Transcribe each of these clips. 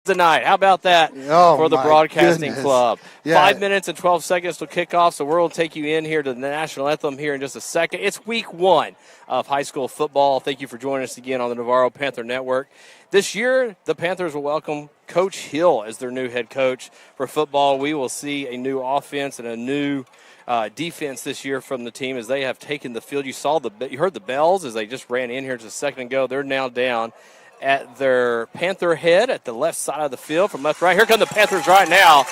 tonight. How about that for the Broadcasting Club? Yeah. 5 minutes and 12 seconds to kick off, so we're going to take you in here to the national anthem here in just a second. It's week 1 of high school football. Thank you for joining us again on the Navarro Panther Network. This year, the Panthers will welcome Coach Hill as their new head coach for football. We will see a new offense and a new defense this year from the team as they have taken the field. You heard the bells as they just ran in here just a second ago. They're now down at their Panther head at the left side of the field from left to right. Here come the Panthers right now,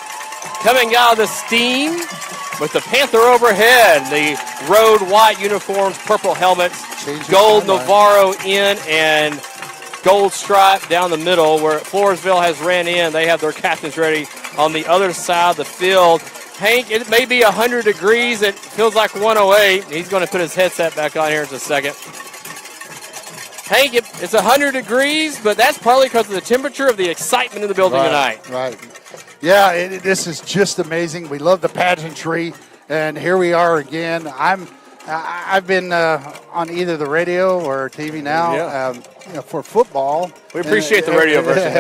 coming out of the steam with the Panther overhead. The road white uniforms, purple helmets, gold Navarro in, and gold stripe down the middle where Floresville has ran in. They have their captains ready on the other side of the field. Hank, it may be 100 degrees. It feels like 108. He's going to put his headset back on here in just a second. Hank, it's 100 degrees, but that's partly because of the temperature of the excitement in the building tonight. Right. Yeah, this is just amazing. We love the pageantry, and here we are again. I've been on either the radio or TV now for football. We appreciate the radio version.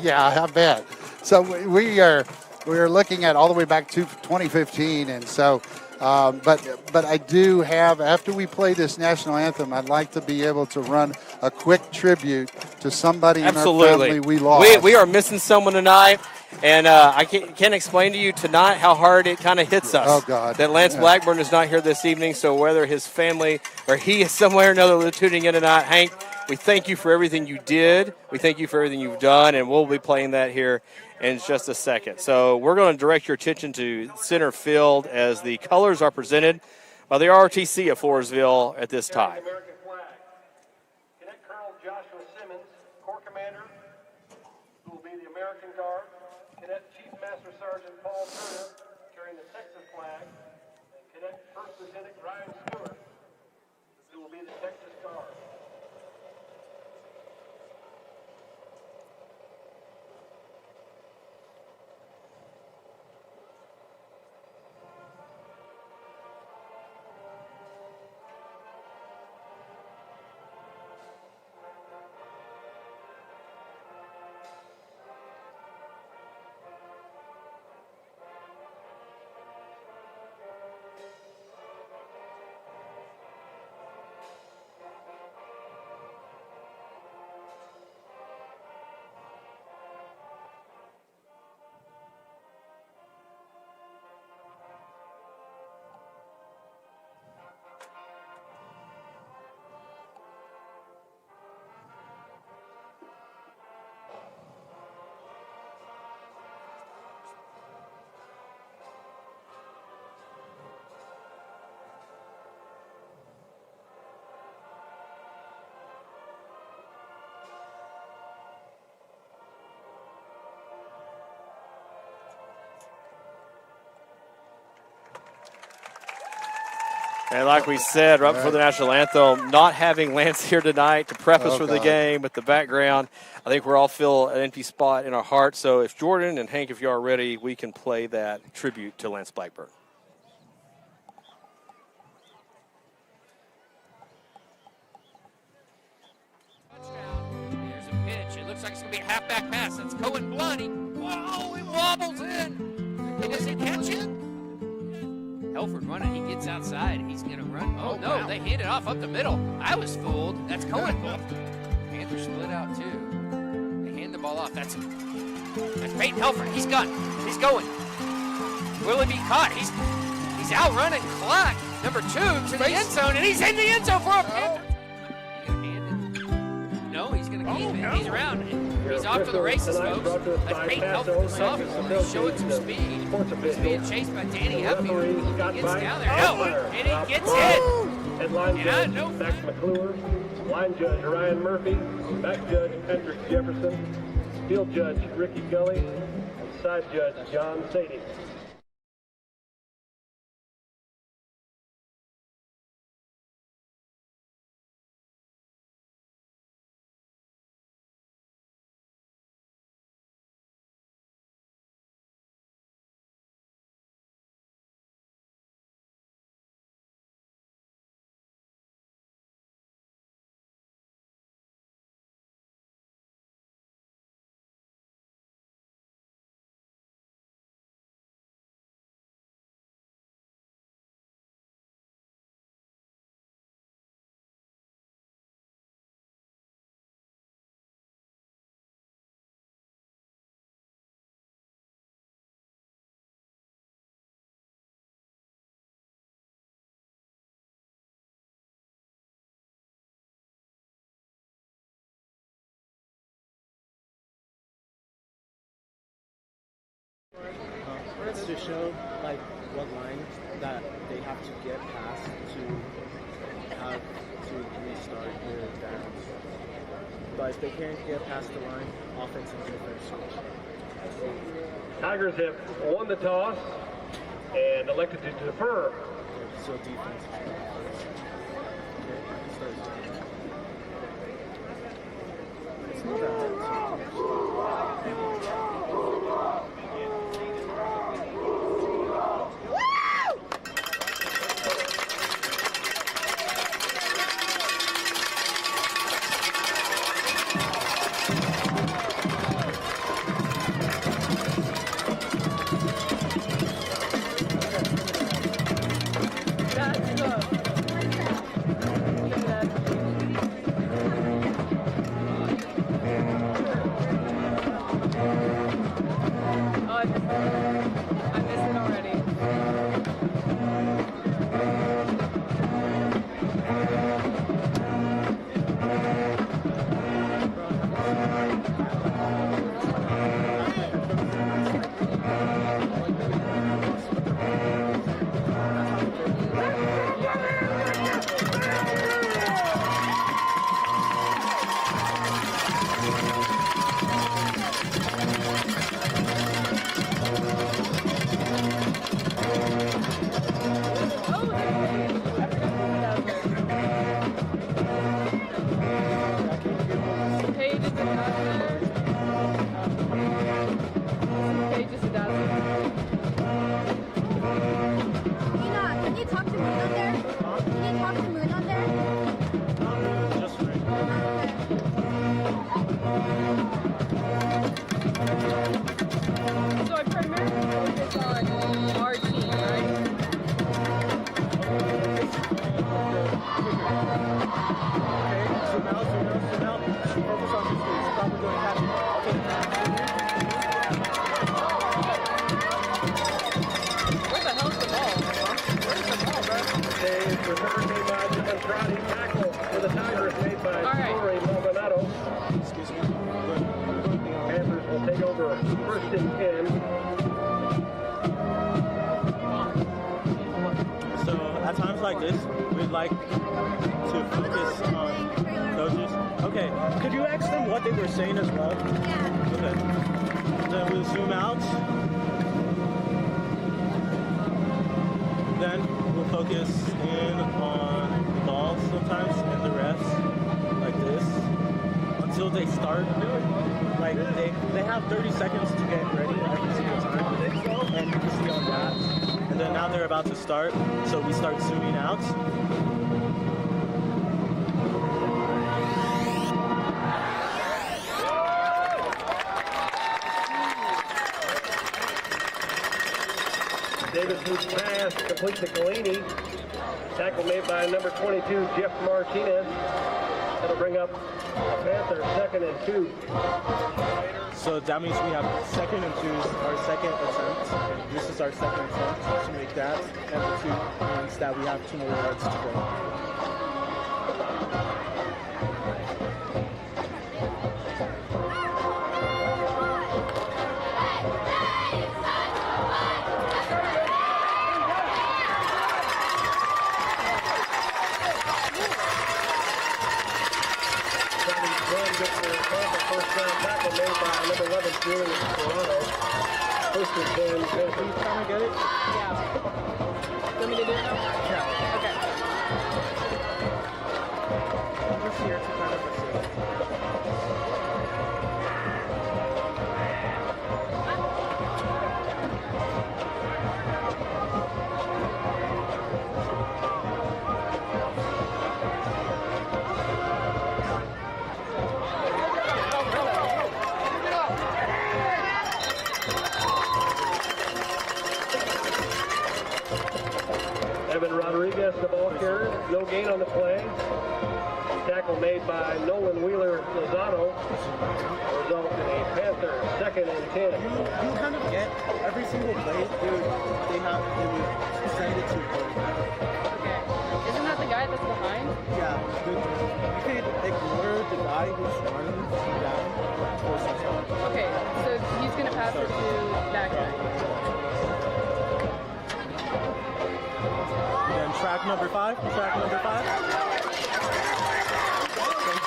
Yeah, I bet. So we are looking at all the way back to 2015, and so. But I do have, after we play this national anthem, I'd like to be able to run a quick tribute to somebody in our family we lost. We are missing someone tonight, and I can't explain to you tonight how hard it kind of hits us. Oh, God. That Lance Blackburn is not here this evening, so whether his family or he is somewhere or another tuning in tonight, Hank, we thank you for everything you did. We thank you for everything you've done, and we'll be playing that here in just a second. So we're going to direct your attention to center field as the colors are presented by the ROTC of Floresville at this time. American flag. Cadet Colonel Joshua Simmons, Corps Commander, who will be the American Guard. Cadet Chief Master Sergeant Paul Turner, carrying the Texas flag. And Cadet First Lieutenant Ryan Stewart, who will be the Texas Guard. And like we said, right before the national anthem, not having Lance here tonight to prep us for the game with the background, I think we're all feel an empty spot in our heart. So if Jordan and Hank, if you are ready, we can play that tribute to Lance Blackburn. There's a pitch. It looks like it's going to be a halfback pass. It's Cohen Bloody. Whoa, it wobbles in. Does he catch it? Helford running. He gets outside. He's going to run. Oh, no. Wow. They hand it off up the middle. I was fooled. That's Cohen. Panther split out, too. They hand the ball off. That's Peyton Helford. He's gone. He's going. Will he be caught? He's outrunning clock. Number 2 to the end zone, and he's in the end zone for a Panther. He's going to hand it. No, he's going to keep it. He's around. He's off to the races, folks. That's Peyton Helford, the sophomore. He's showing some speed. He's being chased by Danny Upfield. He gets down there. No, and he gets hit. Headline judge, Max McClure. Line judge, Ryan Murphy. Back judge, Patrick Jefferson. Field judge, Ricky Gully. And side judge, John Sadie. It's to show like what line that they have to get past to have to restart their downs. But if they can't get past the line, offense and defense switch. Tigers have won the toss and elected to defer. Okay, so defense. It's not that Return made by Trotty. Tackle for the Tigers made by Vogle. Excuse me. Panthers will take over first and 10. So at times like this, we'd like to focus on coaches. Okay, could you ask them what they were saying as well? Yeah. Okay. Then we'll zoom out. Then we'll focus in on the ball sometimes and the refs like this until they start. Like they have 30 seconds to get ready every single time, and you can see on that. And then now they're about to start, so we start zooming out. Davidson's pass complete to Galini. Tackle made by number 22, Jeff Martinez. That'll bring up Panther second and 2. So that means we have second and 2 is our second attempt. This is our second attempt to make that, and the 2 means that we have 2 more yards to go. First down tackle made by number 11, Julian Toronto. First and 10. Are you trying to get it? Yeah. Want me to do it now? Yeah. Okay. I'm just here to kind of assist. Evan Rodriguez, the ball carrier. No gain on the play. Tackle made by Nolan Wheeler Lozano. Result in a Panther second and 10. You kind of get every single play, dude. They would send it to you. Okay. Isn't that the guy that's behind? Yeah, dude. You can ignore the guy who's running down towards the top. Okay, so he's gonna pass it to that guy. Track number 5. Track number 5.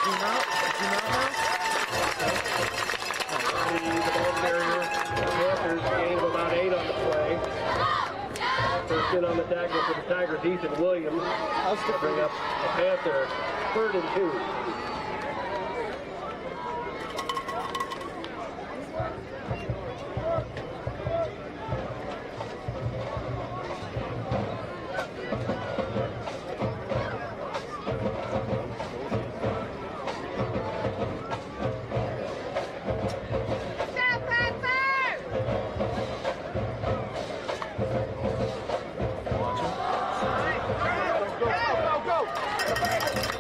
Zoom out. The ball carrier, the Panthers gained about 8 on the play. First in on the tackle for the Tigers, Ethan Williams. To bring up the Panther, 3rd and 2.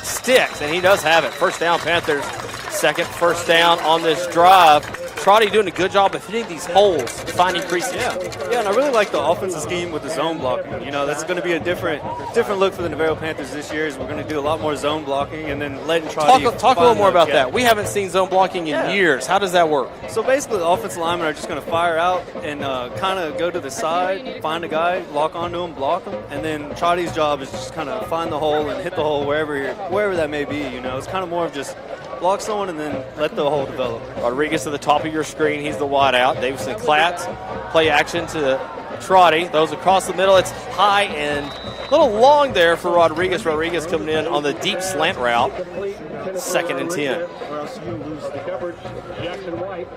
Sticks, and he does have it. First down, Panthers. Second first down on this drive. Trotty doing a good job of hitting these holes, finding creases. Yeah, and I really like the offensive scheme with the zone blocking. You know, that's going to be a different look for the Navarro Panthers this year. Is we're going to do a lot more zone blocking and then letting Trotty talk a little more about that. We haven't seen zone blocking in years. How does that work? So basically, the offensive linemen are just going to fire out and kind of go to the side, find a guy, lock onto him, block him, and then Trotty's job is just kind of find the hole and hit the hole wherever that may be. You know, it's kind of more of just block someone and then let the hole develop. Rodriguez to the top of your screen. He's the wide out. Davison claps. Play action to Trotty. Those across the middle. It's high and a little long there for Rodriguez. Rodriguez coming in on the deep slant route. 2nd and 10. Or else you lose the coverage. Jackson White.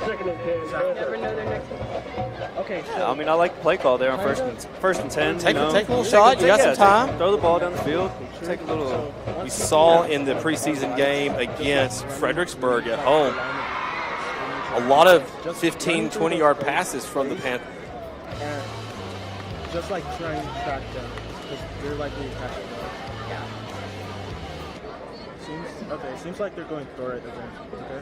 2nd and 10. Never know their next one. Okay. Yeah, I mean, I like the play call there on first and 10. Take a little shot. You got some time. Throw the ball down the field. Take a little. We saw in the preseason game against Fredericksburg at home a lot of 15, 20-yard passes from the Panthers. And just like trying to track them, because they're likely to catch it. Yeah. Seems like they're going for it again. Okay.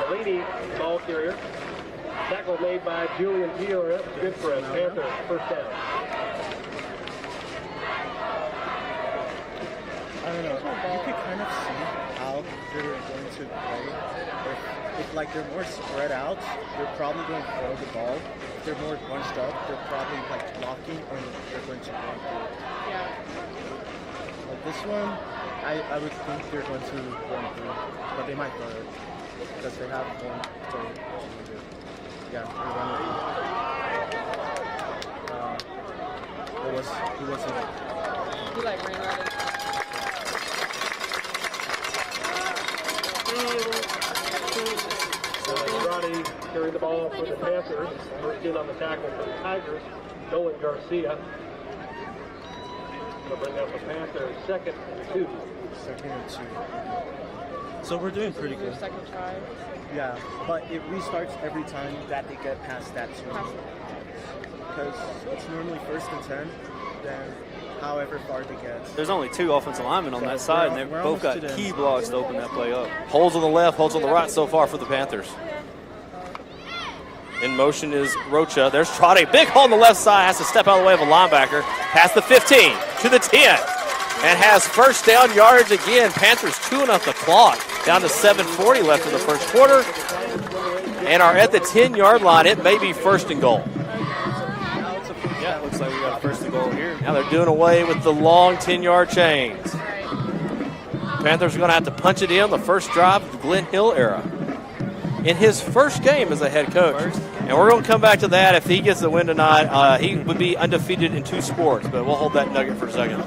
Delaney, ball carrier. Tackle made by Julian Peeler. Good for a Panther. First down. I don't know. You could kind of see how they're going to play. If like they're more spread out, they're probably going to throw the ball. If they're more bunched up, they're probably like blocking or they're going to run through. Yeah. Like this one, I would think they're going to run through, but they might throw it because they have one to do. Yeah, they're running. Who was it? He like ran right in. Trotty carrying the ball for the Panthers. First in on the tackle for the Tigers, Nolan Garcia. Going to bring up the Panthers, 2nd and 2. 2nd and 2. So we're doing pretty good. Second try. Yeah, but it restarts every time that they get past that swing. Because it's normally 1st and 10, then however far they get. There's only 2 offensive linemen on that side, and they've both got key blocks to open that play up. Holes on the left, holes on the right so far for the Panthers. In motion is Rocha. There's Trotty. Big hole on the left side. Has to step out of the way of a linebacker. Past the 15 to the 10. And has first down yards again. Panthers chewing up the clock. Down to 7:40 left in the first quarter. And are at the 10-yard line. It may be 1st and goal. Yeah, it looks like we got 1st and goal here. Now they're doing away with the long 10-yard chains. Panthers are going to have to punch it in the first drive of the Glen Hill era. In his first game as a head coach. And we're going to come back to that. If he gets the win tonight, he would be undefeated in 2 sports, but we'll hold that nugget for a second.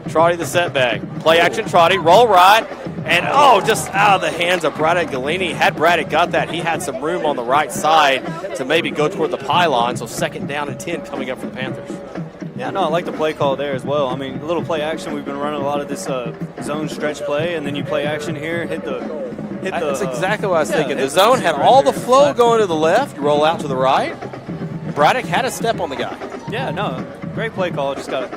Trotty the setback. Play action, Trotty, roll right, and just out of the hands of Braddock Galini. Had Braddock got that, he had some room on the right side to maybe go toward the pylon, so 2nd down and 10 coming up for the Panthers. Yeah, no, I like the play call there as well. I mean, a little play action. We've been running a lot of this zone stretch play, and then you play action here, hit the. That's exactly what I was thinking. The zone had all the flow going to the left, roll out to the right. Braddock had a step on the guy. Yeah, no, great play call. Just got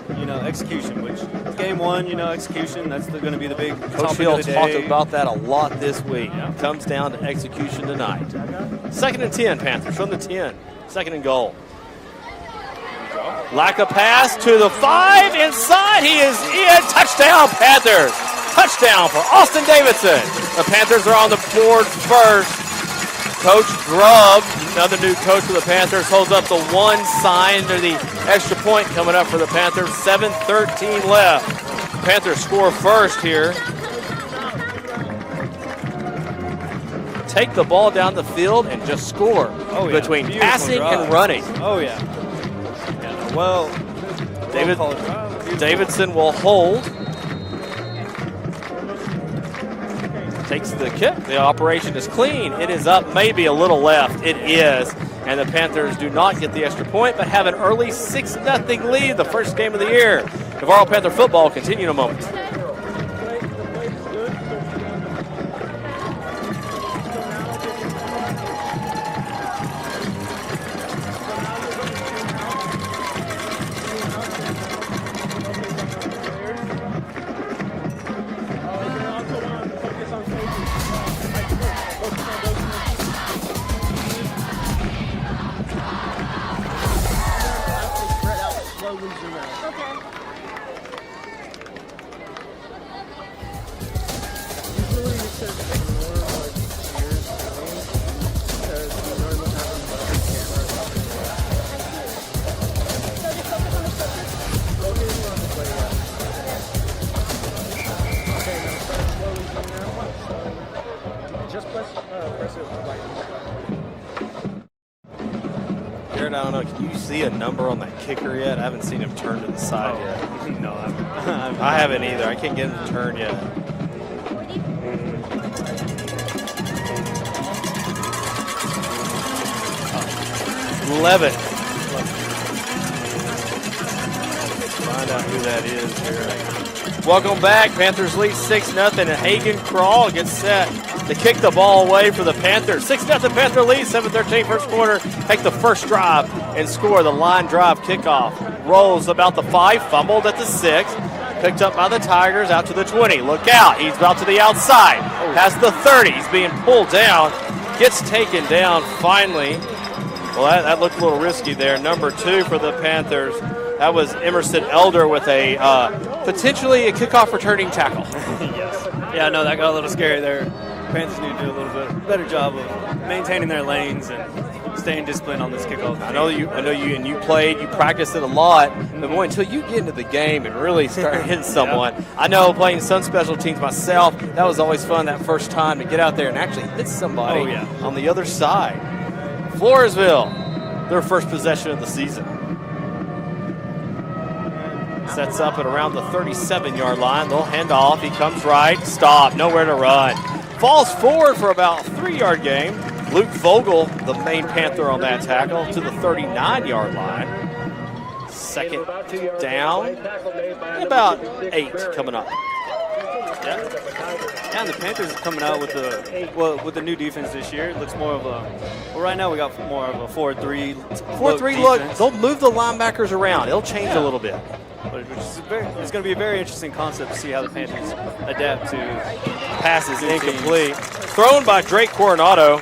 execution, which game 1, execution. That's going to be the big. Coach Hill talked about that a lot this week. Yeah. Comes down to execution tonight. 2nd and 10, Panthers from the 10. 2nd and goal. Lack of pass to the 5 inside. He is in. Touchdown, Panthers. Touchdown for Austin Davidson. The Panthers are on the board first. Coach Grubb, another new coach for the Panthers, holds up the 1 sign to the extra point coming up for the Panthers. 7:13 left. Panthers score first here. Take the ball down the field and just score between passing and running. Oh, yeah. Well, Davidson will hold. Takes the kick. The operation is clean. It is up, maybe a little left. It is. And the Panthers do not get the extra point, but have an early 6-0 lead, the first game of the year. Navarro Panther football continue in a moment. Garrett, I don't know, can you see a number on that kicker yet? I haven't seen him turn to the side yet. No, I haven't either. I can't get him to turn yet. Levitt. Find out who that is here. Welcome back. Panthers lead 6-0. And Hagen Crawl gets set to kick the ball away for the Panthers. 6-0 Panther lead, 7:13 first quarter. Take the first drive and score the line drive kickoff. Rolls about the 5, fumbled at the 6. Picked up by the Tigers out to the 20. Look out. He's about to the outside. Past the 30. He's being pulled down. Gets taken down finally. Well, that looked a little risky there. Number 2 for the Panthers. That was Emerson Elder with a potentially a kickoff returning tackle. Yes. Yeah, no, that got a little scary there. Panthers need to do a little bit better job of maintaining their lanes and staying disciplined on this kickoff. I know you, and you practiced it a lot, but boy, until you get into the game and really start hitting someone. Yeah. I know playing some special teams myself, that was always fun that first time to get out there and actually hit somebody on the other side. Floresville, their first possession of the season. Sets up at around the 37-yard line. They'll hand off. He comes right. Stop. Nowhere to run. Falls forward for about a 3-yard gain. Luke Vogle, the main Panther on that tackle, to the 39-yard line. Second down. About 8 coming up. Yeah, and the Panthers are coming out with the new defense this year. It looks more of a right now we got more of a 4-3. 4-3 look. They'll move the linebackers around. It'll change a little bit. But it's going to be a very interesting concept to see how the Panthers adapt to passes incomplete. Thrown by Drake Coronado,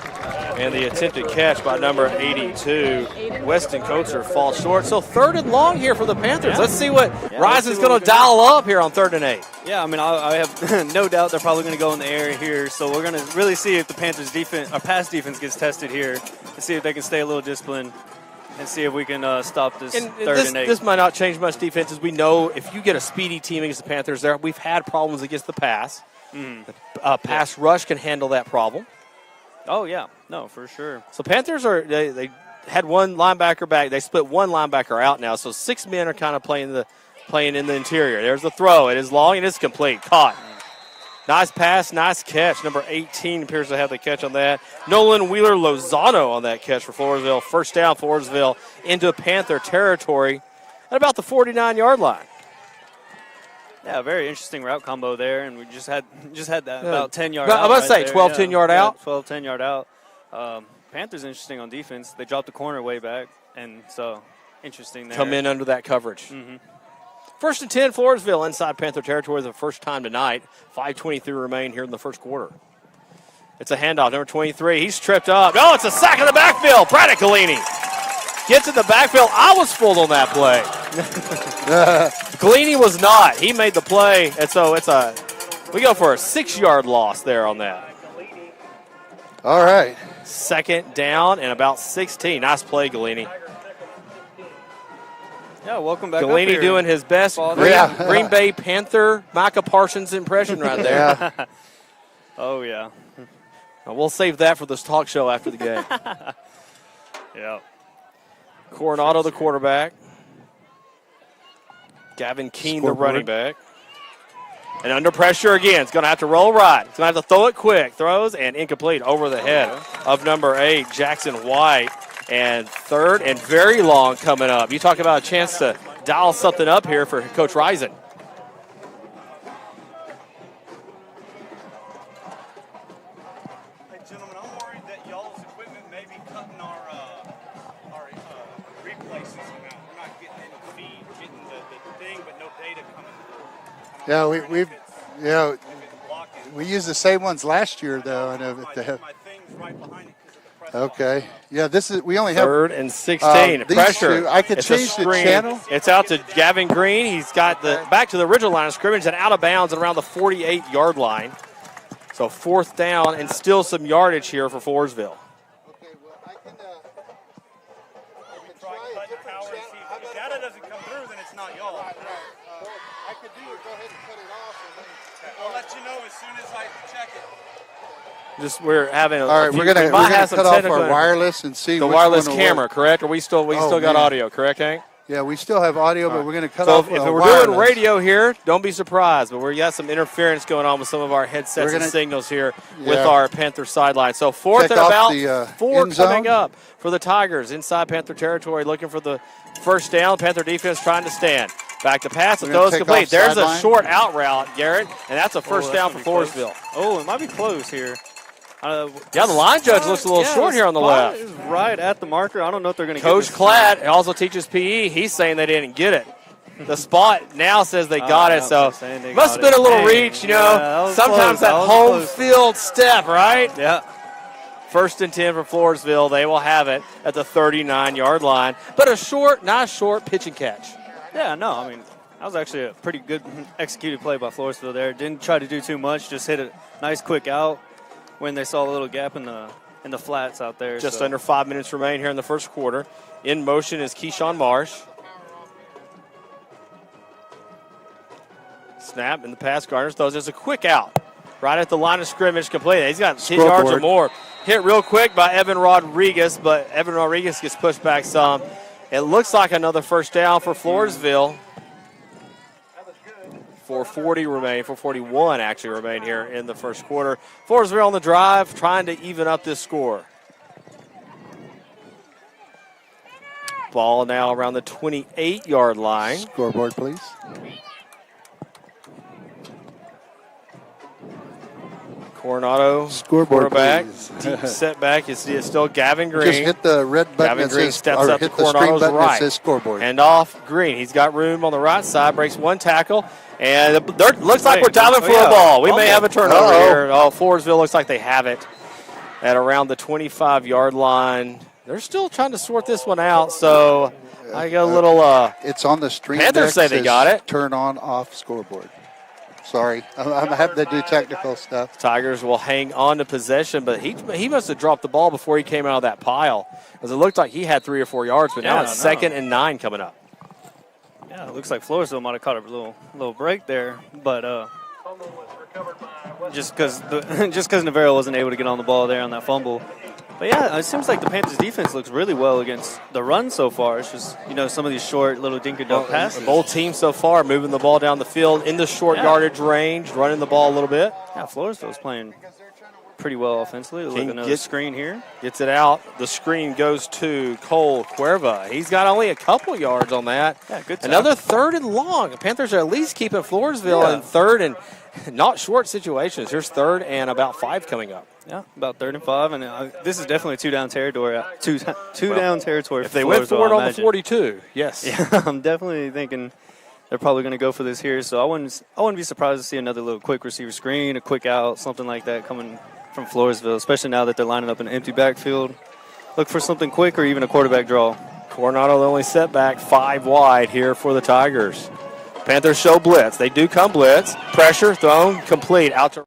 and the attempted catch by number 82. Weston Coates falls short. So 3rd and long here for the Panthers. Yeah. Let's see what Rising's going to dial up here on 3rd and 8. Yeah, I mean, I have no doubt they're probably going to go in the air here. So we're going to really see if the Panthers' defense, or pass defense, gets tested here to see if they can stay a little disciplined. And see if we can stop this 3rd and 8. This might not change much defenses. We know if you get a speedy team against the Panthers there, we've had problems against the pass. Pass rush can handle that problem. Oh, yeah. No, for sure. So Panthers they had one linebacker back. They split one linebacker out now. So 6 men are kind of playing in the interior. There's the throw. It is long and it's complete. Caught. Nice pass, nice catch. Number 18 appears to have the catch on that. Nolan Wheeler-Lozano on that catch for Floresville. First down, Floresville into Panther territory at about the 49-yard line. Yeah, very interesting route combo there, and we just had that about 10-yard out. I was about to say, 12, 10-yard out. 12, 10-yard out. Panthers interesting on defense. They dropped the corner way back, and so interesting there. Come in under that coverage. First and 10, Floresville inside Panther territory the first time tonight. 5:23 remain here in the first quarter. It's a handoff, number 23. He's tripped up. No, it's a sack in the backfield. Brad Colini. Gets in the backfield. I was fooled on that play. Gleany was not. He made the play, and so we go for a 6-yard loss there on that. All right. 2nd down and about 16. Nice play, Gleany. Yeah, welcome back. Gleany doing his best Green Bay Panther Micah Parsons impression right there. Yeah. Oh, yeah. We'll save that for this talk show after the game. Yeah. Coronado, the quarterback. Gavin Keene, the running back. And under pressure again. It's going to have to roll right. It's going to have to throw it quick. Throws and incomplete over the head of number 8, Jackson White. And 3rd and very long coming up. You talk about a chance to dial something up here for Coach Risen. Hey, gentlemen, I'm worried that y'all's equipment may be cutting our replay system out. We're not getting any feed, getting the thing, but no data coming through. We used the same ones last year, though. I know my thing's right behind it. Okay. Yeah, we only have 3rd and 16. Pressure. Two. I could change the channel. It's out to Gavin Green. He's got back to the original line of scrimmage and out of bounds at around the 48-yard line. So 4th down and still some yardage here for Floresville. Okay, well, I can Try cutting power and see if the data doesn't come through, then it's not y'all. I could go ahead and cut it off. I'll let you know as soon as I check it. We're having all right, we're gonna cut off our wireless and see the wireless camera, correct? Or we still got audio, correct, Hank? Yeah, we still have audio, but we're going to cut off. So if we're doing radio here, don't be surprised. But we got some interference going on with some of our headsets and signals here with our Panther sideline. So 4th and about 4 coming up for the Tigers inside Panther territory, looking for the 1st down. Panther defense trying to stand. Back to pass, the throw is complete. There's a short out route, Garrett, and that's a 1st down for Floresville. Oh, it might be close here. The line judge looks a little short here on the left. Is right at the marker. I don't know if they're going to get Coach Klatt also teaches PE. He's saying they didn't get it. The spot now says they got it, so must have been a little reach, sometimes that home field step, right? Yeah. 1st and 10 for Floresville. They will have it at the 39-yard line. But a nice short pitch and catch. Yeah, no, I mean, that was actually a pretty good executed play by Floresville there. Didn't try to do too much, just hit a nice quick out when they saw a little gap in the flats out there. Just under 5 minutes remain here in the first quarter. In motion is Keyshawn Marsh. Snap in the pass. Garners throws. There's a quick out right at the line of scrimmage completed. He's got 10 yards or more. Hit real quick by Evan Rodriguez, but Evan Rodriguez gets pushed back some. It looks like another 1st down for Floresville. 4:41 actually remain here in the first quarter. Floresville on the drive, trying to even up this score. Ball now around the 28-yard line. Scoreboard, please. Coronado, scoreboard, quarterback. Please. Deep setback. You see it's still Gavin Green. Just hit the red button. Gavin Green steps up to Coronado's right. Says scoreboard. And off Green. He's got room on the right side, breaks one tackle. And it looks like we're diving for a ball. We may have a turnover here. Floresville looks like they have it at around the 25-yard line. They're still trying to sort this one out, so I got a little it's on the stream. Panthers say they got it. Turn on, off, scoreboard. Sorry, I'm having to do technical stuff. Tigers will hang on to possession, but he must have dropped the ball before he came out of that pile, because it looked like he had 3 or 4 yards, but now it's 2nd and 9 coming up. Yeah, it looks like Floresville might have caught a little break there, but just because Navarro wasn't able to get on the ball there on that fumble. But yeah, it seems like the Panthers defense looks really well against the run so far. It's just, some of these short little dink-and-dunk passes. Both teams so far moving the ball down the field in the short yardage range, running the ball a little bit. Yeah, Floresville's playing pretty well offensively. Looking at the screen here. Gets it out. The screen goes to Cole Cuerva. He's got only a couple yards on that. Yeah, good tackle. Another 3rd and long. The Panthers are at least keeping Floresville in 3rd and not short situations. Here's 3rd and about 5 coming up. Yeah, about 3rd and 5, and this is definitely two-down territory. Two-down territory. If they went for it on the 42, yes. Yeah, I'm definitely thinking they're probably going to go for this here. So I wouldn't be surprised to see another little quick receiver screen, a quick out, something like that coming from Floresville, especially now that they're lining up in an empty backfield. Look for something quick or even a quarterback draw. Coronado the only setback, 5 wide here for the Tigers. Panthers show blitz. They do come blitz. Pressure thrown, complete. Out to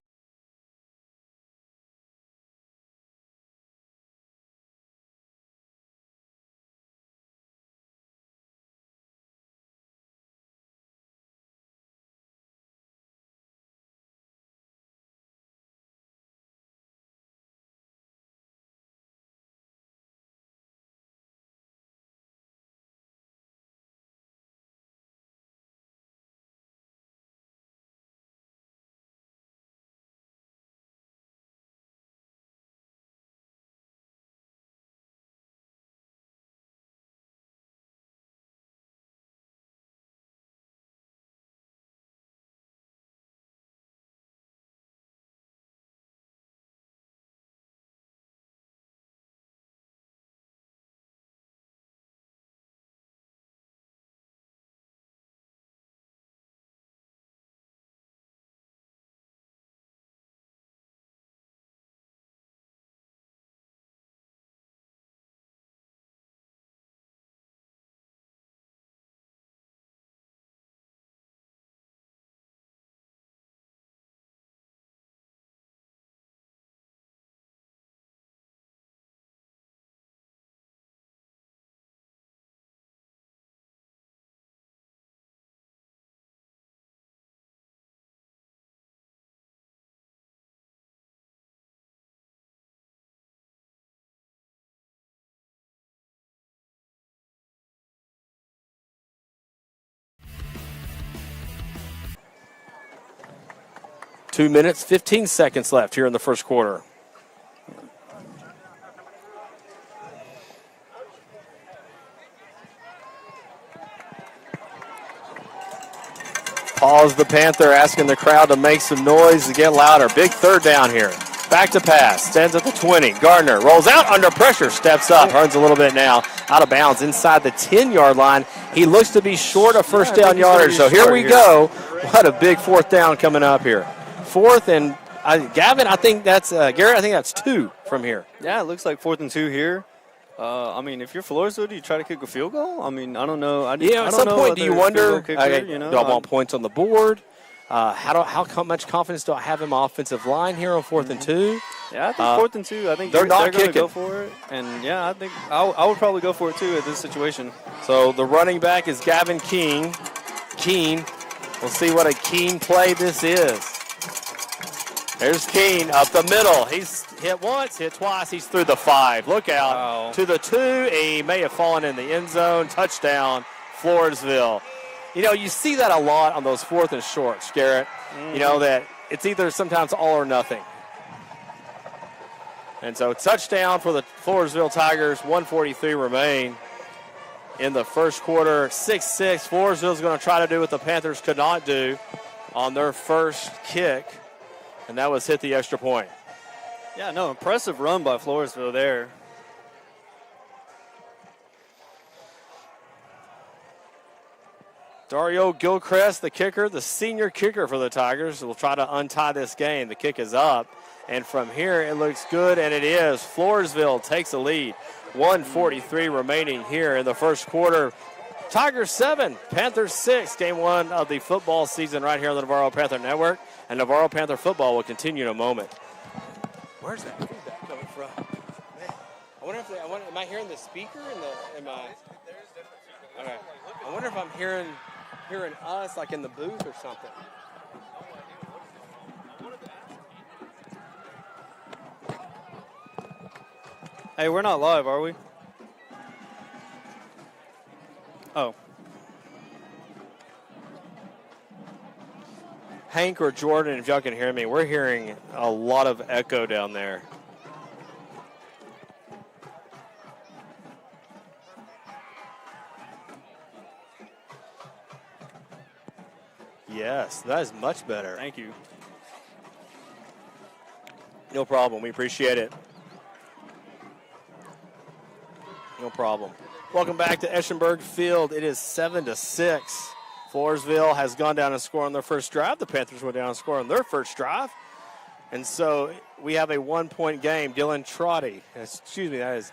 Two minutes, 15 seconds left here in the first quarter. Pause the Panther, asking the crowd to make some noise to get louder. Big third down here. Back to pass, stands at the 20. Gardner rolls out under pressure, steps up, runs a little bit now, out of bounds inside the 10-yard line. He looks to be short of first down yardage. So here we go. What a big fourth down coming up here. Fourth and Gavin, I think that's Garrett. I think that's 2 from here. Yeah, it looks like 4th and 2 here. I mean, if you're Floresville, do you try to kick a field goal? I mean, I don't know. At some point, do you wonder, do I want points on the board? How much confidence do I have in my offensive line here on 4th and 2? Yeah, I think 4th and 2. I think they're going kicking. to go for it. And, yeah, I think I would probably go for it, too, at this situation. So the running back is Gavin Keene. We'll see what a Keene play this is. There's Keene up the middle. He's hit once, hit twice. He's through the 5. Look out. Wow. To the 2. He may have fallen in the end zone. Touchdown, Floresville. You know, you see that a lot on those 4th and shorts, Garrett. You know, that it's either sometimes all or nothing. And so touchdown for the Floresville Tigers. 1:43 remain in the first quarter. 6-6. Floresville's going to try to do what the Panthers could not do on their first kick. And that was hit the extra point. Yeah, no, impressive run by Floresville there. Dario Gilchrist, the kicker, the senior kicker for the Tigers, will try to untie this game. The kick is up. And from here, it looks good, and it is. Floresville takes the lead. 1:43 remaining here in the first quarter. Tigers 7, Panthers 6. Game 1 of the football season right here on the Navarro Panther Network. And Navarro Panther football will continue in a moment. Where's that feedback coming from? Man, I wonder if am I hearing the speaker in the? Okay. I wonder if I'm hearing us like in the booth or something. Hey, we're not live, are we? Oh. Hank or Jordan, if y'all can hear me, we're hearing a lot of echo down there. Yes, that is much better. Thank you. No problem. We appreciate it. No problem. Welcome back to Eschenberg Field. It is 7-6. Floresville has gone down and scored on their first drive. The Panthers went down and scored on their first drive. And so we have a 1-point game. Dylan Trotty. Excuse me, that is,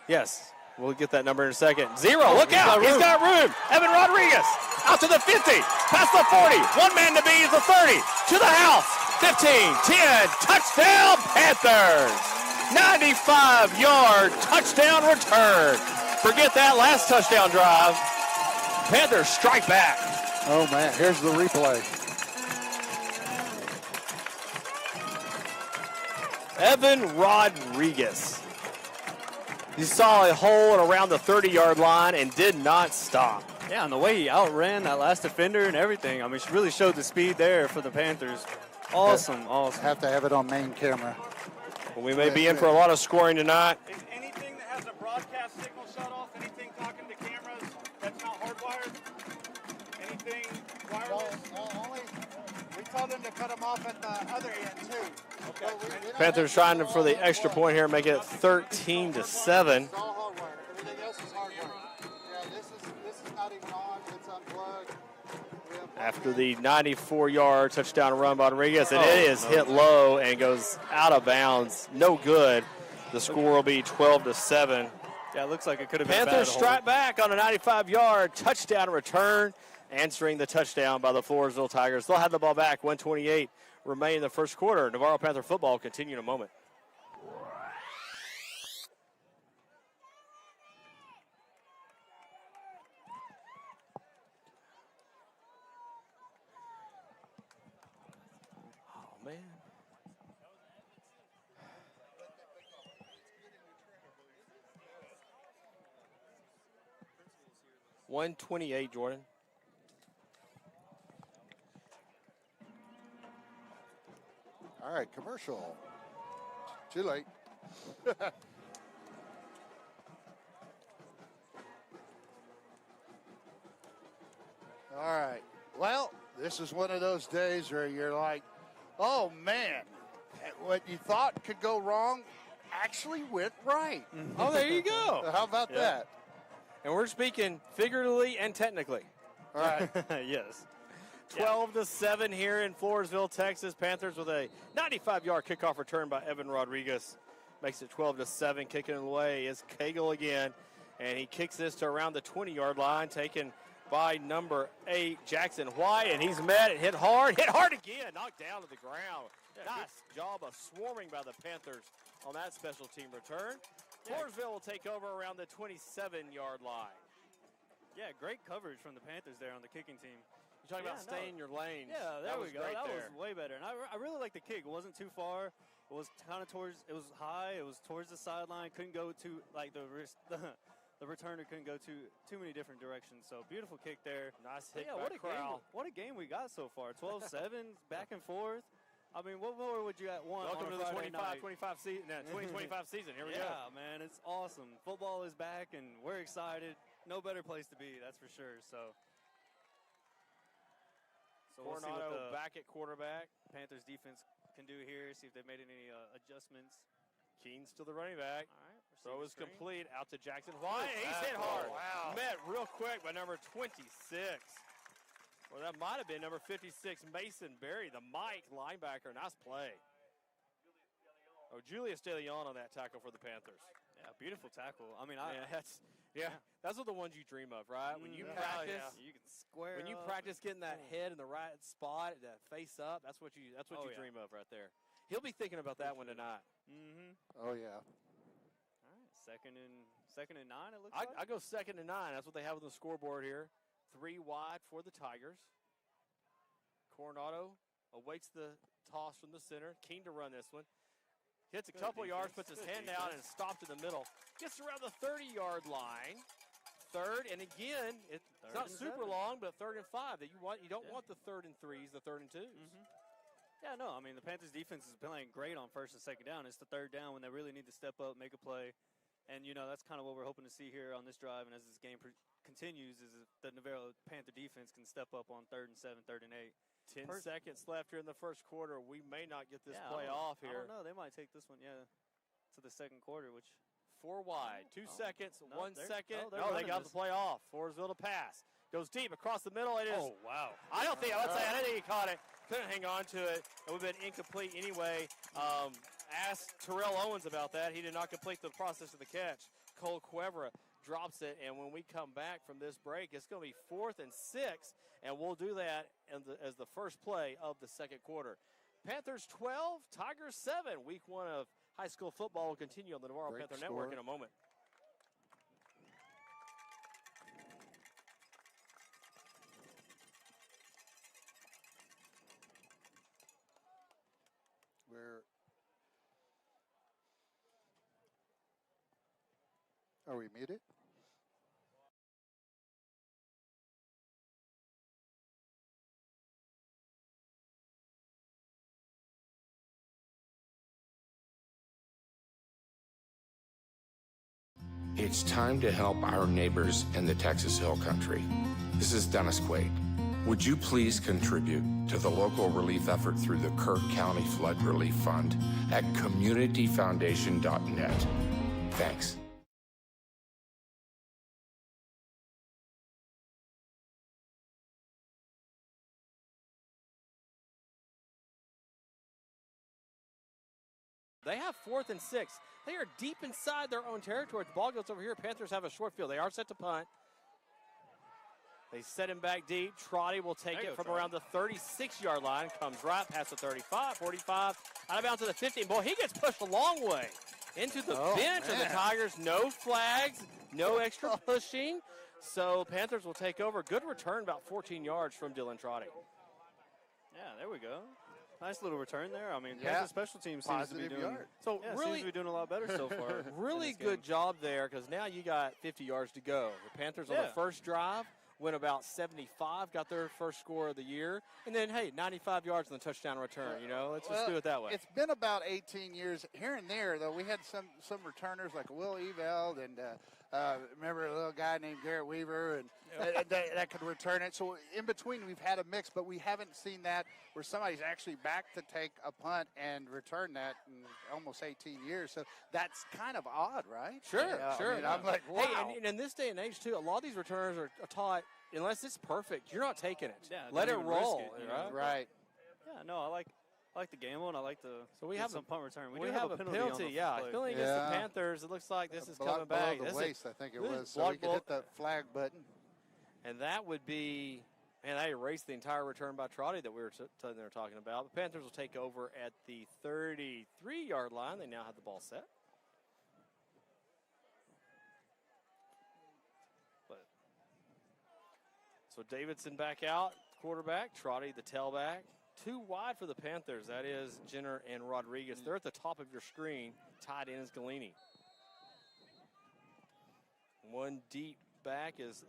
yes, We'll get that number in a second. 0, look out, he's got room. Evan Rodriguez out to the 50, past the 40, one man to beat is the 30, to the house, 15, 10, touchdown Panthers. 95-yard touchdown return. Forget that last touchdown drive. Panthers strike back. Oh, man, here's the replay. Evan Rodriguez. He saw a hole around the 30-yard line and did not stop. Yeah, and the way he outran that last defender and everything, I mean, she really showed the speed there for the Panthers. Awesome. Have to have it on main camera. Well, we may be in for a lot of scoring tonight. Is anything that has a broadcast signal shut off, anything talking to cameras that's not hardwired? Anything wireless? We told them to cut them off at the other end, too. Okay. Panthers trying for the extra point here, make it 13-7. It's all hardwired. Everything else is hardwired. Yeah, this is not even on. It's unplugged. After the 94-yard touchdown run by Rodriguez, and it is hit low and goes out of bounds. No good. The score will be 12-7. Yeah, it looks like it could have been Panthers strike back on a 95-yard touchdown return, answering the touchdown by the Floresville Tigers. They'll have the ball back. 1:28 remain in the first quarter. Navarro Panther football will continue in a moment. Oh, man. $128, Jordan. All right, commercial. Too late. All right. Well, this is one of those days where you're like, oh, man, what you thought could go wrong actually went right. Oh, there you go. How about that? And we're speaking figuratively and technically. All right. Yes. 12-7 here in Floresville, Texas. Panthers with a 95-yard kickoff return by Evan Rodriguez. Makes it 12-7. Kicking it away is Cagle again. And he kicks this to around the 20-yard line, taken by number 8, Jackson White. And he's met it. Hit hard again. Knocked down to the ground. Nice job of swarming by the Panthers on that special team return. Floresville will take over around the 27-yard line. Yeah, great coverage from the Panthers there on the kicking team. You're talking about staying in your lane. Yeah, there we go. That was way better. And I really like the kick. It wasn't too far. It was kind of towards. It was high. It was towards the sideline. Couldn't go to like the returner couldn't go too many different directions. So beautiful kick there. Nice hit. Yeah, what a game we got so far. 12-7, back and forth. I mean, what more would you want? Welcome to the 2025 season. Here we go. Yeah, man, it's awesome. Football is back, and we're excited. No better place to be, that's for sure. So we'll see what the back at quarterback. Panthers defense can do here. See if they've made any adjustments. Keen's to the running back. All right. Throw is complete out to Jackson White. He's hit hard. Wow. Met real quick by number 26. Well, that might have been number 56, Mason Berry, the Mike linebacker. Nice play. Oh, Julius De Leon on that tackle for the Panthers. Yeah, beautiful tackle. I mean, that's what the ones you dream of, right? When you practice, you can square. When you practice getting that head in the right spot, that face up, that's what you dream of right there. He'll be thinking about that one tonight. Mm-hmm. Oh yeah. All right, second and 9. It looks like. I go 2nd and 9. That's what they have on the scoreboard here. 3 wide for the Tigers. Coronado awaits the toss from the center. Keen to run this one. Hits a couple yards, puts his hand down, and stopped in the middle. Gets around the 30-yard line. 3rd, and again, it's not super long, but 3rd and 5. That you don't want the 3rd and 3s, the 3rd and 2s. Mm-hmm. Yeah, no, I mean, the Panthers defense is playing great on 1st and 2nd down. It's the 3rd down when they really need to step up, make a play. And, that's kind of what we're hoping to see here on this drive. And as this game continues, is if the Navarro Panther defense can step up on 3rd and 7, 3rd and 8. 10 seconds left here in the first quarter. We may not get this play off here. I don't know. They might take this one, to the second quarter, which 4 wide. 2 seconds, 1 second. Oh, they got the play off. Floresville to pass. Goes deep across the middle. It is. Oh, wow. I don't think he caught it. Couldn't hang on to it. It would have been incomplete anyway. Ask Terrell Owens about that. He did not complete the process of the catch. Cole Cuevra drops it, and when we come back from this break, it's going to be 4th and 6, and we'll do that as the first play of the second quarter. Panthers 12, Tigers 7. Week 1 of high school football will continue on the Navarro Panther Network in a moment. Are we muted? It's time to help our neighbors in the Texas Hill Country. This is Dennis Quaid. Would you please contribute to the local relief effort through the Kirk County Flood Relief Fund at communityfoundation.net? Thanks. They have 4th and 6. They are deep inside their own territory. The ball goes over here. Panthers have a short field. They are set to punt. They set him back deep. Trotty will take it from around the 36-yard line. Comes right past the 35, 45, out of bounds to the 15. Boy, he gets pushed a long way into the bench of the Tigers. No flags, no extra pushing. So Panthers will take over. Good return, about 14 yards from Dylan Trotty. Yeah, there we go. Nice little return there. I mean, Panthers special team seems to be doing seems to be doing a lot better so far. Really good job there, because now you got 50 yards to go. The Panthers on the first drive went about 75, got their first score of the year, and then, hey, 95 yards on the touchdown return. You know, let's just do it that way. It's been about 18 years here and there, though. We had some returners like Will Eveld and remember a little guy named Garrett Weaver and that could return it. So in between, we've had a mix, but we haven't seen that where somebody's actually back to take a punt and return that in almost 18 years. So that's kind of odd, right? Sure. I mean, I'm like, wow. Hey, and in this day and age, too, a lot of these returners are taught, unless it's perfect, you're not taking it. Yeah, let it roll. Right. Yeah, no, I like the gamble, and I like the some punt return. We do have a penalty penalty against the Panthers. It looks like this is coming back. Below the waist, I think it was, so we could hit the flag button. And that would be, man, that erased the entire return by Trotty that we were talking about. The Panthers will take over at the 33-yard line. They now have the ball set. So Davidson back out, quarterback. Trotty, the tailback. Too wide for the Panthers. That is Jenner and Rodriguez. They're at the top of your screen. Tied in is Galini. One deep back is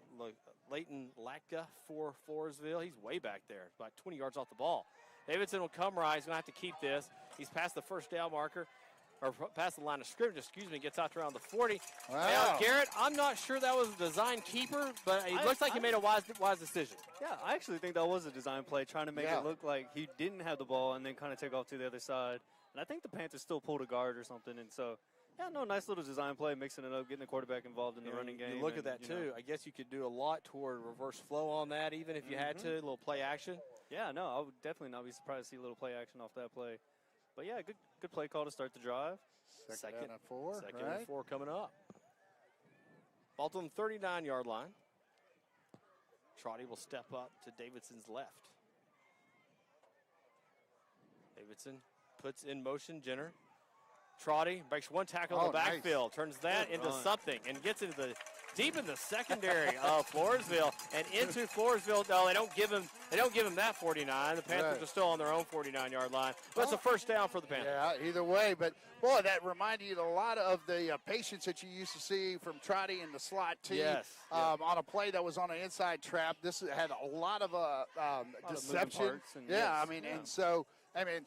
Leighton Latka for Floresville. He's way back there, about 20 yards off the ball. Davidson will come right. He's going to have to keep this. He's past the first down marker. Or past the line of scrimmage, gets out to around the 40. Wow. Now, Garrett, I'm not sure that was a design keeper, but it looks like he made a wise decision. Yeah, I actually think that was a design play, trying to make it look like he didn't have the ball and then kind of take off to the other side. And I think the Panthers still pulled a guard or something. And so, nice little design play, mixing it up, getting the quarterback involved in the running game. You look at that, too. I guess you could do a lot toward reverse flow on that, even if you had to, a little play action. Yeah, no, I would definitely not be surprised to see a little play action off that play. But, yeah, good play call to start the drive. Second and 4. Second and 4 coming up. Ball to the 39-yard line. Trotty will step up to Davidson's left. Davidson puts in motion Jenner. Trotty breaks one tackle in the backfield, turns that into something, and gets into the deep in the secondary of Floresville and into Floresville. No, they don't give him that 49. The Panthers are still on their own 49-yard line. But it's a first down for the Panthers. Yeah, either way. But, boy, that reminded you a lot of the patience that you used to see from Trotty in the slot team. Yes. On a play that was on an inside trap. This had a lot of deception. And so –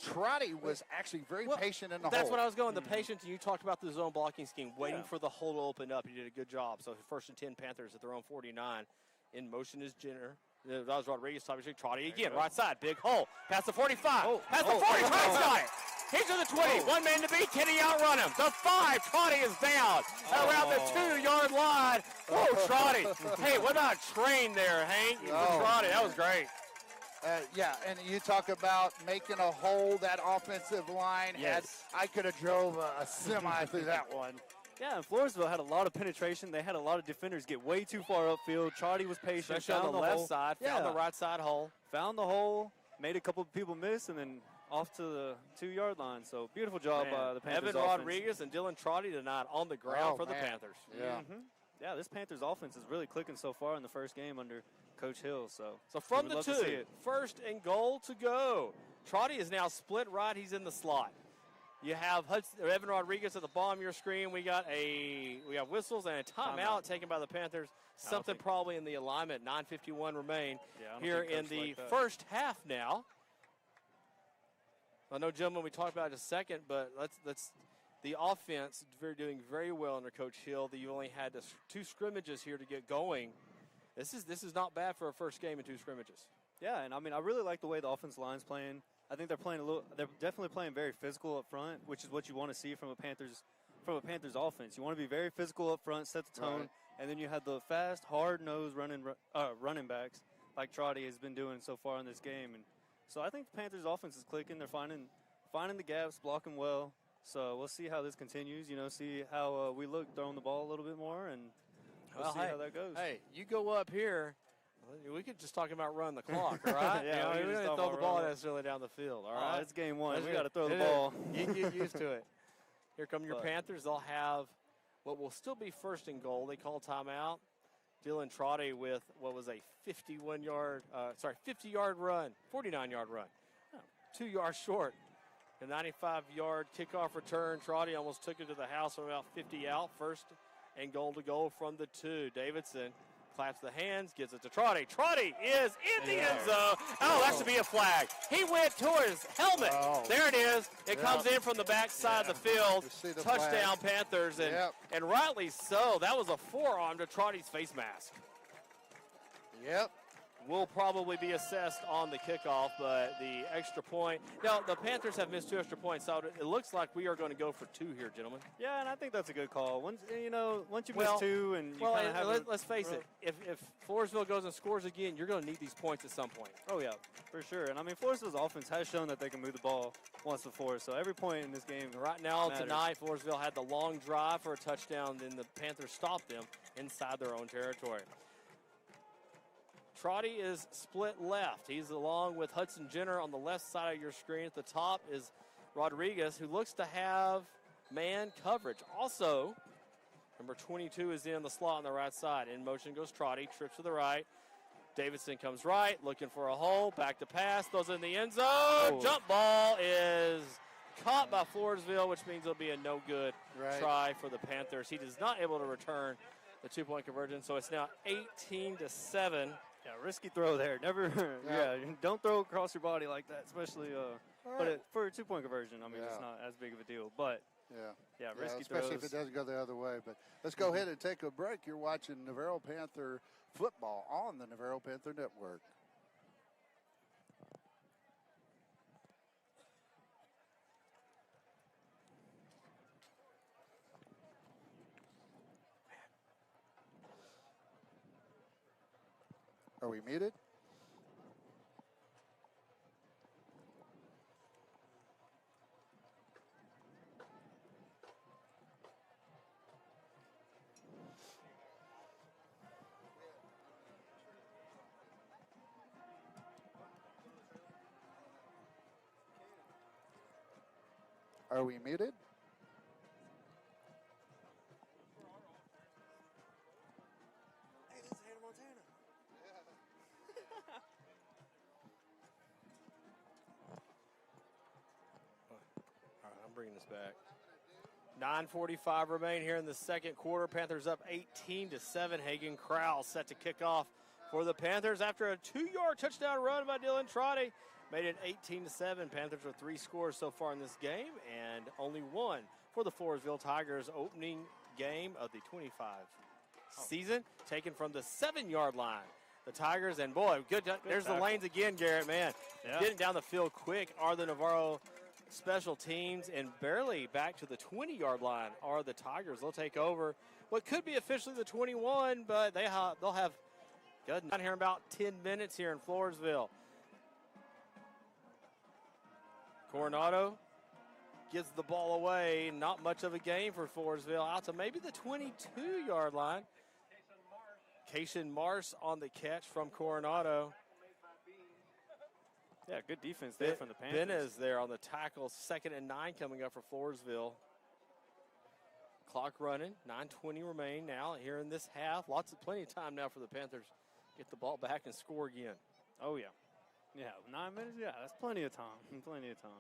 Trotty was actually very patient in the hole. That's what I was going. The patience, and you talked about the zone blocking scheme, waiting for the hole to open up. He did a good job. So first and 10 Panthers at their own 49. In motion is Jenner. That was Rodriguez. Trotty again, right side, big hole. Past the 45. Past the 40. Trotty's got it. He's to the 20. One man to beat. Can he outrun him? The 5. Trotty is down around the 2-yard line. Whoa, Trotty. Hey, what about a train there, Hank? Trotty, that was great. And you talk about making a hole. That offensive line I could have drove a semi through that one. Yeah, and Floresville had a lot of penetration. They had a lot of defenders get way too far upfield. Trotty was patient. Especially on the left side. Found the right side hole. Found the hole, made a couple of people miss, and then off to the 2-yard line. So beautiful job by the Panthers. Evan Rodriguez and Dylan Trotty tonight on the ground for the Panthers. Yeah. Yeah, this Panthers offense is really clicking so far in the first game under Coach Hill. So from the 2, first and goal to go. Trotty is now split right. He's in the slot. You have Evan Rodriguez at the bottom of your screen. We got whistles and a timeout taken by the Panthers. Something probably in the alignment. 9:51 remain here in the first half now. I know, gentlemen, we talked about it in a second, but let's the offense doing very well under Coach Hill. You only had 2 scrimmages here to get going. This is not bad for a first game in 2 scrimmages. Yeah, and I mean I really like the way the offensive line's playing. I think they're definitely playing very physical up front, which is what you want to see from a Panthers offense. You want to be very physical up front, set the tone, and then you have the fast, hard-nosed running backs like Trotty has been doing so far in this game. And so I think the Panthers offense is clicking. They're finding the gaps, blocking well. So we'll see how this continues. See how we look throwing the ball a little bit more, and we'll see how that goes. Hey, you go up here. We could just talk about run the clock, all right? Yeah, we don't throw the ball necessarily down the field, all right? It's game 1. We got to throw the ball. You get used to it. Here come your Panthers. They'll have what will still be first and goal. They call timeout. Dylan Trotty with what was a 50-yard run, 49-yard run. 2 yards short. A 95-yard kickoff return. Trotty almost took it to the house from about 50 out. First and goal to go from the 2. Davidson claps the hands, gives it to Trotty. Trotty is in the end zone. Oh, that should be a flag. He went to his helmet. There it is. It comes in from the back side of the field. Touchdown, flag. Panthers, and rightly so. That was a forearm to Trotty's face mask. Yep. Will probably be assessed on the kickoff, but the extra point. Now, the Panthers have missed 2 extra points, so it looks like we are going to go for 2 here, gentlemen. Yeah, and I think that's a good call. Once you miss 2 and you kind of have let's face it. If Floresville goes and scores again, you're going to need these points at some point. Oh, yeah, for sure. And, I mean, Floresville's offense has shown that they can move the ball once before, so every point in this game right now matters. Tonight, Floresville had the long drive for a touchdown, then the Panthers stopped them inside their own territory. Trotty is split left. He's along with Hudson Jenner on the left side of your screen. At the top is Rodriguez, who looks to have man coverage. Also, number 22 is in the slot on the right side. In motion goes Trotty, trips to the right. Davidson comes right, looking for a hole. Back to pass, throws in the end zone. Jump ball is caught by Floresville, which means it'll be a no-good try for the Panthers. He is not able to return the 2-point conversion, so it's now 18-7. Yeah, risky throw there. Never, don't throw across your body like that, especially for a 2-point conversion. I mean, it's not as big of a deal, but risky especially throws. if it doesn't go the other way. But let's go ahead and take a break. You're watching Navarro Panther football on the Navarro Panther Network. Are we muted? Are we muted? Hey, this is Hannah Montana. All right, I'm bringing this back. 9:45 remain here in the second quarter. Panthers up 18-7. Hagen Crowell set to kick off for the Panthers after a 2-yard touchdown run by Dylan Trotty. Made it 18-7. Panthers with 3 scores so far in this game and only 1 for the Floresville Tigers. Opening game of the 25 season, taken from the 7-yard line. The Tigers, and boy, good there's tackle. The lanes again, Garrett, man. Yeah. Getting down the field quick are the Navarro special teams, and barely back to the 20-yard line are the Tigers. They'll take over what could be officially the 21, but they'll have good down here in about 10 minutes here in Floresville. Coronado gives the ball away. Not much of a gain for Floresville. Out to maybe the 22-yard line. Cation Marsh on the catch from Coronado. Yeah, good defense there from the Panthers. Ben is there on the tackle. 2nd and 9 coming up for Floresville. Clock running. 9:20 remain now here in this half. Plenty of time now for the Panthers. Get the ball back and score again. Oh, yeah. Yeah, 9 minutes? Yeah, that's plenty of time. Plenty of time.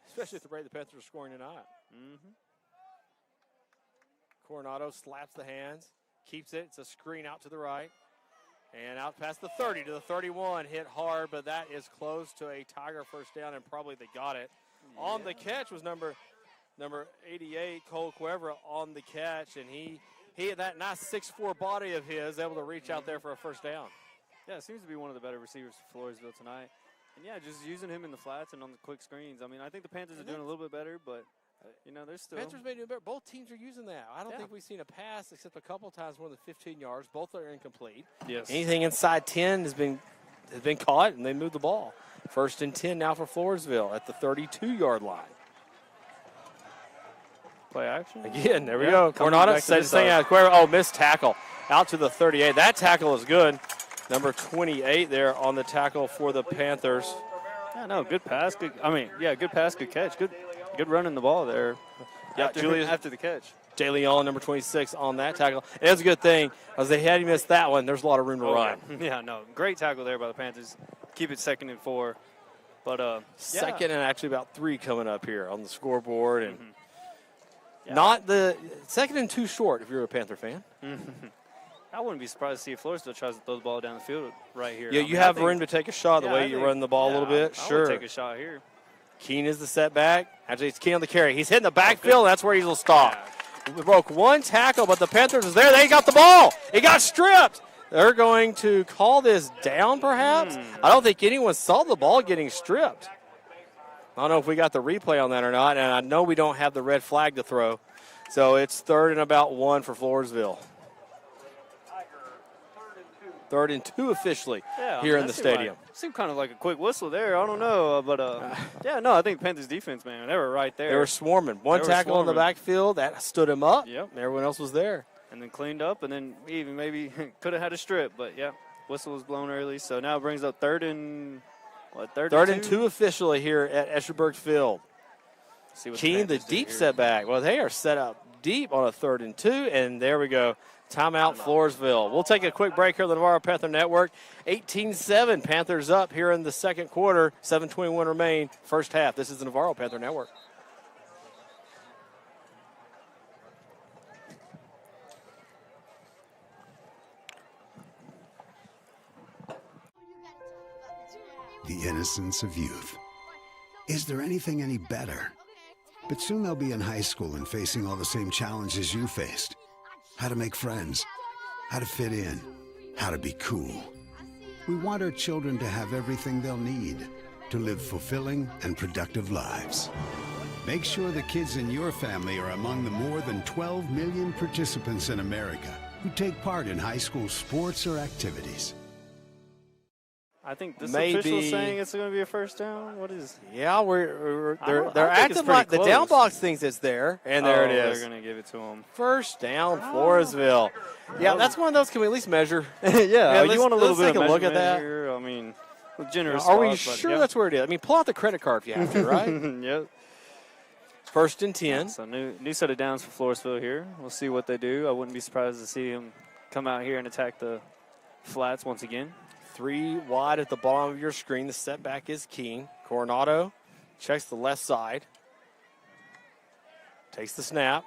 Especially at the rate the Panthers are scoring tonight. Mm-hmm. Coronado slaps the hands, keeps it. It's a screen out to the right. And out past the 30 to the 31. Hit hard, but that is close to a Tiger first down, and probably they got it. Yeah. On the catch was number 88, Cole Cuevra, on the catch, and he had that nice 6'4" body of his, able to reach out there for a first down. Yeah, it seems to be one of the better receivers for Floresville tonight. And, yeah, just using him in the flats and on the quick screens. I mean, I think the Panthers are doing a little bit better, but, they're still. Panthers may do better. Both teams are using that. I don't think we've seen a pass except a couple times more than 15 yards. Both are incomplete. Yes. Anything inside 10 has been caught, and they moved the ball. 1st and 10 now for Floresville at the 32-yard line. Play action. Again, there we go. Coronado says thing out. Missed tackle. Out to the 38. That tackle is good. Number 28 there on the tackle for the Panthers. Yeah, no, good pass. Good pass, good catch. Good running the ball there. Yeah, after the catch. Jay Leon, number 26, on that tackle. It was a good thing, as they had missed that one. There's a lot of room to run. Yeah, no, great tackle there by the Panthers. Keep it 2nd and 4. But, second and actually about 3 coming up here on the scoreboard. And not the 2nd and 2 short if you're a Panther fan. I wouldn't be surprised to see if Floresville tries to throw the ball down the field right here. Yeah, you have room to take a shot the way you run the ball a little bit. I Sure. would take a shot here. Keen is the setback. Actually, it's Keen on the carry. He's hitting the backfield. That's where he'll stop. We broke one tackle, but the Panthers is there. They got the ball. He got stripped. They're going to call this down, perhaps. I don't think anyone saw the ball getting stripped. I don't know if we got the replay on that or not, and I know we don't have the red flag to throw. So it's 3rd and about 1 for Floresville. 3rd and 2 officially here in the stadium. Seemed kind of like a quick whistle there. I don't know. But, I think Panthers defense, man, they were right there. They were swarming. One tackle in the backfield. That stood him up. Yep. Everyone else was there. And then cleaned up, and then even maybe could have had a strip. But, whistle was blown early. So now it brings up 3rd and 2 officially here at Escherberg Field. Keen, the deep setback. Well, they are set up deep on a 3rd and 2, and there we go. Timeout, Floresville. We'll take a quick break here on the Navarro Panther Network. 18-7, Panthers up here in the second quarter. 7:21 remain, first half. This is the Navarro Panther Network. The innocence of youth. Is there anything any better? But soon they'll be in high school and facing all the same challenges you faced. How to make friends, how to fit in, how to be cool. We want our children to have everything they'll need to live fulfilling and productive lives. Make sure the kids in your family are among the more than 12 million participants in America who take part in high school sports or activities. I think this official saying it's going to be a first down. What is? Yeah, they're acting like the down box thinks it's there, and there it is. They're going to give it to them. First down, Floresville. Yeah, that's one of those. Can we at least measure? Yeah, you want a little bit of a look at that. Here. I mean, generous. Are we sure that's where it is? I mean, pull out the credit card if you have to, right? Yep. 1st and 10. So new set of downs for Floresville here. We'll see what they do. I wouldn't be surprised to see him come out here and attack the flats once again. 3 wide at the bottom of your screen. The setback is Keen. Coronado checks the left side. Takes the snap.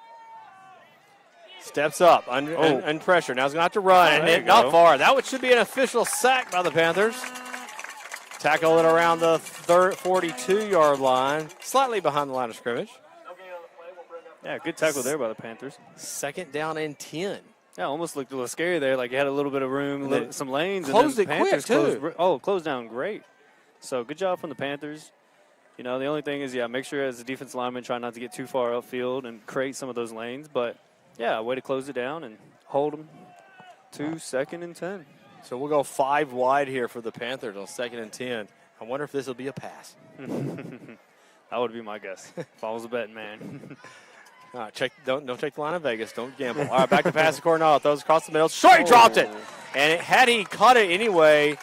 Steps up under pressure. Now he's going to have to run. And not far. That should be an official sack by the Panthers. Tackle it around the 42-yard line. Slightly behind the line of scrimmage. Yeah, good tackle there by the Panthers. 2nd down and 10. Yeah, almost looked a little scary there. Like you had a little bit of room, some lanes. Closed and then it quick, too. Closed down great. So good job from the Panthers. The only thing is, make sure as a defensive lineman, try not to get too far upfield and create some of those lanes. But, way to close it down and hold them to 2nd and 10. So we'll go 5 wide here for the Panthers on 2nd and 10. I wonder if this will be a pass. That would be my guess if I was a betting man. All right, don't take the line of Vegas. Don't gamble. All right, back to pass to Coronado. Throws across the middle. Short, he dropped it. And had he caught it anyway,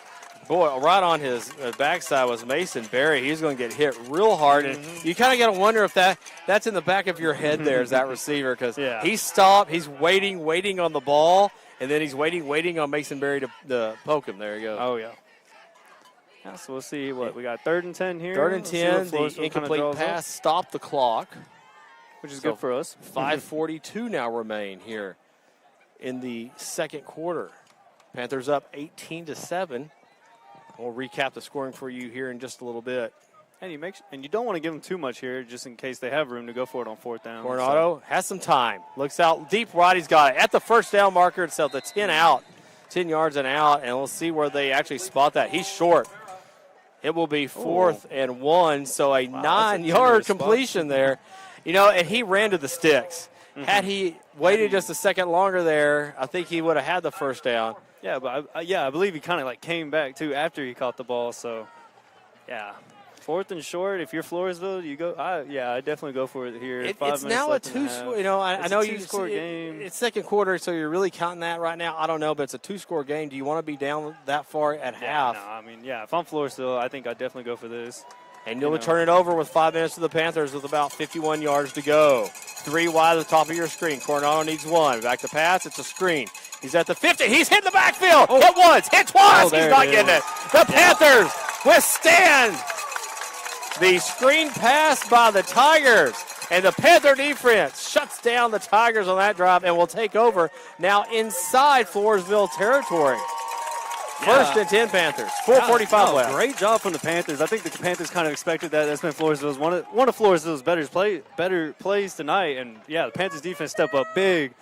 boy, right on his backside was Mason Berry. He's going to get hit real hard. And you kind of got to wonder if that's in the back of your head there as that receiver, because he stopped. He's waiting on the ball, and then he's waiting on Mason Berry to poke him. There you go. Oh, yeah. Yeah, so we'll see what we got. 3rd and 10 here. 3rd and 10. The incomplete pass stopped the clock, which is good for us. 5:42 now remain here in the second quarter. Panthers up 18-7. We'll recap the scoring for you here in just a little bit. And you don't want to give them too much here, just in case they have room to go for it on 4th down. Coronado has some time. Looks out deep right. He's got it at the first down marker itself. The 10 yards and out, and we'll see where they actually spot that. He's short. It will be 4th and 1, so a 9-yard completion there. You know, and he ran to the sticks. Had he waited just a second longer there, I think he would have had the first down. Yeah, but I believe he kind of like came back too after he caught the ball. So, yeah, 4th and short. If you're Floresville, you go. I definitely go for it here. It's now a two-score. You know, I know you score game. It's second quarter, so you're really counting that right now. I don't know, but it's a 2-score game. Do you want to be down that far at half? No, I mean, if I'm Floresville, I think I'd definitely go for this. And you'll turn it over with 5 minutes to the Panthers with about 51 yards to go. 3 wide at the top of your screen. Coronado needs 1. Back to pass. It's a screen. He's at the 50. He's hit the backfield. Hit once. Hit twice. He's not getting it. The Panthers withstand the screen pass by the Tigers. And the Panther defense shuts down the Tigers on that drive and will take over now inside Floresville territory. 1st and 10 Panthers. 4:45 left. Great job from the Panthers. I think the Panthers kind of expected that. That's been Floresville's one of Floresville's better plays tonight. And the Panthers defense step up big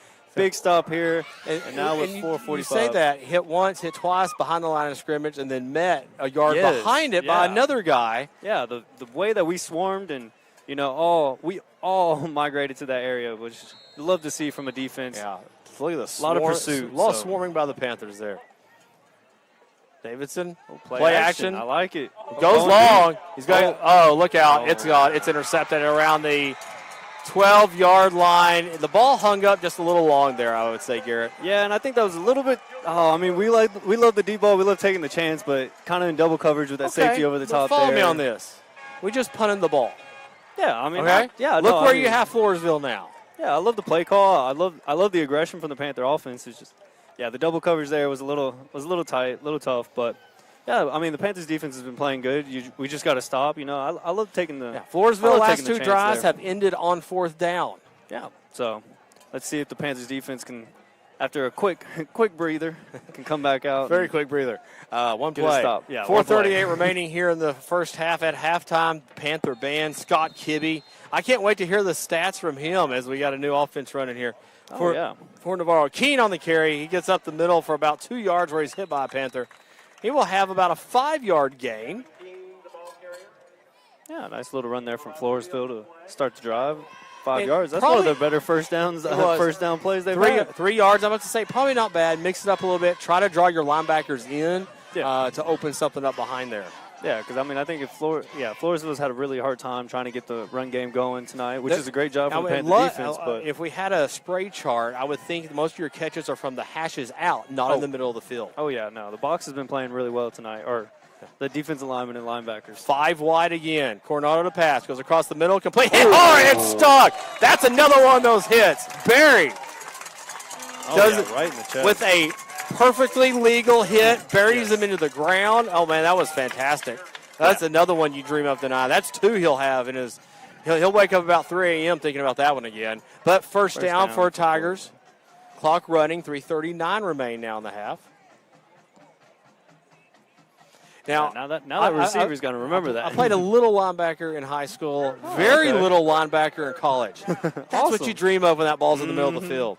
stop here. And now with 4:45. You say that, hit once, hit twice behind the line of scrimmage, and then met a yard behind it by another guy. Yeah, the way that we swarmed and we all migrated to that area, which I love to see from a defense. Yeah, look at the lot of pursuit. A lot of swarming by the Panthers there. Davidson, play action. I like it. Goes long. He's going. Oh, look out! It's intercepted around the 12-yard line. The ball hung up just a little long there, I would say, Garrett. Yeah, and I think that was a little bit. I mean, we love the deep ball. We love taking the chance, but kind of in double coverage with that safety over the top. Follow me on this. We just punted the ball. Yeah, I mean, Look where you have Floresville now. Yeah, I love the play call. I love the aggression from the Panther offense. It's just. Yeah, the double coverage there was a little tight, a little tough, but I mean the Panthers defense has been playing good. We just got to stop. I love taking the. Floresville last 2 drives have ended on 4th down. Yeah, so let's see if the Panthers defense can, after a quick breather, can come back out. Very quick breather. One play. Stop. Yeah, 4:38 remaining here in the first half. At halftime, Panther band Scott Kibbe. I can't wait to hear the stats from him as we got a new offense running here. For Navarro. Keen on the carry. He gets up the middle for about 2 yards where he's hit by a Panther. He will have about a 5-yard gain. Yeah, nice little run there from Floresville to start the drive. 5 yards. That's one of the better first down plays they've had. 3 yards, I'm about to say. Probably not bad. Mix it up a little bit. Try to draw your linebackers in to open something up behind there. Yeah, because, I mean, I think Floresville's had a really hard time trying to get the run game going tonight, which is a great job from the Panther defense. But if we had a spray chart, I would think most of your catches are from the hashes out, not in the middle of the field. Oh, yeah, no. The box has been playing really well tonight, or the defensive linemen and linebackers. 5 wide again. Coronado to pass. Goes across the middle. Complete. Hit hard. It's stuck. That's another one of those hits. Barry does it right in the chest. with a perfectly legal hit, buries him into the ground. Oh, man, that was fantastic. That's another one you dream of tonight. That's 2 he'll have in his – he'll wake up about 3 a.m. thinking about that one again. But first down for Tigers. Clock running, 3:39 remain now in the half. Now that receiver's going to remember that. I played a little linebacker in high school, very little linebacker in college. That's what you dream of when that ball's in the middle of the field.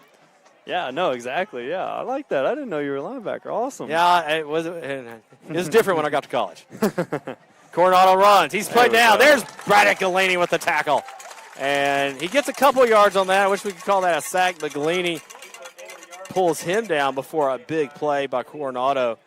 Yeah, no, exactly. Yeah, I like that. I didn't know you were a linebacker. Awesome. Yeah, it was different when I got to college. Coronado runs. He's played down. There's Braddock Galini with the tackle. And he gets a couple yards on that. I wish we could call that a sack, but Galini pulls him down before a big play by Coronado.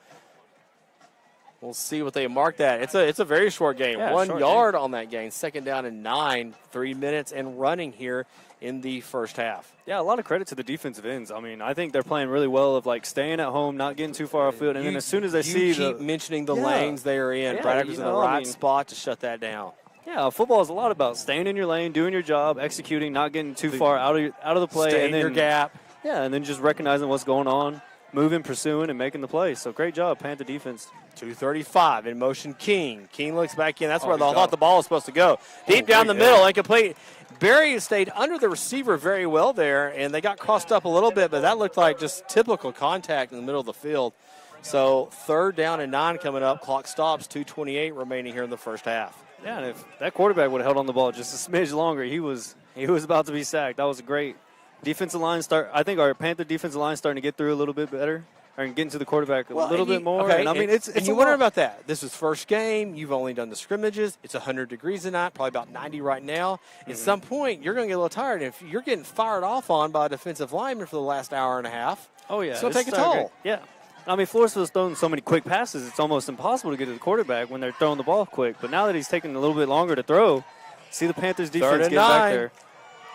We'll see what they mark that. It's a very short game. Yeah, 1 short yard on that gain. 2nd down and 9. 3 minutes and running here in the first half. Yeah, a lot of credit to the defensive ends. I mean, I think they're playing really well of like staying at home, not getting too far off field, and then as soon as they see keep mentioning the lanes they are in, Yeah, Braddock's in the right spot to shut that down. Yeah, football is a lot about staying in your lane, doing your job, executing, not getting too far out of the play, Stay and in your gap. Yeah, and then just recognizing what's going on, moving, pursuing, and making the play. So great job, Panther defense. 2:35 in motion. King looks back in. That's where I thought the ball was supposed to go. Deep down the middle, incomplete. Barry stayed under the receiver very well there, and they got crossed up a little bit, but that looked like just typical contact in the middle of the field. So 3rd down and 9 coming up. Clock stops. 2:28 remaining here in the first half. Yeah, and if that quarterback would have held on the ball just a smidge longer, he was about to be sacked. That was a great defensive line start. I think our Panther defensive line starting to get through a little bit better. And getting to the quarterback a little bit more. Okay, and I mean, it's you wonder about that. This is first game. You've only done the scrimmages. It's 100 degrees tonight, probably about 90 right now. At some point, you're going to get a little tired. If you're getting fired off on by a defensive lineman for the last hour and a half, it's going to take a toll. Yeah. I mean, Floresville's throwing so many quick passes, it's almost impossible to get to the quarterback when they're throwing the ball quick. But now that he's taking a little bit longer to throw, see the Panthers defense get back there.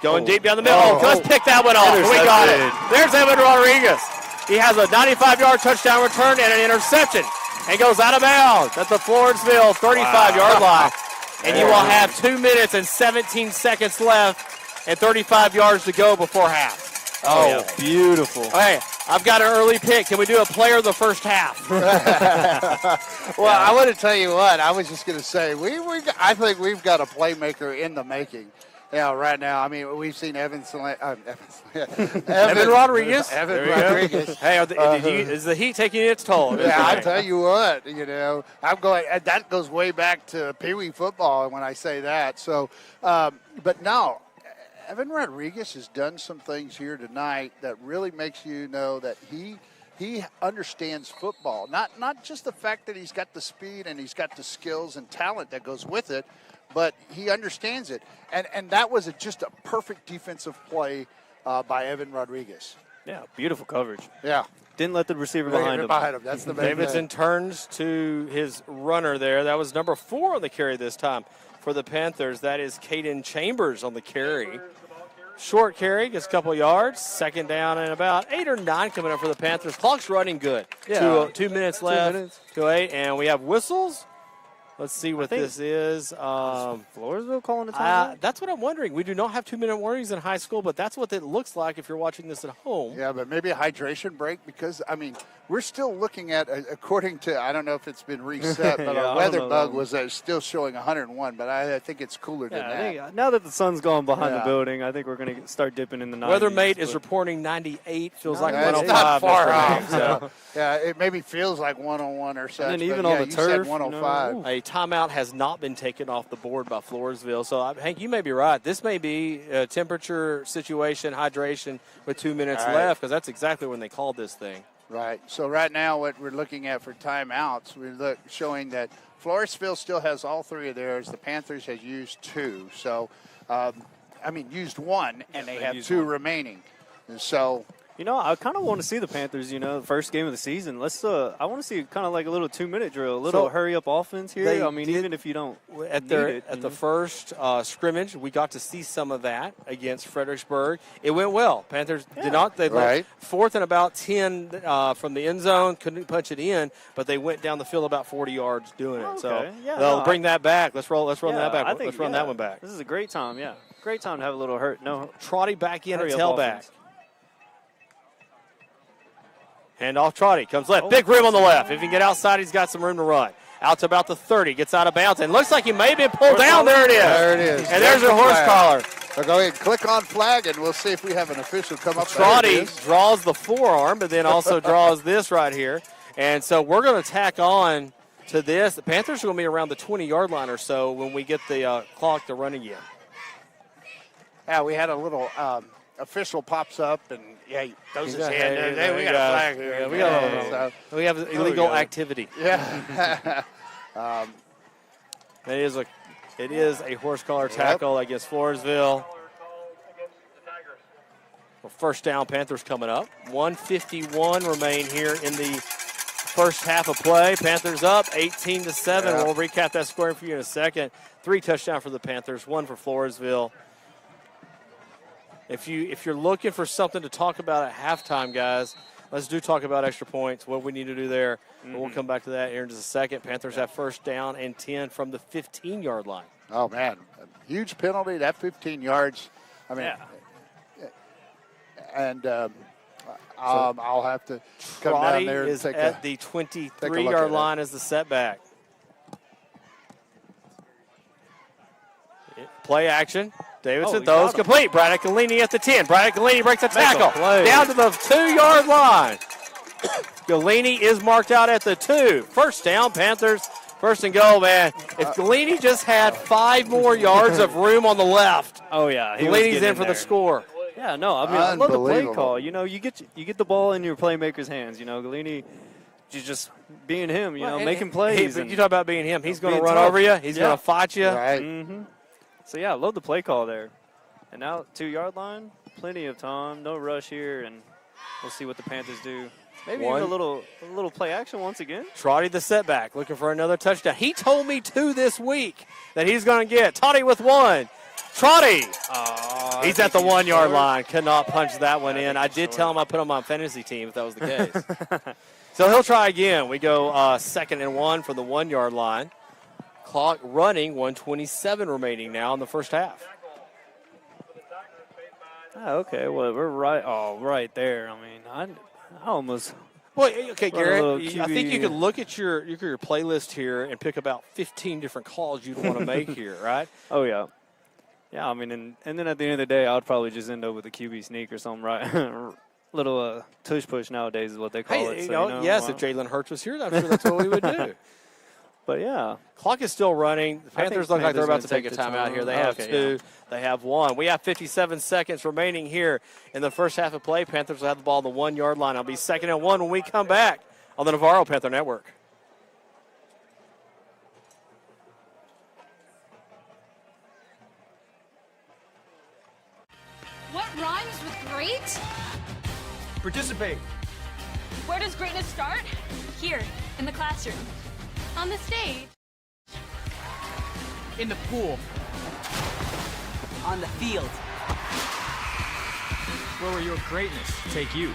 Going deep down the middle. Let's pick that one off. We got it. There's Evan Rodriguez. He has a 95-yard touchdown return and an interception and goes out of bounds at the Floresville 35-yard line. And you will have 2 minutes and 17 seconds left and 35 yards to go before half. Oh, beautiful. Okay, I've got an early pick. Can we do a player of the first half? Well, I want to tell you what. I was just going to say, I think we've got a playmaker in the making. Yeah, right now. I mean, we've seen Evan Rodriguez. Hey, is the heat taking its toll? Yeah, I tell you what. I'm going. That goes way back to Pee Wee football when I say that. So, but no, Evan Rodriguez has done some things here tonight that really makes you know that he understands football. Not just the fact that he's got the speed and he's got the skills and talent that goes with it, but he understands it. And that was just a perfect defensive play by Evan Rodriguez. Yeah, beautiful coverage. Yeah. Didn't let the receiver behind him. That's the main Davidson turns to his runner there. That was number 4 on the carry this time for the Panthers. That is Caden Chambers on the carry. Short carry, gets a couple yards. 2nd down and about 8 or 9 coming up for the Panthers. Clock's running good. Yeah. 2 minutes left. 2:08, and we have whistles. Let's see what this is. Floresville calling a timeout? That's what I'm wondering. We do not have 2-minute warnings in high school, but that's what it looks like if you're watching this at home. Yeah, but maybe a hydration break because, I mean, we're still looking at, according to, I don't know if it's been reset, but our weather bug was still showing 101, but I think it's cooler than that. I think, now that the sun's gone behind the building, I think we're going to start dipping in the 90s. Weathermate is reporting 98. Feels like 105. It's not far off. So. Yeah, it maybe feels like 101 or such. And then even on the turf, 105. A timeout has not been taken off the board by Floresville. So, Hank, you may be right. This may be a temperature situation, hydration with 2 minutes left, because that's exactly when they called this thing. Right. So right now what we're looking at for timeouts, we're showing that Floresville still has all 3 of theirs. The Panthers has used 2. So, used 1, and they have 2 remaining. And so... I kind of want to see the Panthers, the first game of the season. I want to see kind of like a little 2-minute drill, a little hurry-up offense here. Even if you don't at the first scrimmage, we got to see some of that against Fredericksburg. It went well. Panthers did not. They left 4th and about 10 from the end zone, couldn't punch it in, but they went down the field about 40 yards doing it. So they'll bring that back. Let's run that back. Let's run that one back. This is a great time. Yeah, great time to have a little Trotty back in at tailback. Hand off Trotty. Comes left. Big room on the left. If he can get outside, he's got some room to run. Out to about the 30. Gets out of bounds. And looks like he may have been pulled down. There it is. There it is. And there's your horse collar. So go ahead and click on flag, and we'll see if we have an official come up. Trotty draws the forearm, but then also draws this right here. And so we're going to tack on to this. The Panthers are going to be around the 20-yard line or so when we get the clock to run again. Yeah, we had a little official pops up, and he throws his hand. We got a flag here. We have illegal activity. Yeah. It is a horse collar tackle against Floresville. Well, first down, Panthers coming up. 1:51 remain here in the first half of play. Panthers up 18-7. Yeah. We'll recap that scoring for you in a second. 3 touchdowns for the Panthers, 1 for Floresville. If you're looking for something to talk about at halftime, guys, let's talk about extra points, what we need to do there. Mm-hmm. We'll come back to that here in just a second. Panthers have first down and 10 from the 15-yard line. Oh, man. A huge penalty, that 15 yards. I mean, and I'll have to come down there and is at the 23-yard line as the setback. Play action. Davidson throws complete. Braddock Galini at the 10. Braddock Galini breaks a tackle down to the 2-yard line. Galini is marked out at the 2. First down, Panthers. First and goal, man. If Galini just had 5 more yards of room on the left. Oh, yeah. Galini's in for the score. Yeah, no, I mean, I love the play call. You know, you get the ball in your playmaker's hands. You know, Galini is just being him, making plays. You talk about being him. He's going to run over you. He's going to fight you. Right. Mm-hmm. So, yeah, I love the play call there. And now 2-yard line, plenty of time, no rush here, and we'll see what the Panthers do. Maybe even a little play action once again. Trotty the setback, looking for another touchdown. He told me 2 this week that he's going to get. Trotty with 1. Trotty. He's at the 1-yard line. Could not punch that one in. I did tell him I put him on fantasy team if that was the case. So he'll try again. We go 2nd and 1 for the 1-yard line. Clock running, 1:27 remaining now in the first half. Okay, well, we're right there. I mean, I almost. Well, okay, Garrett, I think you could look at your playlist here and pick about 15 different calls you'd want to make here, right? Oh, yeah. Yeah, I mean, and then at the end of the day, I would probably just end up with a QB sneak or something, right? Little tush push nowadays is what they call it. So, yes, if Jalen Hurts was here, I'm sure that's what we would do. But, yeah. Clock is still running. The Panthers look like they're about to take a timeout here. They have 2. Yeah. They have 1. We have 57 seconds remaining here in the first half of play. Panthers will have the ball on the 1-yard line. It'll be 2nd and 1 when we come back on the Navarro Panther Network. What rhymes with great? Participate. Where does greatness start? Here, in the classroom. On the stage. In the pool. On the field. Where will your greatness take you?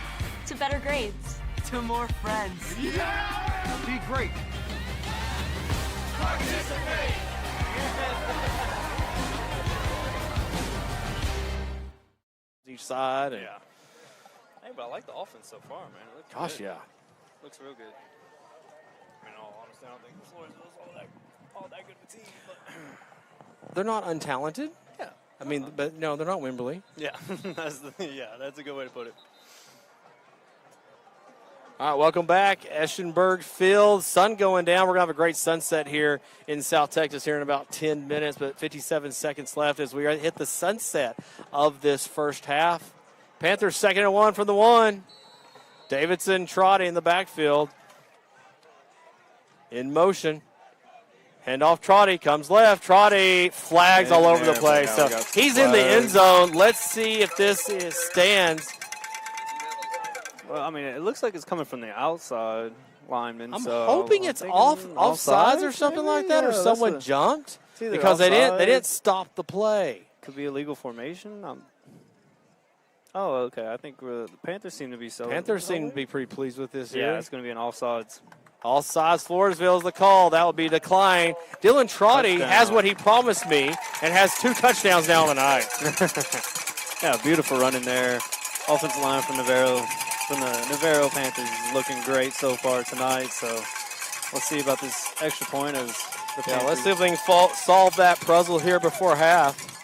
To better grades. To more friends. Yeah! Be great. Participate. Each side. Yeah. Hey, but I like the offense so far, man. It looks Gosh, good. yeah. Looks real good. I mean, in all honesty, I don't think Floresville's all that good of a team. But They're not untalented. Yeah. I mean, but no, they're not Wimberley. Yeah, that's a good way to put it. All right, welcome back. Eschenberg Field. Sun going down. We're going to have a great sunset here in South Texas here in about 10 minutes, but 57 seconds left as we hit the sunset of this first half. Panthers 2nd and 1 from the 1. Davidson, Trotty in the backfield. In motion. Handoff Trotty, comes left. Trotty flags all over the place. So he's in the end zone. Let's see if this stands. Well, I mean, it looks like it's coming from the outside lineman. I'm hoping it's offsides or something like that, or someone jumped because they didn't stop the play. Could be illegal formation. Oh, okay. I think the Panthers seem to be Panthers seem to be pretty pleased with this. Yeah, it's going to be an offsides. Offsides, Floresville is the call. That would be declined. Dylan Trotty has what he promised me and has 2 touchdowns now tonight. Yeah, beautiful run in there. Offensive line from Navarro. From the Navarro Panthers is looking great so far tonight. So let's see about this extra point as the Panthers. Yeah, let's see if we can solve that puzzle here before half.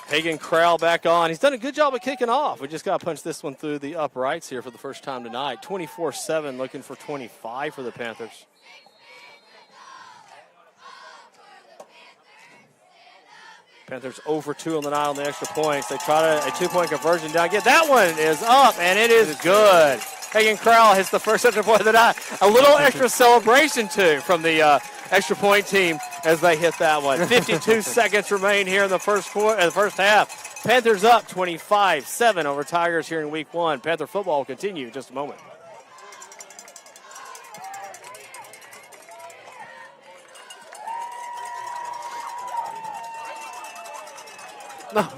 Hagen Crowell back on. He's done a good job of kicking off. We just got to punch this one through the uprights here for the first time tonight. 24-7 looking for 25 for the Panthers. Panthers 0 for 2 on the night on the extra points. They try a 2-point conversion down. That one is up, and it is good. Hagen Crowell hits the first extra point of the night. A little extra celebration, too, from the extra point team as they hit that one. 52 seconds remain here in the first half. Panthers up 25-7 over Tigers here in week 1. Panther football will continue in just a moment. No.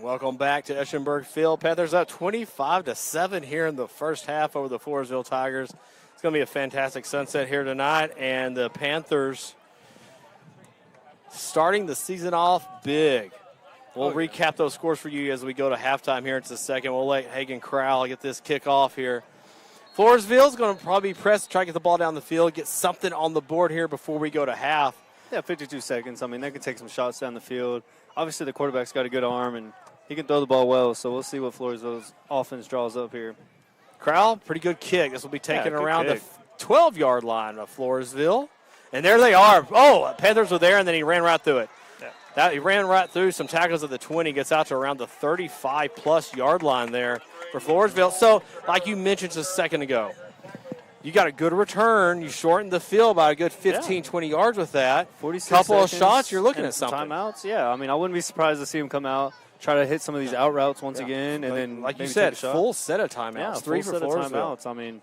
Welcome back to Eschenberg Field. Panthers up 25-7 here in the first half over the Floresville Tigers. It's going to be a fantastic sunset here tonight, and the Panthers starting the season off big. We'll recap those scores for you as we go to halftime here in just a second. We'll let Hagen Crowell get this kickoff here. Floresville's going to probably press, try to get the ball down the field, get something on the board here before we go to half. Yeah, 52 seconds. I mean, they can take some shots down the field. Obviously, the quarterback's got a good arm, and he can throw the ball well, so we'll see what Floresville's offense draws up here. Crowell, pretty good kick. This will be taken around the 12-yard line of Floresville. And there they are. Oh, Panthers were there, and then he ran right through it. He ran right through some tackles at the 20, gets out to around the 35-plus yard line there for Floresville. So, like you mentioned just a second ago, you got a good return. You shortened the field by a good 15, 20 yards with that. 46 couple seconds of shots, you're looking at something. Timeouts, yeah. I mean, I wouldn't be surprised to see him come out, try to hit some of these out routes once again, and then like you said, full set of timeouts. Yeah, 3 for Floresville. Timeouts. I mean,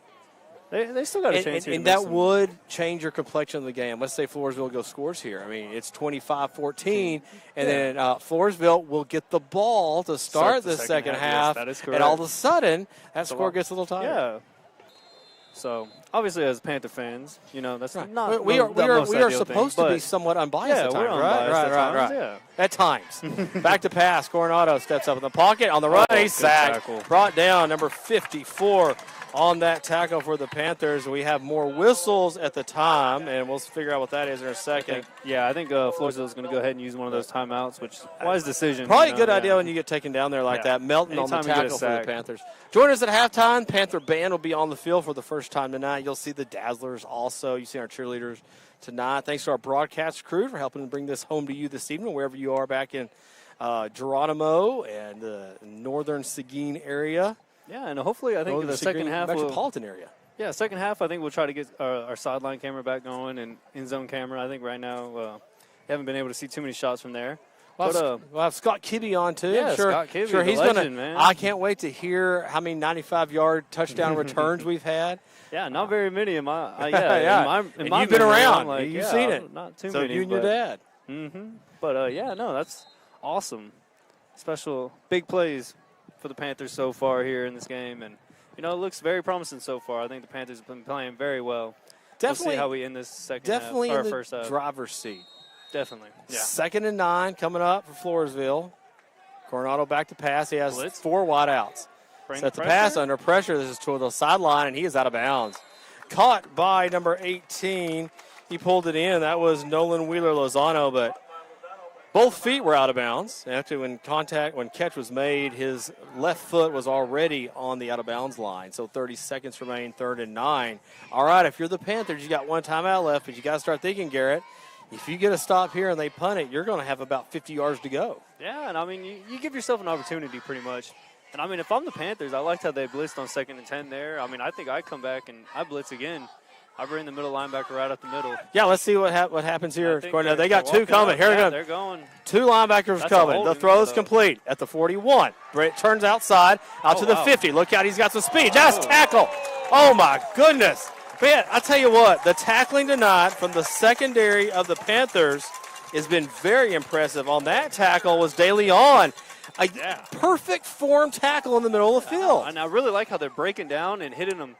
they still got a chance here. And that would change your complexion of the game. Let's say Floresville goes scores here. I mean, it's 25-14, and then Floresville will get the ball to start the second half. Yes, that is correct. And all of a sudden, that score gets a little tighter. Yeah. So, obviously, as Panther fans, you know, that's not we are supposed to be somewhat unbiased at times, right? Yeah. At times. Back to pass. Coronado steps up in the pocket. On the run, he's sacked. Brought down, number 54 on that tackle for the Panthers. We have more whistles at the time, and we'll figure out what that is in a second. I think Floresville is going to go ahead and use one of those timeouts, which is a wise decision. Probably a good idea when you get taken down there like that. Melton on the tackle for the Panthers. Join us at halftime. Panther Band will be on the field for the first time tonight. You'll see the Dazzlers also. You see our cheerleaders tonight. Thanks to our broadcast crew for helping to bring this home to you this evening, wherever you are back in Geronimo and the northern Seguin area. Yeah, and hopefully I think the second half metropolitan area. Yeah, second half I think we'll try to get our sideline camera back going and in-zone camera. I think right now haven't been able to see too many shots from there. We'll have Scott Kibbe on too. Yeah, Scott Kibbe, sure he's legend, man. I can't wait to hear how many 95-yard touchdown returns we've had. Yeah, not very many in my In my you've been around. You've seen it. Not too so many. You and your dad. Mm-hmm. But that's awesome. Special big plays for the Panthers so far here in this game, and it looks very promising so far. I think the Panthers have been playing very well. Definitely, we'll see how we end this second definitely half, in the first half. Driver's seat. Definitely. Yeah. 2nd and 9 coming up for Floresville. Coronado back to pass. He has blitz. 4 wide outs. Set the pass under pressure. This is toward the sideline, and he is out of bounds. Caught by number 18. He pulled it in. That was Nolan Wheeler-Lozano, but both feet were out of bounds. Actually, when catch was made, his left foot was already on the out-of-bounds line. So 30 seconds remain, 3rd and 9. All right, if you're the Panthers, you got one timeout left, but you got to start thinking, Garrett, if you get a stop here and they punt it, you're going to have about 50 yards to go. Yeah, and I mean, you give yourself an opportunity pretty much. And I mean, if I'm the Panthers, I liked how they blitzed on 2nd and 10 there. I mean, I think I come back and I blitz again. I bring the middle linebacker right up the middle. Yeah, let's see what happens here. They got 2 coming. Here we go. They're going. 2 linebackers coming. The throw is complete at the 41. Brett turns outside, out to the 50. Look out, he's got some speed. Nice tackle. Oh, my goodness. Man, I tell you what, the tackling tonight from the secondary of the Panthers has been very impressive. On that tackle was DeLeon. A perfect form tackle in the middle of the field. And I really like how they're breaking down and hitting them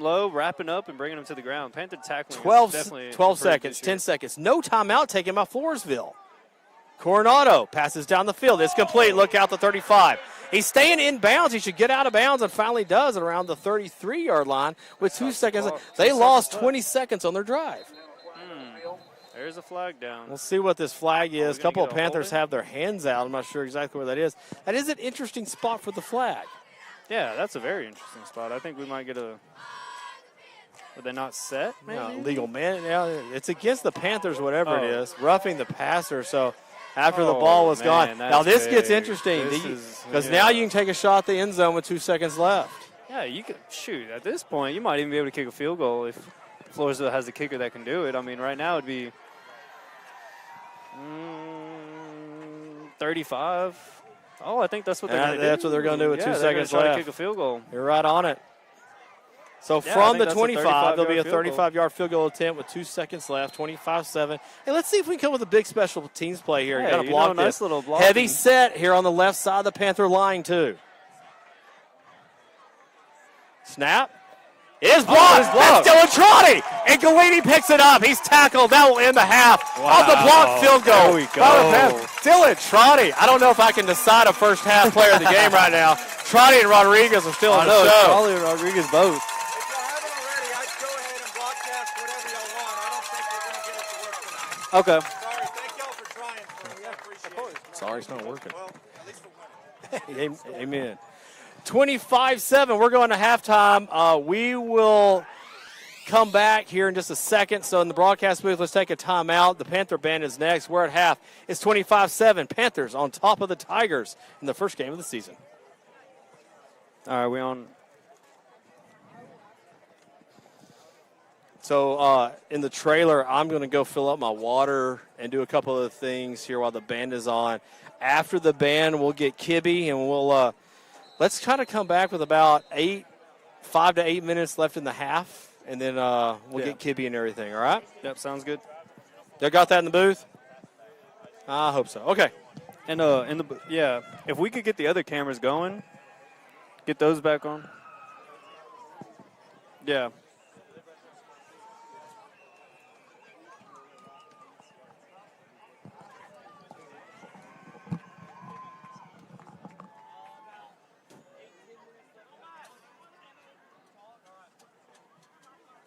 low, wrapping up, and bringing them to the ground. Panther tackling 12 seconds, 10 seconds. No timeout taken by Floresville. Coronado passes down the field. It's complete. Look out the 35. He's staying in bounds. He should get out of bounds, and finally does at around the 33-yard line with 2 seconds. They lost 20 seconds on their drive. There's a flag down. We'll see what this flag is. A couple of Panthers have their hands out. I'm not sure exactly where that is. That is an interesting spot for the flag. Yeah, that's a very interesting spot. I think we might get a – would they not set, maybe? No, legal man. Yeah, it's against the Panthers, whatever it is. Roughing the passer, so after the ball was gone. Now this gets interesting because now you can take a shot at the end zone with 2 seconds left. Yeah, you could – shoot, at this point, you might even be able to kick a field goal if Floresville has a kicker that can do it. I mean, right now it'd be 35. Oh, I think that's what they're going to do. That's what they're going to do with 2 seconds try left. to kick a field goal. You're right on it. So from the 25, there'll be a 35-yard field goal attempt with 2 seconds left, 25-7. Hey, let's see if we can come with a big special teams play here. Hey, Got to block nice little block. Heavy set here on the left side of the Panther line, too. Snap. It is blocked. That's Dylan Trotty. And Galini picks it up. He's tackled. That will end the half of the blocked field goal. There we go. Dylan Trotty. I don't know if I can decide a first half player of the game right now. Trotty and Rodriguez are still on the show. Trotty and Rodriguez both. Okay. Sorry, thank y'all for trying for me. I appreciate it. Sorry, it's not working. Well, at least for one. Amen. 25-7. We're going to halftime. We will come back here in just a second. So in the broadcast booth, let's take a timeout. The Panther band is next. We're at half. It's 25-7. Panthers on top of the Tigers in the first game of the season. All right, we on. So in the trailer, I'm going to go fill up my water and do a couple of things here while the band is on. After the band, we'll get Kibby, and we'll let's try to come back with about 5 to 8 minutes left in the half, and then we'll get Kibby and everything, all right? Yep, sounds good. Y'all got that in the booth? I hope so. Okay. And if we could get the other cameras going, get those back on. Yeah.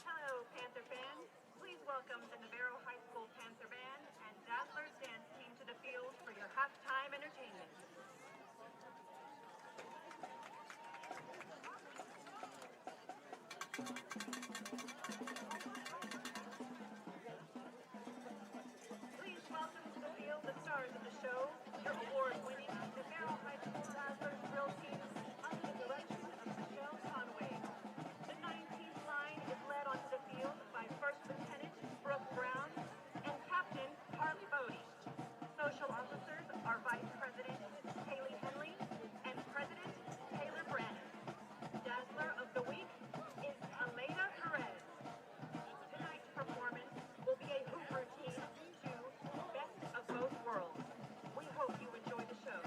Hello, Panther fans. Please welcome the Navarro High School Panther Band and Dazzler's dance team to the field for your halftime entertainment. Please welcome to the field the stars of the show, your award-winning Navarro High School Dazzlers drill team under the direction of Michelle Conway. The 19th line is led onto the field by First Lieutenant Brooke Brown and Captain Harley Bodie. Social officers are Vice President Haley Henley and President Taylor Brannon. Dazzler of the Week is Aleda Perez. Tonight's performance will be a hoop routine to Best of Both Worlds. We hope you enjoy the show.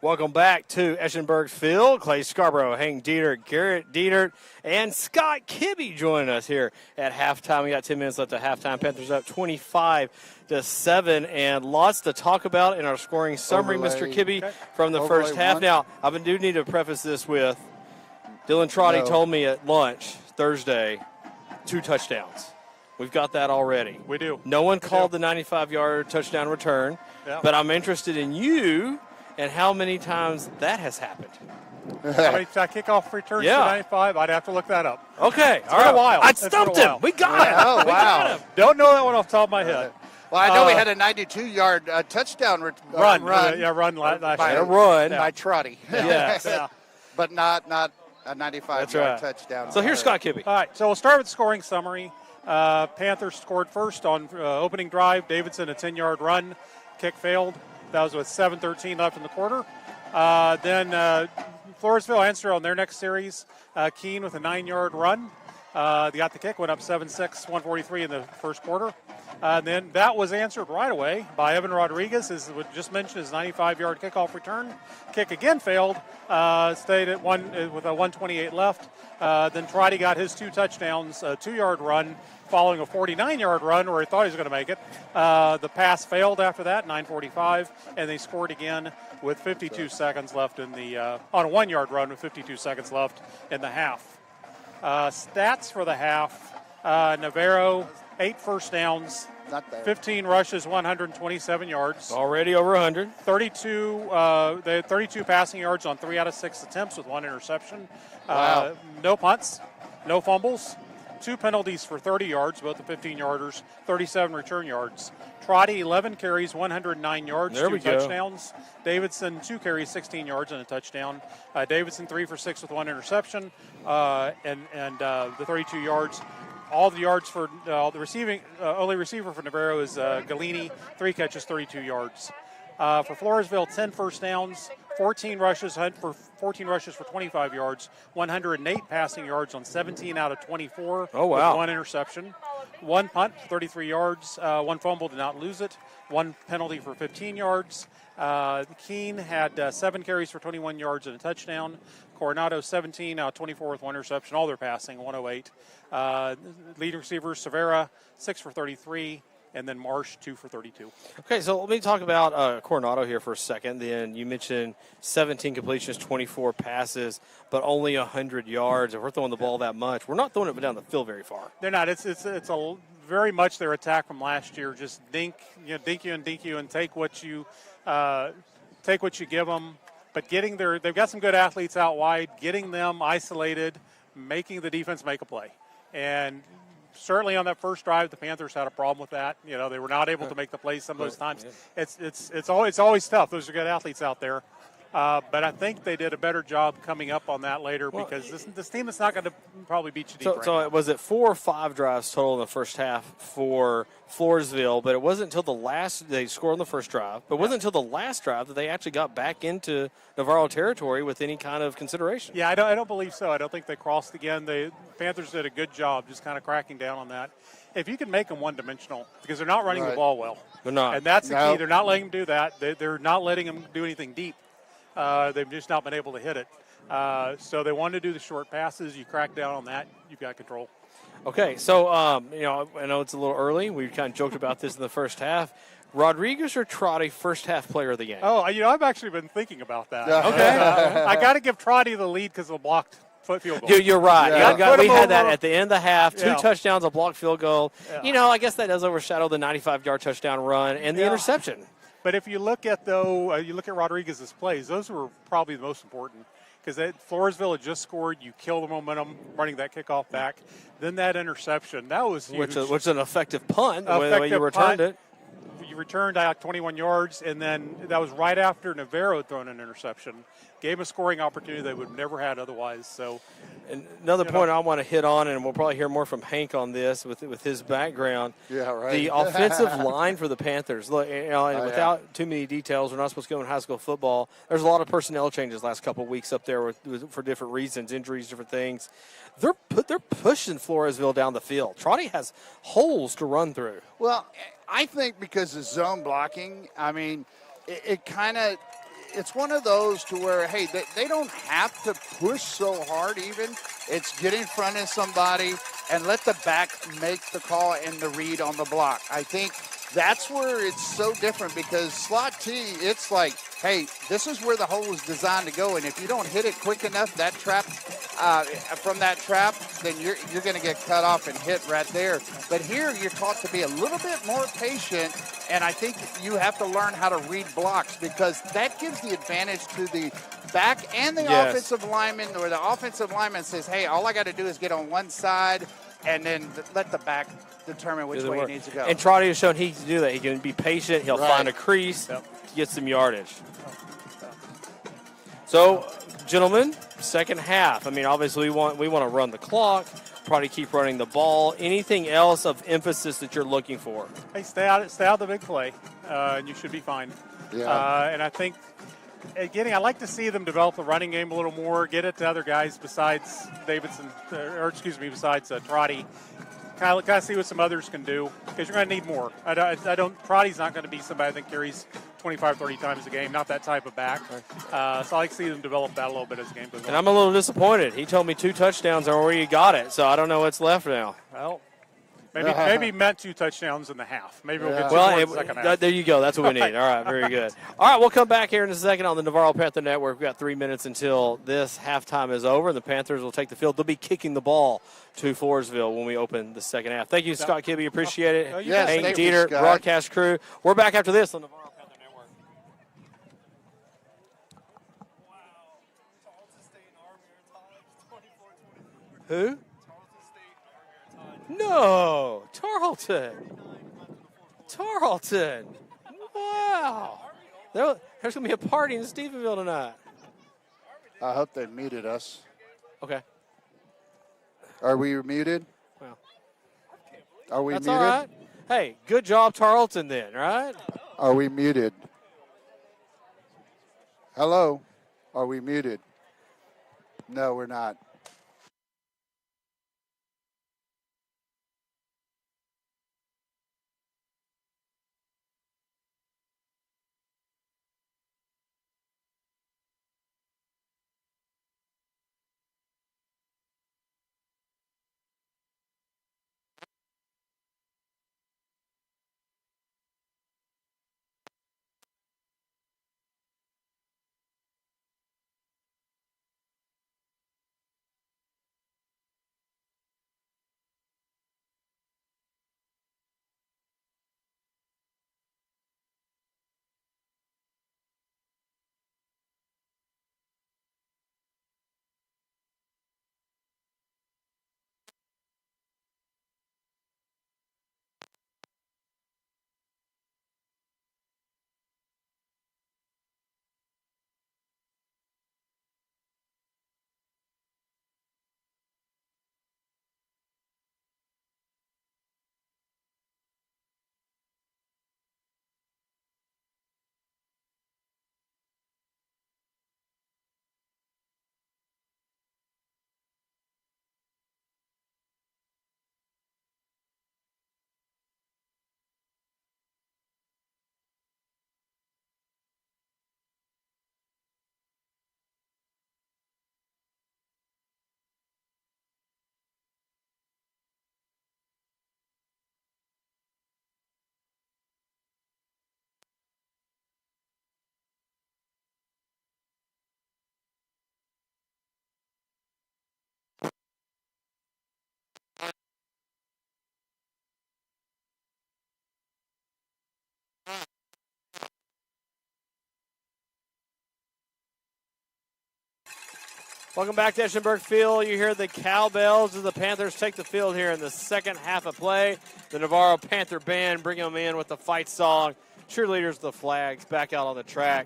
Welcome back to Eschenberg Field. Clay Scarborough, Hank Dietert, Garrett Dietert, and Scott Kibbe joining us here at halftime. We got 10 minutes left at halftime. Panthers up 25-7, and lots to talk about in our scoring summary, Mr. Kibbe, from the first half. Now, I do need to preface this with Dylan Trotty told me at lunch Thursday, 2 touchdowns. We've got that already. We do. No one called the 95-yard touchdown return, but I'm interested in you and how many times that has happened. How many kickoff returns to 95? I'd have to look that up. Okay. It's been a while. I stumped him. We got it. Oh, wow. Don't know that one off the top of my head. Well, I know we had a 92-yard touchdown run. Run last year. By Trotty. Yes. But not a 95-yard touchdown. So here's Scott Kibbe. All right, so we'll start with the scoring summary. Panthers scored first on opening drive. Davidson, a 10-yard run. Kick failed. That was with 7:13 left in the quarter. Then Floresville answered on their next series. Keene with a 9-yard run. They got the kick, went up 7-6, 143 in the first quarter. And then that was answered right away by Evan Rodriguez, as we just mentioned, his 95-yard kickoff return. Kick again failed, stayed at one with a 128 left. Then Trotty got his 2 touchdowns, a 2-yard run, following a 49-yard run where he thought he was going to make it. The pass failed after that, 9:45, and they scored again with 52 seconds left in the on a 1-yard run with 52 seconds left in the half. Stats for the half: Navarro, 8 first downs, 15 rushes, 127 yards. Already over 100. 32. They had 32 passing yards on 3 out of 6 attempts with 1 interception. Wow. No punts, no fumbles. 2 penalties for 30 yards, both the 15-yarders, 37 return yards. Trotty, 11 carries, 109 yards, 2 touchdowns. Davidson, 2 carries, 16 yards and a touchdown. Davidson, 3 for 6 with 1 interception, and the 32 yards. All the yards for the receiving, only receiver for Navarro is Galini, 3 catches, 32 yards. For Floresville, 10 first downs, 14 rushes for 25 yards, 108 passing yards on 17 out of 24. Oh, wow. With 1 interception. 1 punt, 33 yards. 1 fumble, did not lose it. 1 penalty for 15 yards. Keene had 7 carries for 21 yards and a touchdown. Coronado, 17 out of 24 with 1 interception. All their passing, 108. Leading receivers, Severa, 6 for 33. And then Marsh, 2 for 32. Okay, so let me talk about Coronado here for a second. Then you mentioned 17 completions, 24 passes, but only 100 yards. If we're throwing the ball that much, we're not throwing it down the field very far. They're not. It's a very much their attack from last year. Just dink you, and take what you give them. But they've got some good athletes out wide. Getting them isolated, making the defense make a play, and certainly on that first drive, the Panthers had a problem with that. You know, they were not able to make the plays some of those times. It's always tough. Those are good athletes out there. But I think they did a better job coming up on that later because this team is not going to probably beat you deep. So was it 4 or 5 drives total in the first half for Floresville? But it wasn't until they scored on the first drive. But it wasn't until the last drive that they actually got back into Navarro territory with any kind of consideration. Yeah, I don't believe so. I don't think they crossed again. The Panthers did a good job just kind of cracking down on that. If you can make them one-dimensional, because they're not running the ball well. They're not. And that's the key. They're not letting them do that. They're not letting them do anything deep. They've just not been able to hit it. So they wanted to do the short passes. You crack down on that, you've got control. Okay, so, I know it's a little early. We kind of joked about this in the first half. Rodriguez or Trotty, first half player of the game? Oh, I've actually been thinking about that. Okay. I got to give Trotty the lead because of the blocked field goal. You're right. Yeah. We had that at the end of the half. 2 Yeah. touchdowns, a blocked field goal. Yeah. I guess that does overshadow the 95-yard touchdown run and the interception. But if you look at Rodriguez's plays, those were probably the most important because Floresville had just scored. You kill the momentum running that kickoff back. Then that interception, that was huge. Which is an effective punt, the way you returned it. You returned out 21 yards, and then that was right after Navarro had thrown an interception. Gave a scoring opportunity they would have never had otherwise. So, and another point I want to hit on, and we'll probably hear more from Hank on this with his background. Yeah, right. The offensive line for the Panthers. Look, without too many details, we're not supposed to go in high school football. There's a lot of personnel changes last couple of weeks up there for different reasons, injuries, different things. They're pushing Floresville down the field. Trotty has holes to run through. Well, I think because of zone blocking, I mean, it kind of it's one of those to where, hey, they don't have to push so hard even. It's get in front of somebody and let the back make the call and the read on the block. I think that's where it's so different because slot T, it's like, hey, this is where the hole is designed to go, and if you don't hit it quick enough, that trap, from that trap, then you're going to get cut off and hit right there. But here you're taught to be a little bit more patient, and I think you have to learn how to read blocks because that gives the advantage to the back and the offensive lineman, or the offensive lineman says, hey, all I got to do is get on one side and then let the back determine which way he needs to go. And Trotty has shown he can do that. He can be patient. He'll find a crease, get some yardage. So, gentlemen, second half. I mean, obviously we want to run the clock, probably keep running the ball. Anything else of emphasis that you're looking for? Hey, stay out of the big play, and you should be fine. Yeah. And I think, I like to see them develop the running game a little more, get it to other guys besides besides Trotty. Kind of see what some others can do because you're going to need more. Trotty's not going to be somebody that carries 25, 30 times a game, not that type of back. So I like to see them develop that a little bit as the game goes on. And I'm a little disappointed. He told me 2 touchdowns are where you got it, so I don't know what's left now. Well, maybe meant 2 touchdowns in the half. Maybe we'll get 2 more in the second half. There you go. That's what we need. All right, very good. All right, we'll come back here in a second on the Navarro Panther Network. We've got 3 minutes until this halftime is over, and the Panthers will take the field. They'll be kicking the ball to Floresville when we open the second half. Thank you, Scott Kibbe. Appreciate it. Yes, Hank thank you, Dieter, Scott. broadcast crew. We're back after this on the Navarro Panther Network. Who? No, Tarleton. Wow. There's going to be a party in Stephenville tonight. I hope they muted us. Okay. Are we muted? Well, Are we that's muted? all right. Hey, good job, Tarleton, then, right? Are we muted? Hello? Are we muted? No, we're not. Welcome back to Eschenberg Field. You hear the cowbells as the Panthers take the field here in the second half of play. The Navarro Panther Band bring them in with the fight song. Cheerleaders, the flags, back out on the track.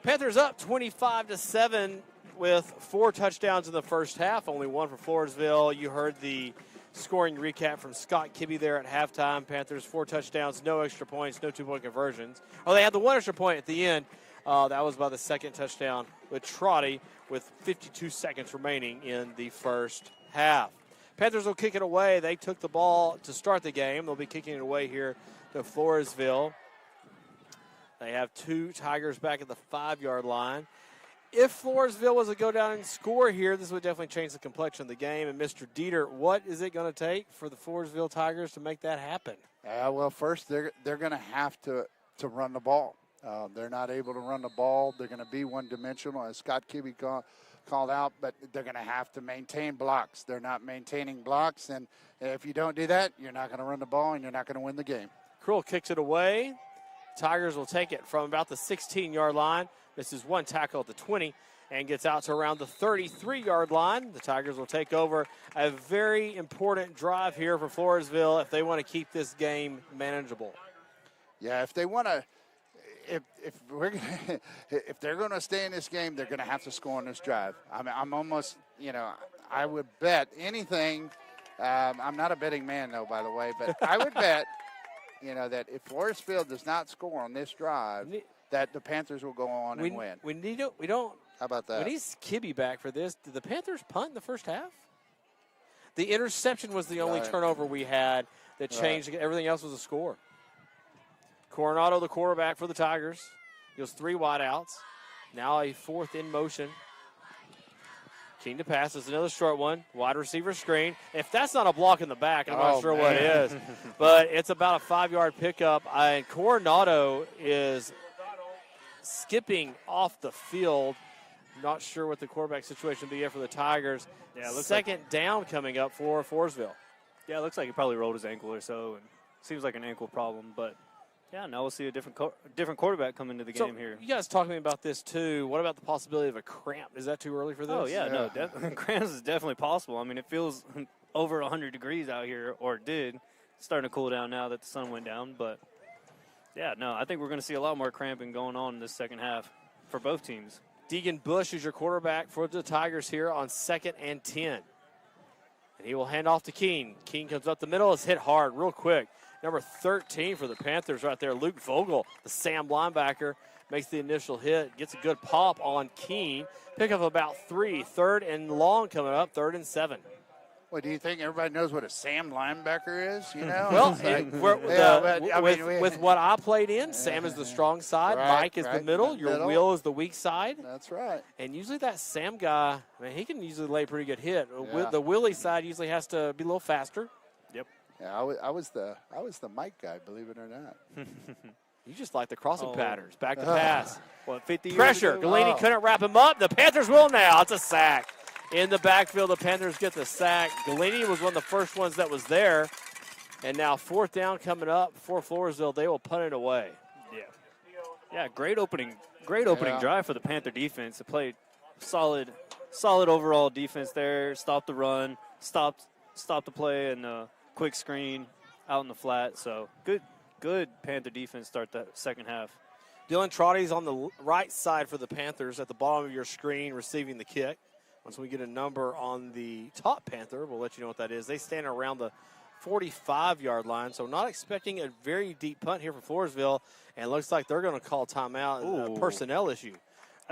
Panthers up 25-7 with 4 touchdowns in the first half, only 1 for Floresville. You heard the scoring recap from Scott Kibbe there at halftime. Panthers 4 touchdowns, no extra points, no 2-point conversions. Oh, they had the 1 extra point at the end. That was by the second touchdown with Trotty with 52 seconds remaining in the first half. Panthers will kick it away. They took the ball to start the game. They'll be kicking it away here to Floresville. They have 2 Tigers back at the 5-yard line. If Floresville was to go down and score here, this would definitely change the complexion of the game. And Mr. Dieter, what is it going to take for the Floresville Tigers to make that happen? Well, first they're going to have to run the ball. They're not able to run the ball. They're going to be one-dimensional, as Scott Kibbe called out, but they're going to have to maintain blocks. They're not maintaining blocks, and if you don't do that, you're not going to run the ball, and you're not going to win the game. Krull kicks it away. Tigers will take it from about the 16-yard line. This is 1 tackle at the 20 and gets out to around the 33-yard line. The Tigers will take over a very important drive here for Floresville if they want to keep this game manageable. Yeah, if they want to, if they're going to stay in this game, they're going to have to score on this drive. I'm almost, I would bet anything. I'm not a betting man, though, by the way, but I would bet, that if Floresville does not score on this drive, that the Panthers will go on and win. How about that? We need Kibbe back for this. Did the Panthers punt in the first half? The interception was the only turnover we had that changed. Everything else was a score. Coronado, the quarterback for the Tigers. He goes 3 wide outs. Now a 4th in motion. King to pass. There's another short one. Wide receiver screen. If that's not a block in the back, I'm not sure what it is. But it's about a 5-yard pickup. And Coronado is skipping off the field. Not sure what the quarterback situation will be yet for the Tigers. Yeah, second down coming up for Floresville. Yeah, it looks like he probably rolled his ankle or so. And seems like an ankle problem, but yeah, now we'll see a different quarterback come into the game here. You guys talked to me about this too. What about the possibility of a cramp? Is that too early for this? Oh yeah, no, cramps is definitely possible. I mean, it feels over 100 degrees out here, or it did. It's starting to cool down now that the sun went down, but yeah, no, I think we're going to see a lot more cramping going on in this second half for both teams. Deegan Bush is your quarterback for the Tigers here on 2nd and 10. And he will hand off to Keene. Keene comes up the middle. It's hit hard real quick. Number 13 for the Panthers right there, Luke Vogle, the Sam linebacker, makes the initial hit, gets a good pop on Keene. Pick up about 3. 3rd and long coming up, 3rd and 7. Well, do you think everybody knows what a Sam linebacker is? Well, with what I played in, Sam is the strong side, Mike is the middle, your Will is the weak side. That's right. And usually that Sam guy, he can usually lay a pretty good hit. The Willie side usually has to be a little faster. Yep. Yeah, I was the Mike guy, believe it or not. You just like the crossing patterns. Back to pass. 50 Pressure. Galini couldn't wrap him up. The Panthers will now. It's a sack. In the backfield, the Panthers get the sack. Galini was one of the first ones that was there. And now 4th down coming up for Floresville. They will punt it away. Yeah, great opening drive for the Panther defense. They played solid overall defense there. Stopped the run, stopped the play, and quick screen out in the flat. So good Panther defense start the second half. Dylan Trotty's on the right side for the Panthers at the bottom of your screen receiving the kick. Once we get a number on the top Panther, we'll let you know what that is. They stand around the 45-yard line, so not expecting a very deep punt here for Floresville, and it looks like they're going to call timeout. A personnel issue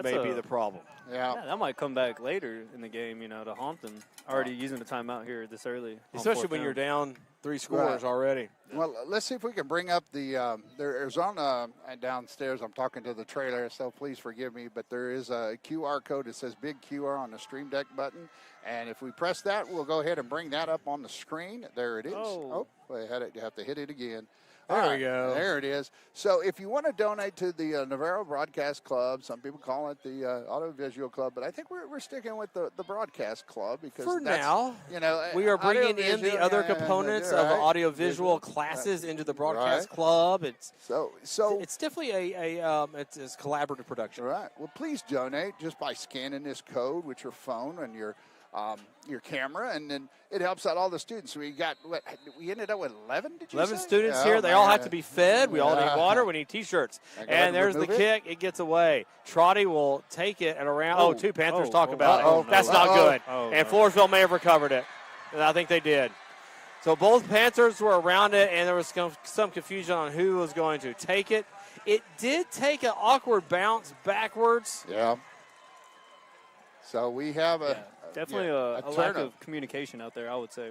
may be the problem. Yeah, that might come back later in the game, to haunt them. Already using the timeout here this early. Especially when you're down 3 scores already. Well, let's see if we can bring up there's on downstairs. I'm talking to the trailer, so please forgive me, but there is a QR code that says Big QR on the Stream Deck button. And if we press that, we'll go ahead and bring that up on the screen. There it is. Oh, you have to hit it again. There we go. There it is. So if you want to donate to the Navarro Broadcast Club, some people call it the Audiovisual Club, but I think we're sticking with the Broadcast Club because for now, we are bringing in the other components of audiovisual classes into the Broadcast Club. It's definitely it's collaborative production. Right. Well, please donate just by scanning this code with your phone and your camera, and then it helps out all the students. We ended up with 11, did you 11 say? students here. They all have to be fed. We all need water. We need T-shirts. And there's the kick. It gets away. Trotty will take it at around, 2 Panthers talk about it. That's not good. And Floresville may have recovered it. And I think they did. So both Panthers were around it, and there was some confusion on who was going to take it. It did take an awkward bounce backwards. Yeah. So we have definitely a lack of communication out there, I would say.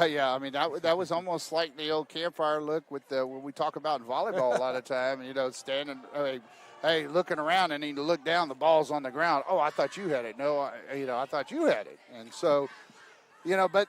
Yeah, I mean, that was almost like the old campfire look with when we talk about in volleyball a lot of time, standing, hey, looking around and then you look down, the ball's on the ground. Oh, I thought you had it. No, I thought you had it. And so, but,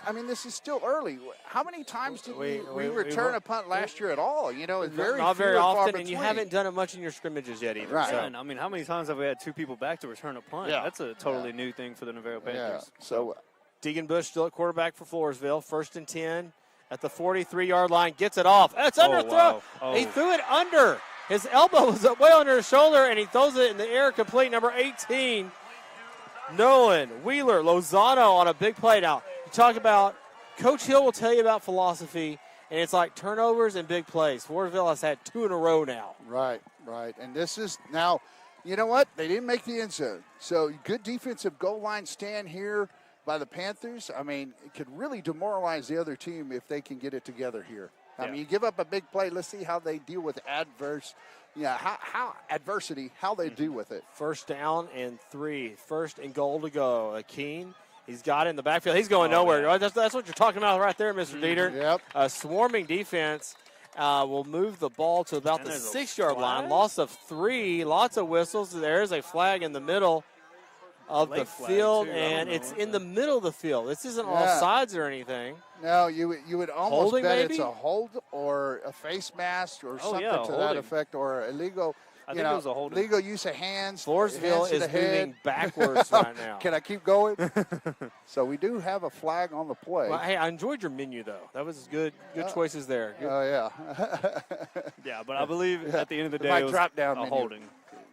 I mean, this is still early. How many times did we return a punt last year at all? It's not very often, and you haven't done it much in your scrimmages yet either. Right. So. And, I mean, how many times have we had two people back to return a punt? Yeah. That's a totally new thing for the Navarro Panthers. Yeah. So Deegan Bush still at quarterback for Floresville. 1st and 10 at the 43-yard line. Gets it off. That's underthrow. Wow. Oh. He threw it under. His elbow was way under his shoulder, and he throws it in the air complete. Number 18, Nolan Wheeler Lozano on a big play. Now, you talk about Coach Hill will tell you about philosophy, and it's like turnovers and big plays. Floresville has had 2 in a row now. Right. And this is now, you know what? They didn't make the end zone. So good defensive goal line stand here by the Panthers. I mean, it could really demoralize the other team if they can get it together here. I mean, you give up a big play. Let's see how they deal with how adversity, how they do with it. 1st down and 3. 1st and goal to go. Keene, he's got it in the backfield. He's going nowhere. Yeah. That's what you're talking about right there, Mr. Dieter. Yep. A swarming defense will move the ball to about the 6-yard line. Loss of 3. Lots of whistles. There's a flag in the middle of the field, and it's in the middle of the field. This isn't all sides or anything. No, you would almost Holding, bet maybe? it's a hold or a face mask or something to that effect, or illegal. I think it was a holding. Legal use of hands. Floresville hands is moving backwards right now. Can I keep going? So we do have a flag on the play. Well, hey, I enjoyed your menu, though. That was good choices there. Good. Oh, yeah. Yeah, but I believe at the end of the day, it was drop down a holding.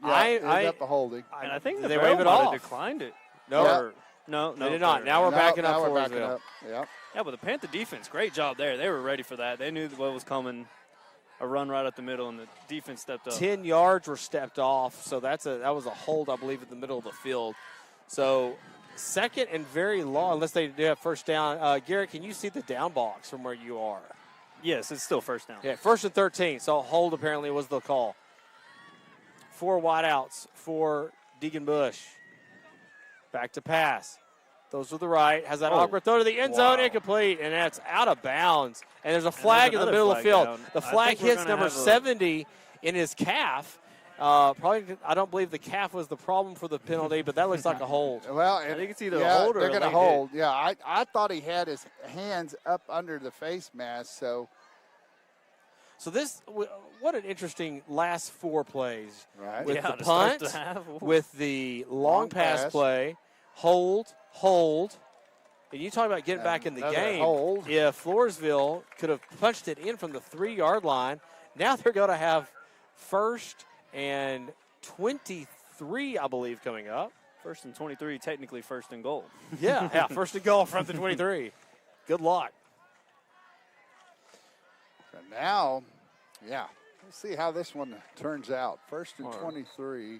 Yeah, I up a holding. And I think they Navarro wave it might have off. declined it. No. No, They did not. Now we're backing up Floresville. Yeah. Yeah, but the Panther defense, great job there. They were ready for that. They knew what was coming. A run right up the middle, and the defense stepped up. 10 yards were stepped off, so that was a hold, I believe, in the middle of the field. So 2nd and very long, unless they do have 1st down. Garrett, can you see the down box from where you are? Yes, it's still 1st down. Yeah, 1st and 13, so hold apparently was the call. 4 wideouts for Deegan Bush. Back to pass. Those to the right. Has that awkward throw to the end zone, incomplete, and that's out of bounds. And there's a flag in the middle of the field. Down. The flag hits number 70 in his calf. Probably, I don't believe the calf was the problem for the penalty, but that looks like a hold. Well, I think it's either a hold or they're a going to late hold. Yeah, I thought he had his hands up under the face mask, so. So this, what an interesting last 4 plays. Right. With the punt, with the long pass play, hold. And you talk about getting back in the game. Hold. If Floresville could have punched it in from the 3-yard line, now they're going to have 1st and 23, I believe, coming up. 1st and 23, technically 1st and goal. Yeah, 1st and goal from the 23. Good luck. So now, let's see how this one turns out. 1st and 23. I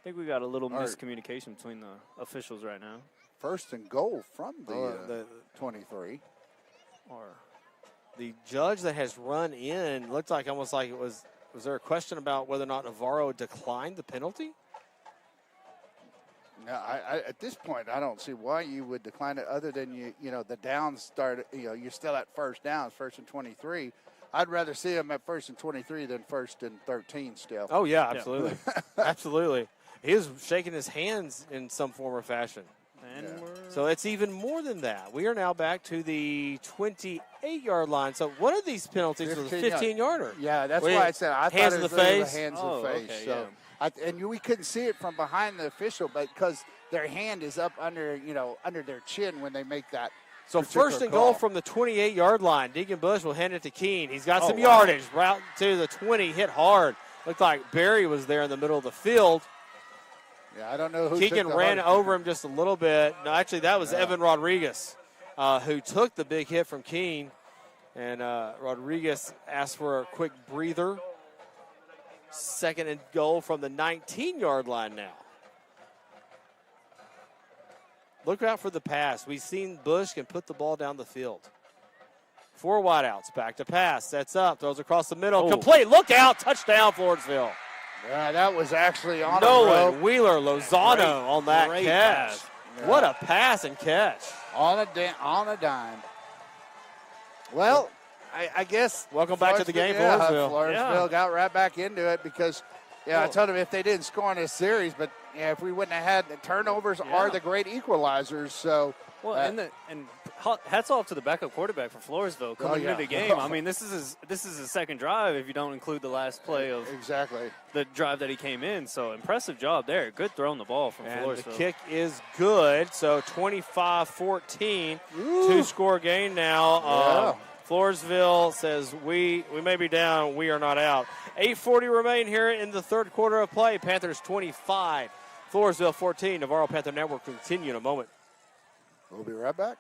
think we got a little miscommunication between the officials right now. 1st and goal from the 23. Or the judge that has run in looked like almost like it was there a question about whether or not Navarro declined the penalty? No, I at this point, I don't see why you would decline it other than, the downs start, you're still at 1st downs, 1st and 23. I'd rather see him at 1st and 23 than 1st and 13 still. Oh, yeah, absolutely. Absolutely. He was shaking his hands in some form or fashion. So it's even more than that. We are now back to the 28-yard line. So one of these penalties was a 15-yarder. Yeah, that's why I said I hands thought in it the was face. Hands in the face. Okay, and we couldn't see it from behind the official, but because their hand is up under, under their chin when they make that. So 1st and goal from the 28-yard line. Deegan Bush will hand it to Keene. He's got some yardage. Route to the 20, hit hard. Looked like Barry was there in the middle of the field. Yeah, I don't know who Keegan ran over him just a little bit. No, actually, that was Evan Rodriguez who took the big hit from Keene. And Rodriguez asked for a quick breather. 2nd and goal from the 19-yard line now. Look out for the pass. We've seen Bush can put the ball down the field. 4 wideouts, back to pass, sets up, throws across the middle, complete, look out, touchdown Floresville. Yeah, that was actually on Nolan Wheeler Lozano on that catch. Pass. Yeah. What a pass and catch. On a dime. Well, I guess. Welcome back to the game, yeah, Floresville. Floresville got right back into it because, I told them if they didn't score in this series, but if we wouldn't have had the turnovers are the great equalizers. So, well, and hats off to the backup quarterback for Floresville coming into the game. I mean, this is his second drive if you don't include the last play of the drive that he came in. So impressive job there. Good throwing the ball from Floresville. The kick is good. So 25-14, two-score game now. Floresville says we may be down, we are not out. 8:40 remain here in the third quarter of play. Panthers 25, Floresville 14. Navarro Panther Network will continue in a moment. We'll be right back.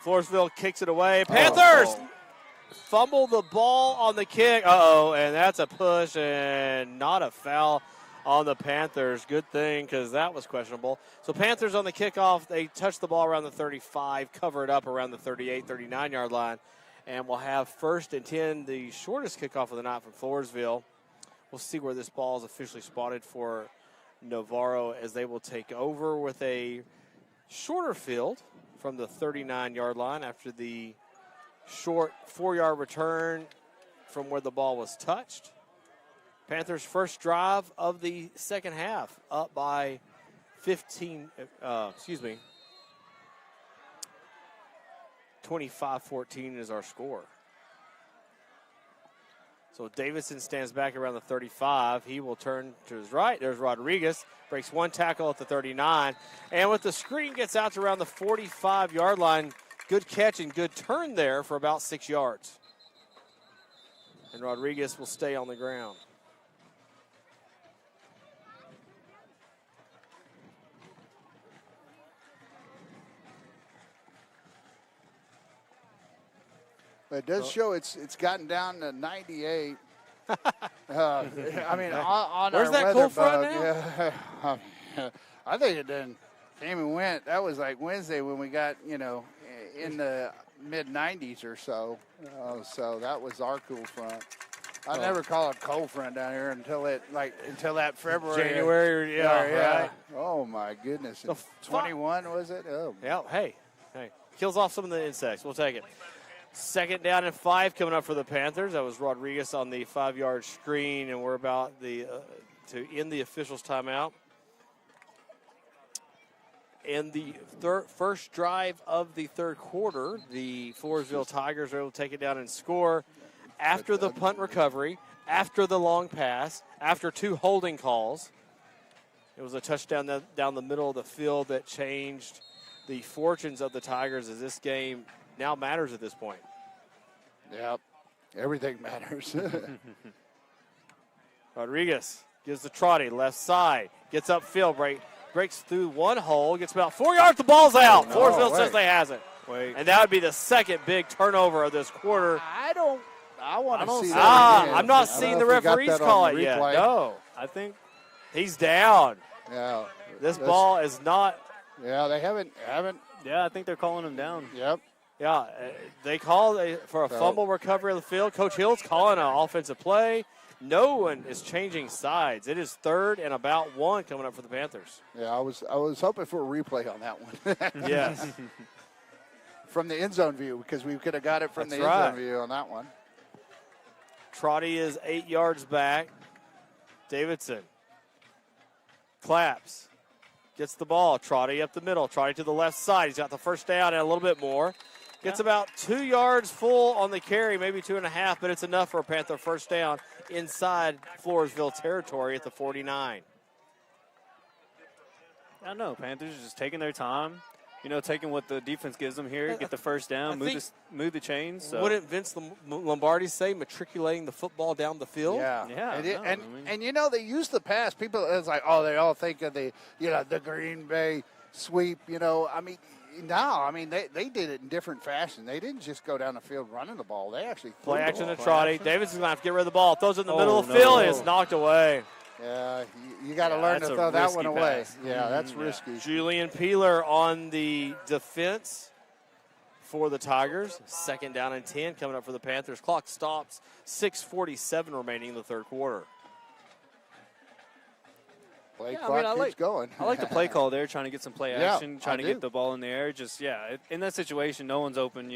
Floresville kicks it away. Panthers fumble the ball on the kick. And that's a push and not a foul on the Panthers. Good thing because that was questionable. So Panthers on the kickoff, they touch the ball around the 35, cover it up around the 38, 39-yard line, and we'll have 1st and 10, the shortest kickoff of the night from Floresville. We'll see where this ball is officially spotted for Navarro as they will take over with a shorter field from the 39-yard line after the short 4-yard return from where the ball was touched. Panthers' first drive of the second half, up by 25-14 is our score. So Davidson stands back around the 35. He will turn to his right. There's Rodriguez. Breaks one tackle at the 39. And with the screen, gets out to around the 45-yard line. Good catch and good turn there for about 6 yards. And Rodriguez will stay on the ground. It does show it's gotten down to 98. I mean, on where's our that weather cold front bug, now? I think it done came and went. That was like Wednesday when we got, in the mid-90s or so. So that was our cool front. I never call it cold front down here until that February. January, right. Oh my goodness. 21 was it? Oh. Yeah. Hey, kills off some of the insects. We'll take it. 2nd down and 5 coming up for the Panthers. That was Rodriguez on the 5-yard screen, and we're about to end the officials' timeout. In the first drive of the third quarter, the Floresville Tigers are able to take it down and score after the punt recovery, after the long pass, after 2 holding calls. It was a touchdown down the middle of the field that changed the fortunes of the Tigers as this game now matters at this point. Yep. Everything matters. Rodriguez gives the Trotty left side, gets upfield, breaks through one hole, gets about 4 yards, the ball's out. Floresville says they has it. And that would be the second big turnover of this quarter. I want to see that again. I'm not seeing the referees call it yet. No. I think he's down. Yeah. This ball is not. Yeah, they haven't. Yeah, I think they're calling him down. Yep. Yeah, they call for a fumble recovery of the field. Coach Hill's calling an offensive play. No one is changing sides. It is 3rd and about 1 coming up for the Panthers. Yeah, I was hoping for a replay on that one. Yes. From the end zone view, because we could have got it from the end zone view on that one. Trotty is 8 yards back. Davidson claps. Gets the ball. Trotty up the middle. Trotty to the left side. He's got the first down and a little bit more. Gets about 2 yards full on the carry, maybe 2.5, but it's enough for a Panther first down inside Floresville territory at the 49. I don't know. Panthers are just taking their time. Taking what the defense gives them here, get the first down, move the chains. So. Wouldn't Vince Lombardi say matriculating the football down the field? Yeah. And they use the pass. People, it's like, they all think of the Green Bay sweep. They did it in different fashion. They didn't just go down the field running the ball. They actually play action to Trotty. Davidson's going to have to get rid of the ball. Throws it in the middle of the field, and it's knocked away. Yeah, you got to learn to throw that one away. Pass. Yeah, that's risky. Julian Peeler on the defense for the Tigers. 2nd down and 10 coming up for the Panthers. Clock stops. 6:47 remaining in the third quarter. Play clock keeps going. I like the play call there, trying to get some play action, trying to get the ball in the air. In that situation, no one's open.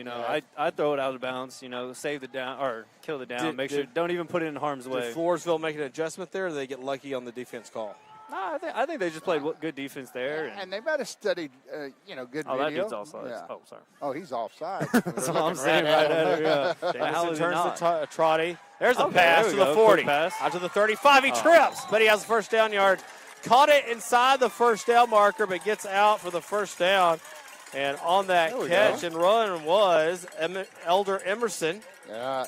I'd throw it out of bounds, save the down or kill the down. Make sure don't even put it in harm's way. Did Floresville make an adjustment there, or did they get lucky on the defense call? No, I think they just played good defense there. And they might have studied, good video. That dude's offside. Yeah. Oh, sorry. Oh, he's offside. That's what I'm saying right at it, Davidson turns to Trotty. There's a pass to the 40. Out to the 35. He trips, but he has the first down yard. Caught it inside the first down marker, but gets out for the first down. And on that catch and run was Elder Emerson,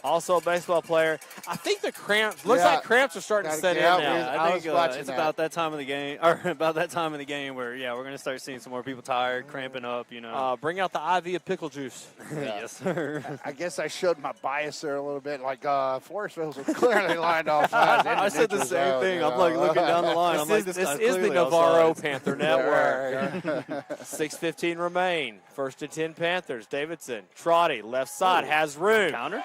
also a baseball player. I think the cramps, looks like cramps are starting to set in now. I think it's about that time of the game, where, we're going to start seeing some more people tired, cramping up, Bring out the IV of pickle juice. Yes, sir. I guess I showed my bias there a little bit. Like, Floresville was clearly lined off sides. I said the same thing. I'm looking down the line. This is the Navarro Panther Network. 6:15 remain. 1st and 10 Panthers. Davidson, Trotty, left side, has room. Counter?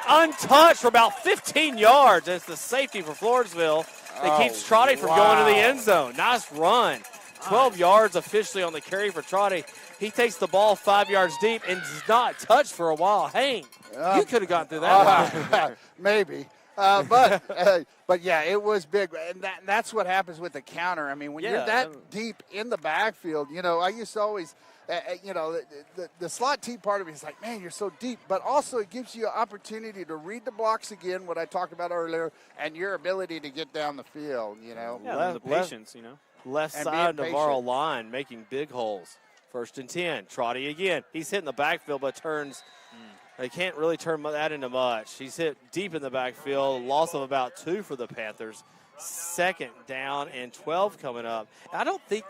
Untouched for about 15 yards. It's the safety for Floresville that keeps Trotty from going to the end zone. Nice run. 12 yards officially on the carry for Trotty. He takes the ball 5 yards deep and does not touch for a while. Hank, you could have gone through that. Maybe. But yeah, it was big, and that's what happens with the counter. I mean, when you're that deep in the backfield, I used to always, the slot T part of me is like, man, you're so deep, but also it gives you an opportunity to read the blocks again, what I talked about earlier, and your ability to get down the field. Yeah, the patience, Left side Navarro line making big holes. 1st and 10. Trotty again. He's hitting the backfield, but turns. They can't really turn that into much. He's hit deep in the backfield. Loss of about 2 for the Panthers. 2nd down and 12 coming up. I don't think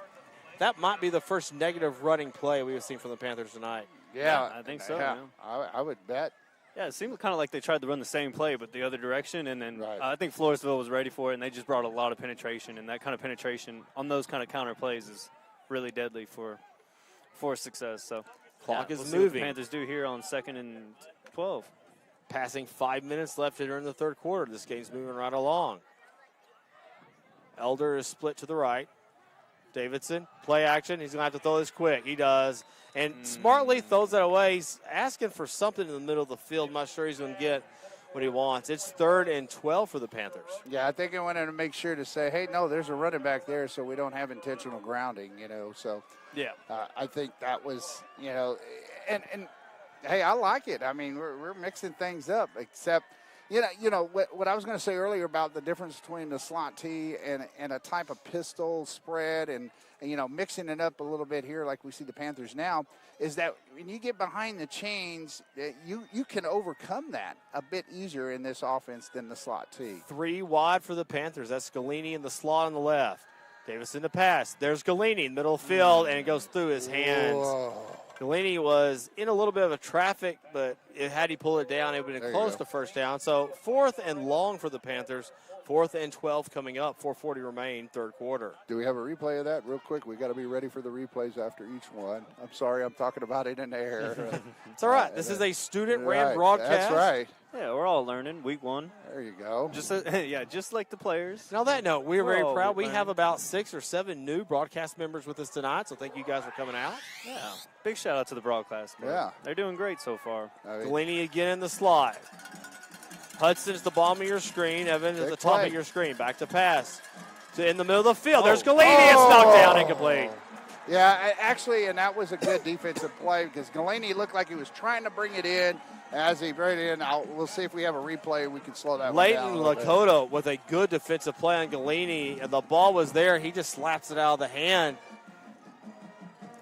that might be the first negative running play we've seen from the Panthers tonight. Yeah, I think so. Yeah. I would bet. Yeah, it seemed kind of like they tried to run the same play, but the other direction. And then I think Floresville was ready for it, and they just brought a lot of penetration. And that kind of penetration on those kind of counter plays is really deadly for success. So clock is we'll moving. See what the Panthers do here on 2nd and 12. Passing 5 minutes left here in the third quarter. This game's moving right along. Elder is split to the right. Davidson, play action. He's going to have to throw this quick. He does. And smartly throws that away. He's asking for something in the middle of the field. I'm not sure he's going to get what he wants. It's 3rd and 12 for the Panthers. Yeah, I think I wanted to make sure to say, hey, no, there's a running back there, so we don't have intentional grounding, So, yeah, I think that was, and hey, I like it. I mean, we're mixing things up, except, what I was going to say earlier about the difference between the slot T and a type of pistol spread and mixing it up a little bit here like we see the Panthers now is that when you get behind the chains, you can overcome that a bit easier in this offense than the slot T. 3 wide for the Panthers. That's Galini in the slot on the left. Davis in the pass. There's Galini, middle field, and it goes through his hands. Whoa. Galini was in a little bit of a traffic, but had he pulled it down, it would have been close to first down. So 4th and long for the Panthers. 4th and 12 coming up. 4:40 remain, third quarter. Do we have a replay of that real quick? We got to be ready for the replays after each one. I'm sorry, I'm talking about it in the air. It's all right. This is a student-ran broadcast. That's right. Yeah, we're all learning. Week 1. There you go. Just like the players. And on that note, we're very proud. We have about 6 or 7 new broadcast members with us tonight, so thank you guys for coming out. Yeah. Big shout out to the broadcast. Yeah. They're doing great so far. Galini again in the slot. Hudson's the bottom of your screen. Evans at the top of your screen. Back to pass. In the middle of the field. There's Galini. It's knocked down incomplete. Yeah, actually, and that was a good defensive play because Galeni looked like he was trying to bring it in. As he brought it in, we'll see if we have a replay. We can slow that one down. Leighton Lakota with a good defensive play on Galeni, and the ball was there. He just slaps it out of the hand.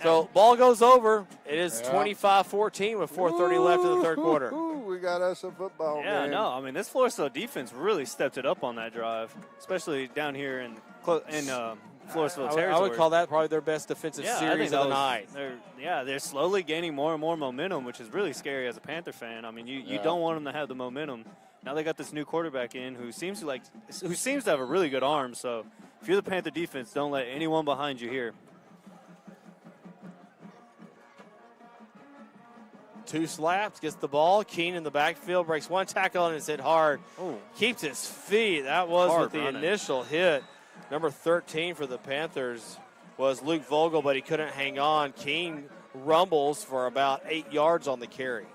So ball goes over. It is 25-14 with 4:30 left in the third quarter. We got us a football game. No, I mean, this Floresville defense really stepped it up on that drive, especially down here in Floresville territory. I would call that probably their best defensive series of the night. They're slowly gaining more and more momentum, which is really scary as a Panther fan. I mean, you don't want them to have the momentum. Now they got this new quarterback in who seems to have a really good arm. So if you're the Panther defense, don't let anyone behind you here. 2 slaps, gets the ball. Keene in the backfield, breaks 1 tackle, and it's hit hard. Ooh. Keeps his feet. That was Hard with the running. initial hit. Number 13 for the Panthers was Luke Vogle, but he couldn't hang on. Keene rumbles for about 8 yards on the carry.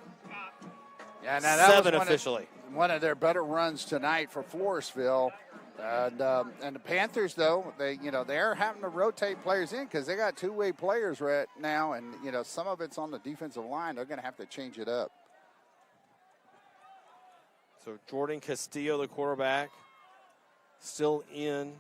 Yeah, now that 7 was officially. One of their better runs tonight for Floresville. And the Panthers, though, they're having to rotate players in because they got 2-way players right now, and some of it's on the defensive line. They're going to have to change it up. So Jordan Castillo, the quarterback, still in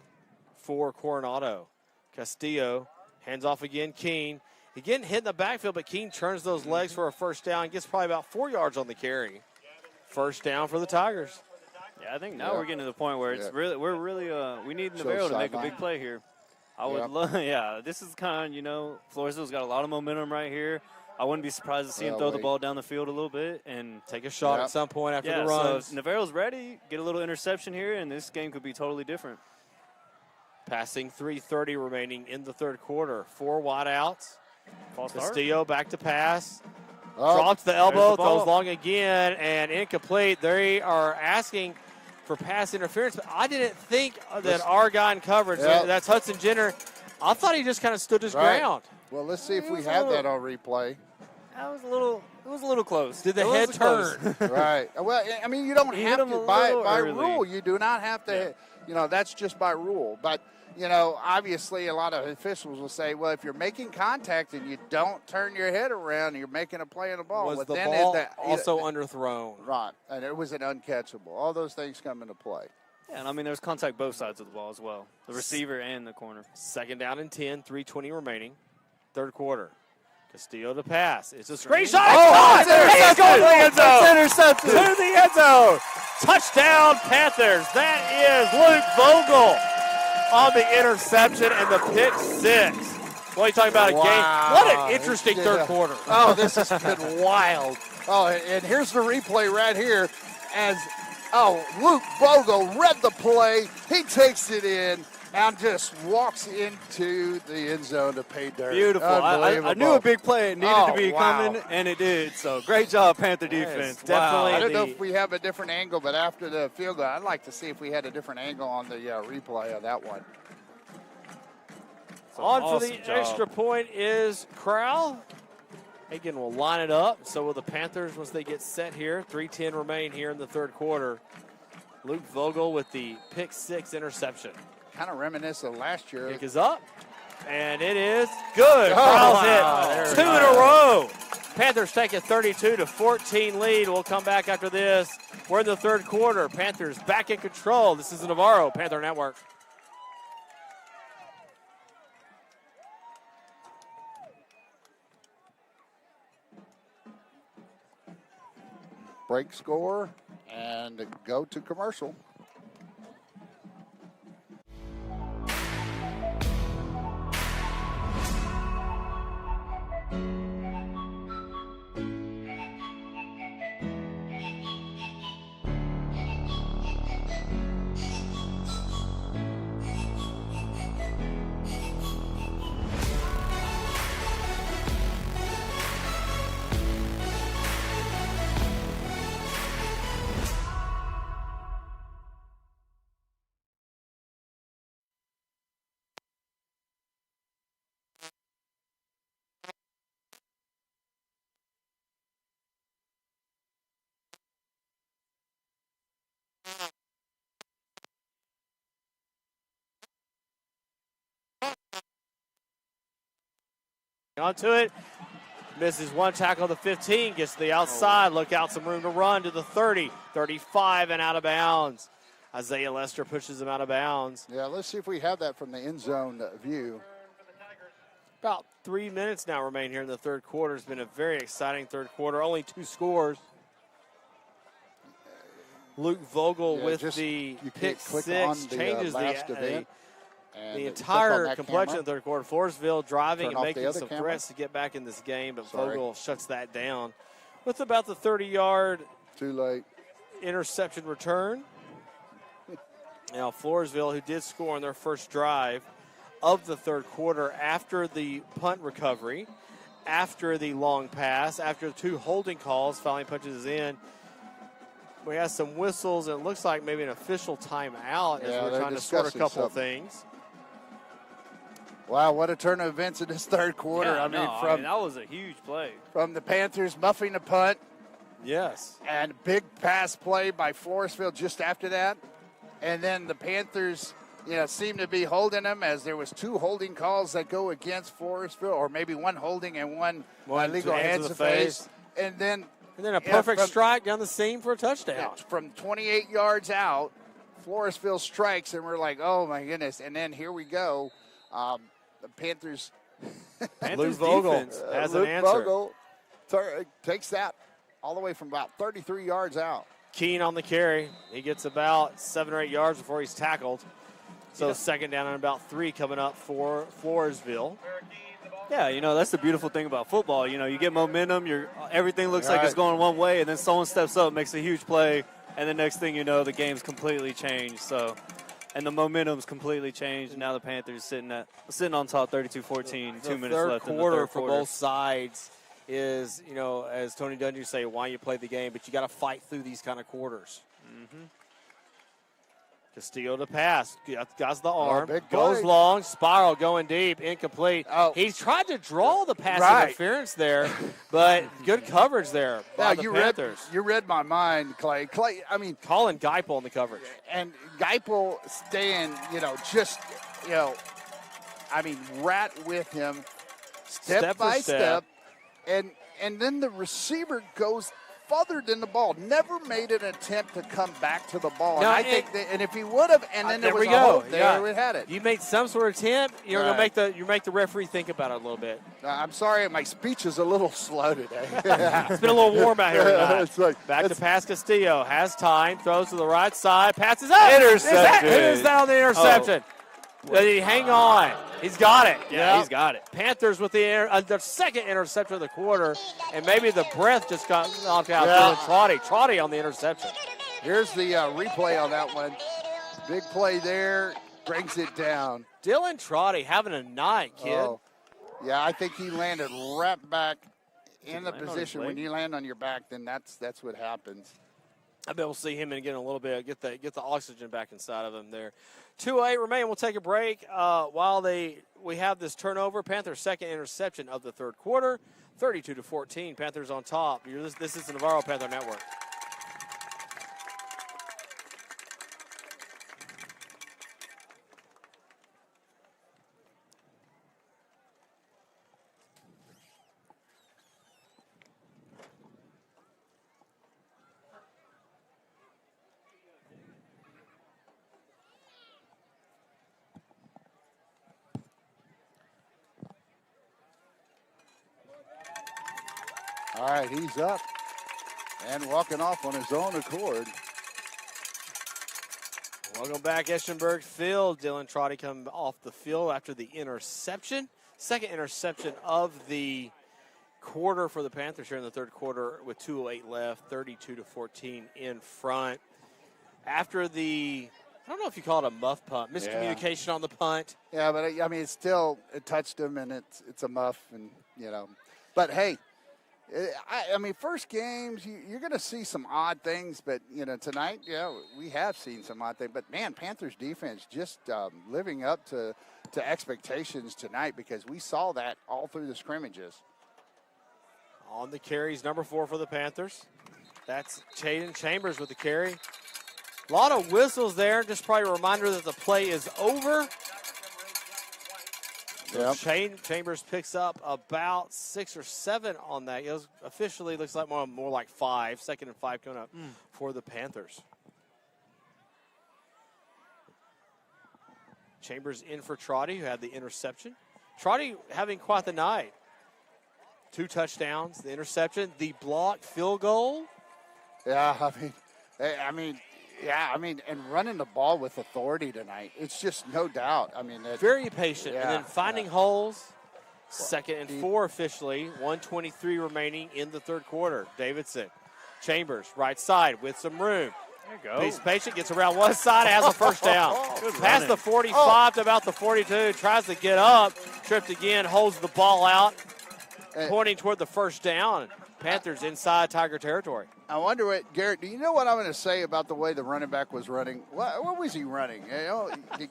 for Coronado. Castillo hands off again. Keene. He getting hit in the backfield, but Keene turns those legs for a first down. Gets probably about 4 yards on the carry. First down for the Tigers. Yeah, I think now we're getting to the point where it's we need Navarro to make a big play here. I would love, this is kind of, Floresville's got a lot of momentum right here. I wouldn't be surprised to see him throw the ball down the field a little bit and take a shot at some point after the run. So if Navarro's ready, get a little interception here, and this game could be totally different. Passing 3:30 remaining in the third quarter. 4 wide outs. False start. Castillo back to pass. Drops the elbow, throws long again, and incomplete. They are asking for pass interference, but I didn't think that our guy in coverage, that's Hudson Jenner, I thought he just kind of stood his ground. Well, let's see if we have that on replay. It was a little close. Did the head turn? Right. Well, I mean, you don't have to. By rule, you do not have to. That's just by rule. But, obviously a lot of officials will say, well, if you're making contact and you don't turn your head around, you're making a play on the ball. Was the ball also underthrown? Right. And it was an uncatchable. All those things come into play. Yeah, and I mean, there's contact both sides of the ball as well. The receiver and the corner. 2nd down and 10, 3:20 remaining. Third quarter. Castillo to pass. It's a screen shot. He's going to the end zone. Intercepted. To the end zone. Touchdown, Panthers. That is Luke Vogle on the interception and the pick 6. What are you talking about a game? What an interesting third quarter. Oh, this has been wild. Oh, and here's the replay right here as Luke Vogle read the play. He takes it in and just walks into the end zone to pay dirt. Beautiful. I knew a big play needed to be coming, and it did. So great job, Panther defense. Definitely. I don't know if we have a different angle, but after the field goal, I'd like to see if we had a different angle on the replay of that one. On for the extra point is Crowell. Hagen will line it up. So will the Panthers once they get set here. 3:10 remain here in the third quarter. Luke Vogle with the pick 6 interception. Kind of reminiscent of last year. Kick is up, and it is good. Crowell's hit 2 in a row. Panthers take a 32-14 lead. We'll come back after this. We're in the third quarter. Panthers back in control. This is the Navarro Panther Network. Break score and go to commercial. Onto it. Misses one tackle to the 15. Gets to the outside. Look out, some room to run to the 30. 35 and out of bounds. Isaiah Lester pushes him out of bounds. Yeah, let's see if we have that from the end zone view. About 3 minutes now remain here in the third quarter. It's been a very exciting third quarter. Only 2 scores. Luke Vogle with the pick six changes the entire complexion of the third quarter. Floresville driving and making some threats to get back in this game, but Vogle shuts that down with about the 30-yard too late interception return. Now Floresville, who did score on their first drive of the third quarter after the punt recovery, after the long pass, after 2 holding calls, Fouling punches in. We have some whistles, and it looks like maybe an official timeout as we're trying to sort a couple of things. Wow, what a turn of events in this third quarter. Yeah, that was a huge play. From the Panthers muffing the punt. Yes. And big pass play by Floresville just after that. And then the Panthers, seem to be holding them as there was 2 holding calls that go against Floresville, or maybe 1 holding and one illegal hands to face. And then a perfect strike down the seam for a touchdown. Yeah, from 28 yards out, Floresville strikes, and we're like, oh, my goodness. And then here we go. The Panthers Luke Vogle has an answer. Vogle takes that all the way from about 33 yards out. Keen on the carry. He gets about 7 or 8 yards before he's tackled. So second down and about 3 coming up for Floresville. Yeah, that's the beautiful thing about football. You get momentum. Everything looks like it's going one way, and then someone steps up, makes a huge play, and the next thing you know, the game's completely changed. So, and the momentum's completely changed. And now the Panthers sitting on top, 32-14. 2 minutes left in the third quarter for both sides is, as Tony Dungy say, why you play the game, but you got to fight through these kind of quarters. Mm-hmm. Castillo to pass. Got the arm. Big goes play. long. Spiral going deep. Incomplete. He tried to draw the pass interference there, but good coverage there by the Panthers. You read my mind, Clay. Colin Geipel in the coverage. And Geipel staying, rat with him step by step. And then the receiver goes further than the ball. Never made an attempt to come back to the ball. No, and if he would have, and then there was a hold there, we had it. You made some sort of attempt. You're going to make the referee think about it a little bit. I'm sorry, my speech is a little slow today. It's been a little warm out here tonight. Back to pass Castillo. Has time. Throws to the right side. Passes up. Interception. Who is that on the interception? Did he hang on? He's got it. Yeah, he's got it. Panthers with the second interception of the quarter, and maybe the breath just got knocked out. Trotty on the interception. Here's the replay on that one. Big play there, brings it down. Dylan Trotty having a night, kid. Oh. Yeah, I think he landed right back in the position. When you land on your back, then that's what happens. I bet we'll see him again a little bit, get the oxygen back inside of him there. 2:08 remain. We'll take a break while we have this turnover. Panthers' second interception of the third quarter, 32-14. Panthers on top. This is the Navarro Panther Network. All right, he's up and walking off on his own accord. Welcome back, Eschenberg Field. Dylan Trotty coming off the field after the interception. Second interception of the quarter for the Panthers here in the third quarter with 2:08 left, 32-14 in front. After I don't know if you call it a muff punt, miscommunication on the punt. Yeah, but it touched him, and it's a muff, and But hey, first games, you're going to see some odd things, but, tonight, we have seen some odd things. But, man, Panthers defense just living up to expectations tonight, because we saw that all through the scrimmages. On the carries, number 4 for the Panthers. That's Chaden Chambers with the carry. A lot of whistles there, just probably a reminder that the play is over. So Chambers picks up about 6 or 7 on that. It officially looks like more like 5. 2nd and 5 coming up for the Panthers. Chambers in for Trotty, who had the interception. Trotty having quite the night. 2 touchdowns, the interception, the blocked field goal. Yeah, and running the ball with authority tonight. It's just no doubt. Very patient, and then finding holes. 2nd and 4 officially. 1:23 remaining in the third quarter. Davidson, Chambers, right side with some room. There you go. He's patient, gets around one side, has a first down. Past the 45 to about the 42, tries to get up, tripped again, holds the ball out, pointing toward the first down. Panthers inside Tiger territory. I wonder what, Garrett, do you know what I'm going to say about the way the running back was running? What was he running?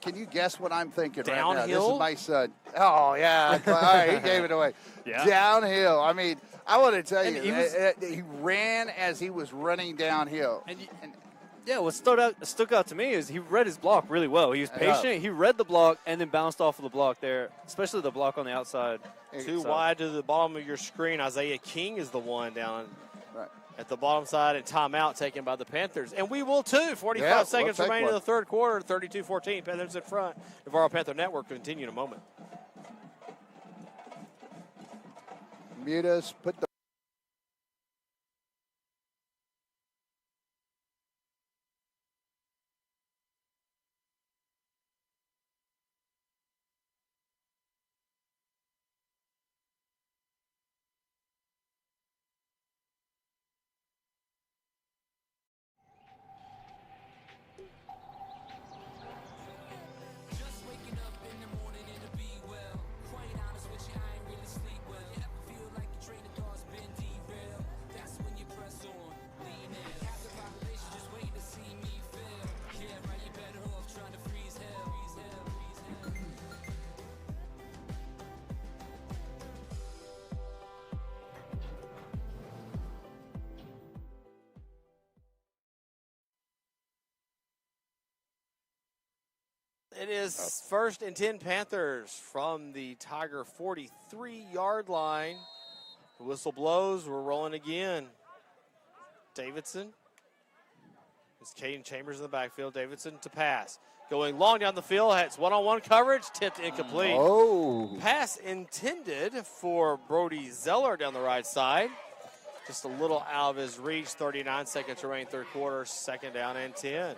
Can you guess what I'm thinking Downhill? right now? This is my son. Oh, yeah. All right, he gave it away. Yeah. Downhill. I want to tell you, he ran as he was running downhill. What stuck out to me is he read his block really well. He was patient. He read the block and then bounced off of the block there, especially the block on the outside. Too wide to the bottom of your screen. Isaiah King is the one down at the bottom side, and timeout taken by the Panthers. And we will too. 45 seconds remaining in the third quarter. 32-14. Panthers in front. Navarro Panther Network will continue in a moment. Mute us. Put the It is 1st and 10 Panthers from the Tiger 43-yard line. The whistle blows. We're rolling again. Davidson. It's Caden Chambers in the backfield. Davidson to pass. Going long down the field. It's one-on-one coverage. Tipped incomplete. Oh. Pass intended for Brody Zeller down the right side. Just a little out of his reach. 39 seconds remaining third quarter. 2nd down and 10.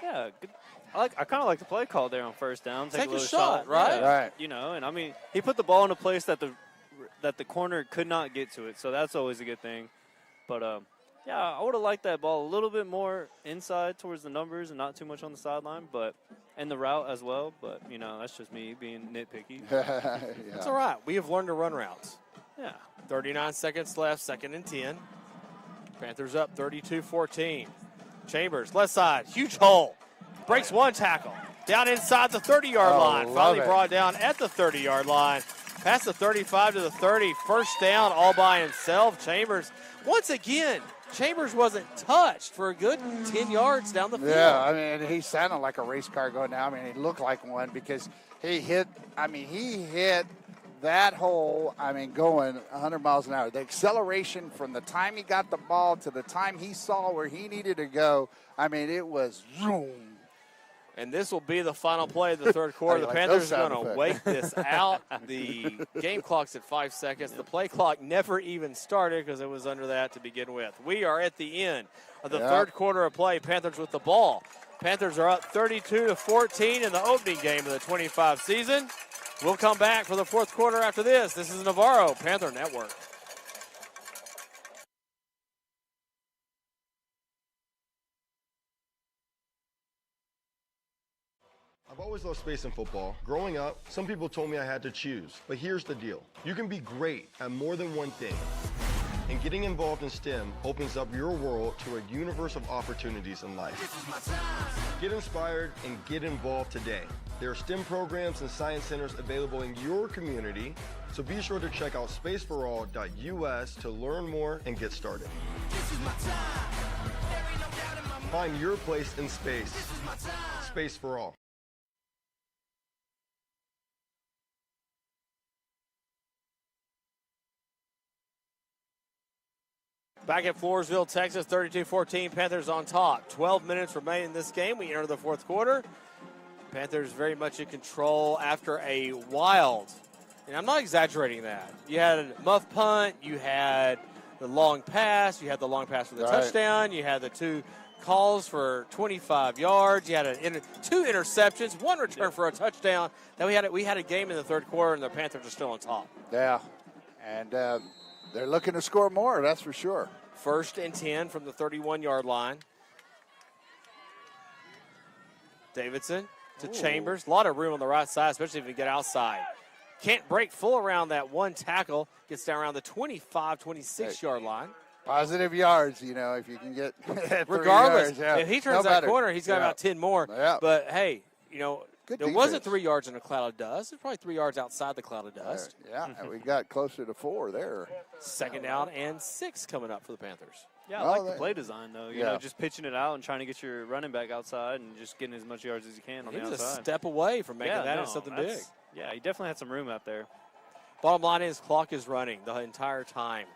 Yeah, good. I kind of like the play call there on first down. Take a little shot, right? Yeah. Right. And he put the ball in a place that the corner could not get to it, so that's always a good thing. But I would have liked that ball a little bit more inside towards the numbers and not too much on the sideline, and the route as well. But that's just me being nitpicky. That's all right. We have learned to run routes. Yeah. 39 seconds left. 2nd and 10. Panthers up 32-14. Chambers left side, huge hole. Breaks one tackle. Down inside the 30-yard line. Finally brought down at the 30-yard line. Past the 35 to the 30. First down all by himself. Chambers, once again, Chambers wasn't touched for a good 10 yards down the field. Yeah, he sounded like a race car going down. He looked like one because he hit that hole, going 100 miles an hour. The acceleration from the time he got the ball to the time he saw where he needed to go, it was zoom. And this will be the final play of the third quarter. The Panthers are going to wait this out. The game clock's at 5 seconds. The play clock never even started because it was under that to begin with. We are at the end of the third quarter of play. Panthers with the ball. Panthers are up 32-14 in the opening game of the 25 season. We'll come back for the fourth quarter after this. This is Navarro Panther Network. I've always loved space and football. Growing up, some people told me I had to choose. But here's the deal. You can be great at more than one thing. And getting involved in STEM opens up your world to a universe of opportunities in life. Get inspired and get involved today. There are STEM programs and science centers available in your community, so be sure to check out spaceforall.us to learn more and get started. Find your place in space. Space for All. Back at Floresville, Texas, 32-14. Panthers on top. 12 minutes remain in this game. We enter the fourth quarter. Panthers very much in control after a wild, and I'm not exaggerating that. You had a muff punt. You had the long pass. You had the long pass for the touchdown. You had the 2 calls for 25 yards. You had 2 interceptions, 1 return for a touchdown. Then we had a game in the third quarter, and the Panthers are still on top. Yeah, and they're looking to score more, that's for sure. 1st and 10 from the 31-yard line. Davidson to Chambers. A lot of room on the right side, especially if you get outside. Can't break full around that one tackle. Gets down around the 25, 26-yard line. Positive yards, if you can get regardless, 3 yards, if he turns that corner, he's got about 10 more. Yeah. But, hey, Good there defense. wasn't 3 yards in a cloud of dust. There's probably 3 yards outside the cloud of dust. Yeah, and we got closer to 4 there. 2nd down and 6 coming up for the Panthers. Yeah, I like the play design, though. You know, just pitching it out and trying to get your running back outside and just getting as much yards as you can on the outside. He was a step away from making that into something big. Yeah, he definitely had some room out there. Bottom line is clock is running the entire time.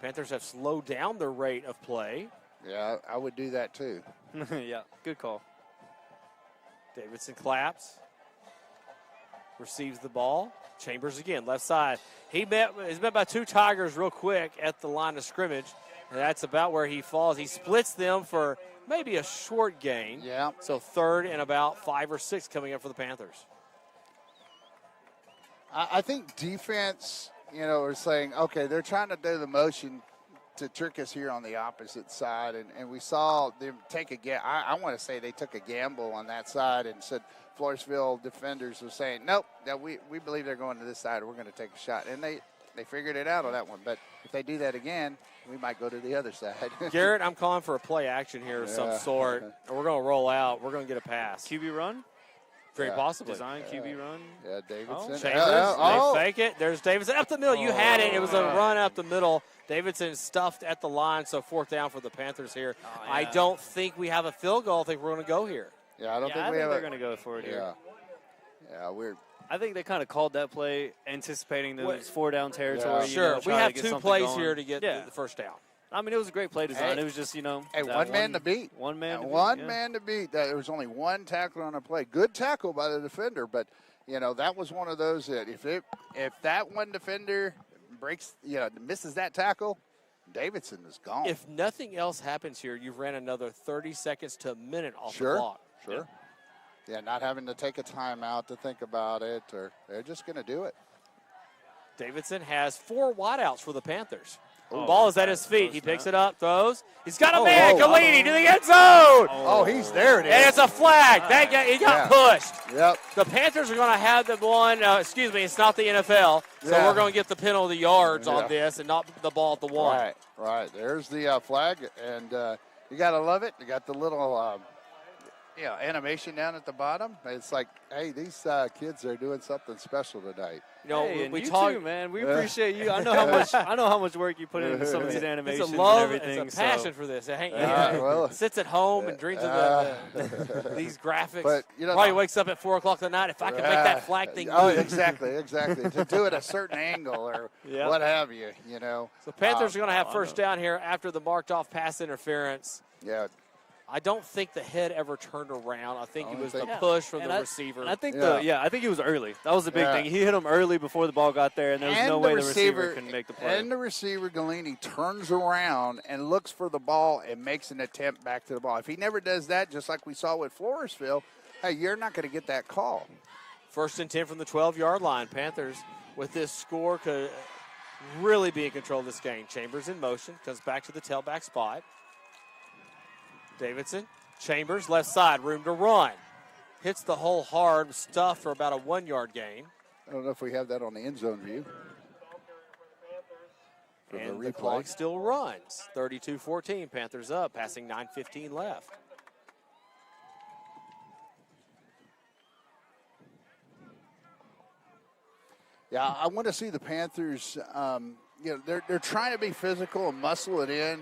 Panthers have slowed down their rate of play. Yeah, I would do that too. Yeah, good call. Davidson claps. Receives the ball. Chambers again, left side. He's met by 2 Tigers real quick at the line of scrimmage. And that's about where he falls. He splits them for maybe a short gain. Yeah. So 3rd and about 5 or 6 coming up for the Panthers. I think defense, are saying, okay, they're trying to do the motion to trick us here on the opposite side. And we saw them take a gamble. I want to say they took a gamble on that side and said Floresville defenders were saying, nope, we believe they're going to this side. We're going to take a shot. And they figured it out on that one. But if they do that again, we might go to the other side. Garrett, I'm calling for a play action here of some sort. We're going to roll out. We're going to get a pass. QB run? Very possibly. Design QB run. Yeah, Davidson. Chambers, they fake it. There's Davidson up the middle. You had it. It was a run up the middle. Davidson stuffed at the line, so 4th down for the Panthers here. I don't think we have a field goal. I think we're going to go here. Yeah, I think they're going to go for it here. Yeah, I think they kind of called that play anticipating those 4-down territory. Yeah. Sure, we have 2 plays here to get the first down. I mean, it was a great play design. It was just, Hey, one man to beat. One man to beat. One man to beat. There was only 1 tackle on a play. Good tackle by the defender, but, that was one of those that if that one defender breaks, misses that tackle, Davidson is gone. If nothing else happens here, you've ran another 30 seconds to a minute off the clock. Sure. Yeah, not having to take a timeout to think about it, or they're just going to do it. Davidson has 4 wideouts for the Panthers. Ball is at his feet. He picks it up, throws. He's got a man, Galini, to the end zone. Oh, he's there. And it's a flag. He got pushed. Yep. The Panthers are going to have the one. It's not the NFL, so we're going to get the penalty yards on this and not the ball at the 1. Right. There's the flag, and you got to love it. You got the little animation down at the bottom. It's like, hey, these kids are doing something special tonight. We you talk, too, man. We appreciate you. I know how much work you put into some of these animations and everything. It's a passion for this. Sits at home and dreams of these graphics. But probably wakes up at 4 o'clock at night. If I can make that flag thing move. Oh, exactly. To do it a certain angle or what have you. So Panthers are going to have first down here after the marked off pass interference. Yeah. I don't think the head ever turned around. I think it was the push from the receiver. And I think I think he was early. That was the big thing. He hit him early before the ball got there, and there was no way the receiver can make the play. And the receiver, Galini, turns around and looks for the ball and makes an attempt back to the ball. If he never does that, just like we saw with Floresville, hey, you're not going to get that call. 1st and 10 from the 12-yard line. Panthers, with this score, could really be in control of this game. Chambers in motion, comes back to the tailback spot. Davidson, Chambers, left side, room to run. Hits the hole hard, stuffed for about a 1-yard gain. I don't know if we have that on the end zone view. And the clock still runs. 32-14, Panthers up, passing 9:15 left. Yeah, I want to see the Panthers, they're trying to be physical and muscle it in.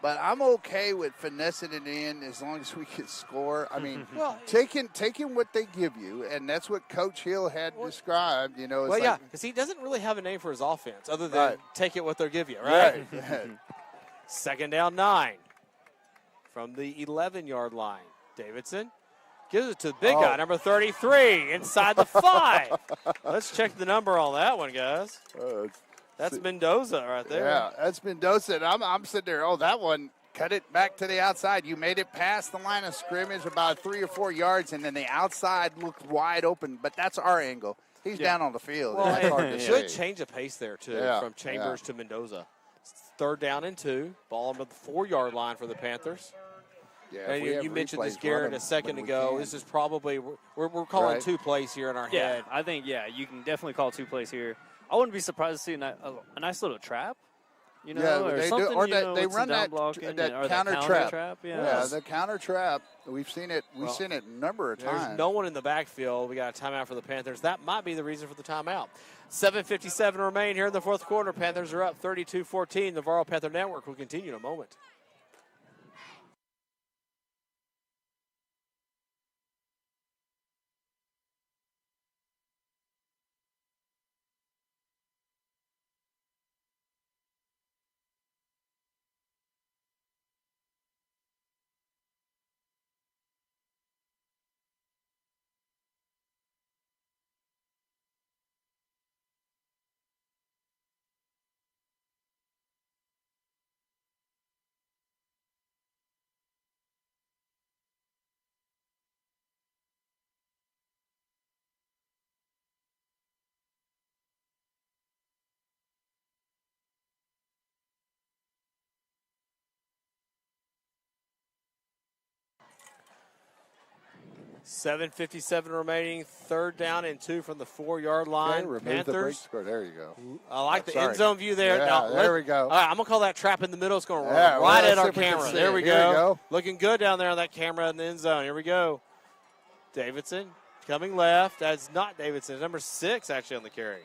But I'm okay with finessing it in as long as we can score. I mean, taking what they give you, and that's what Coach Hill had described. Because he doesn't really have a name for his offense other than take it what they give you, right? Second down 9 from the 11-yard line. Davidson gives it to the big guy, number 33, inside the 5. Let's check the number on that one, guys. That's Mendoza right there. Yeah, that's Mendoza. And I'm sitting there, that one, cut it back to the outside. You made it past the line of scrimmage about 3 or 4 yards, and then the outside looked wide open. But that's our angle. He's down on the field. Well, that's hard to good see. change of pace there, too, from Chambers to Mendoza. Third down and 2. Ball on the 4-yard line for the Panthers. Yeah, and you mentioned this, Garrett, a second ago. This is probably we're calling 2 plays here in our head. I think, you can definitely call 2 plays here. I wouldn't be surprised to see a nice little trap, or something. They run that counter trap. Yeah, the counter trap. We've seen it. We've seen it a number of times. There's no one in the backfield. We got a timeout for the Panthers. That might be the reason for the timeout. 7:57 remain here in the fourth quarter. Panthers are up 32-14. The Navarro Panther Network will continue in a moment. $7:57 remaining. Third down and 2 from the 4-yard line. Panthers. There you go. I like the end zone view there. Yeah, there we go. All right, I'm going to call that trap in the middle. It's going to run right at our camera. There we go. Looking good down there on that camera in the end zone. Here we go. Davidson coming left. That's not Davidson. It's number 6 actually on the carry.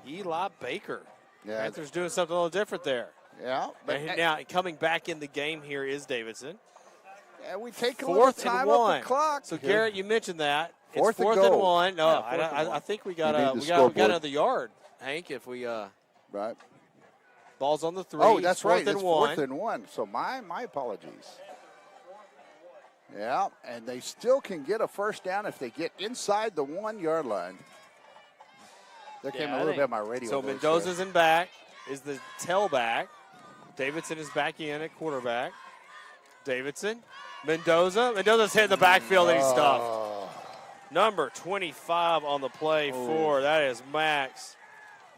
Eli Baker. Yeah. Panthers doing something a little different there. Yeah. But now coming back in the game here is Davidson. Yeah, we take a little time off the clock. So Garrett, you mentioned that. Fourth it's fourth and and goal. 1. No, I think we got another yard, Hank. If we right. Ball's on the 3. Oh, that's right. It's fourth and 1. So my apologies. Yeah, and they still can get a first down if they get inside the 1-yard line. There came a little bit of my radio. So Mendoza's in back, is the tailback. Davidson is back in at quarterback. Davidson, Mendoza's hit the backfield and he's stuffed. Number 25 on the play for that is Max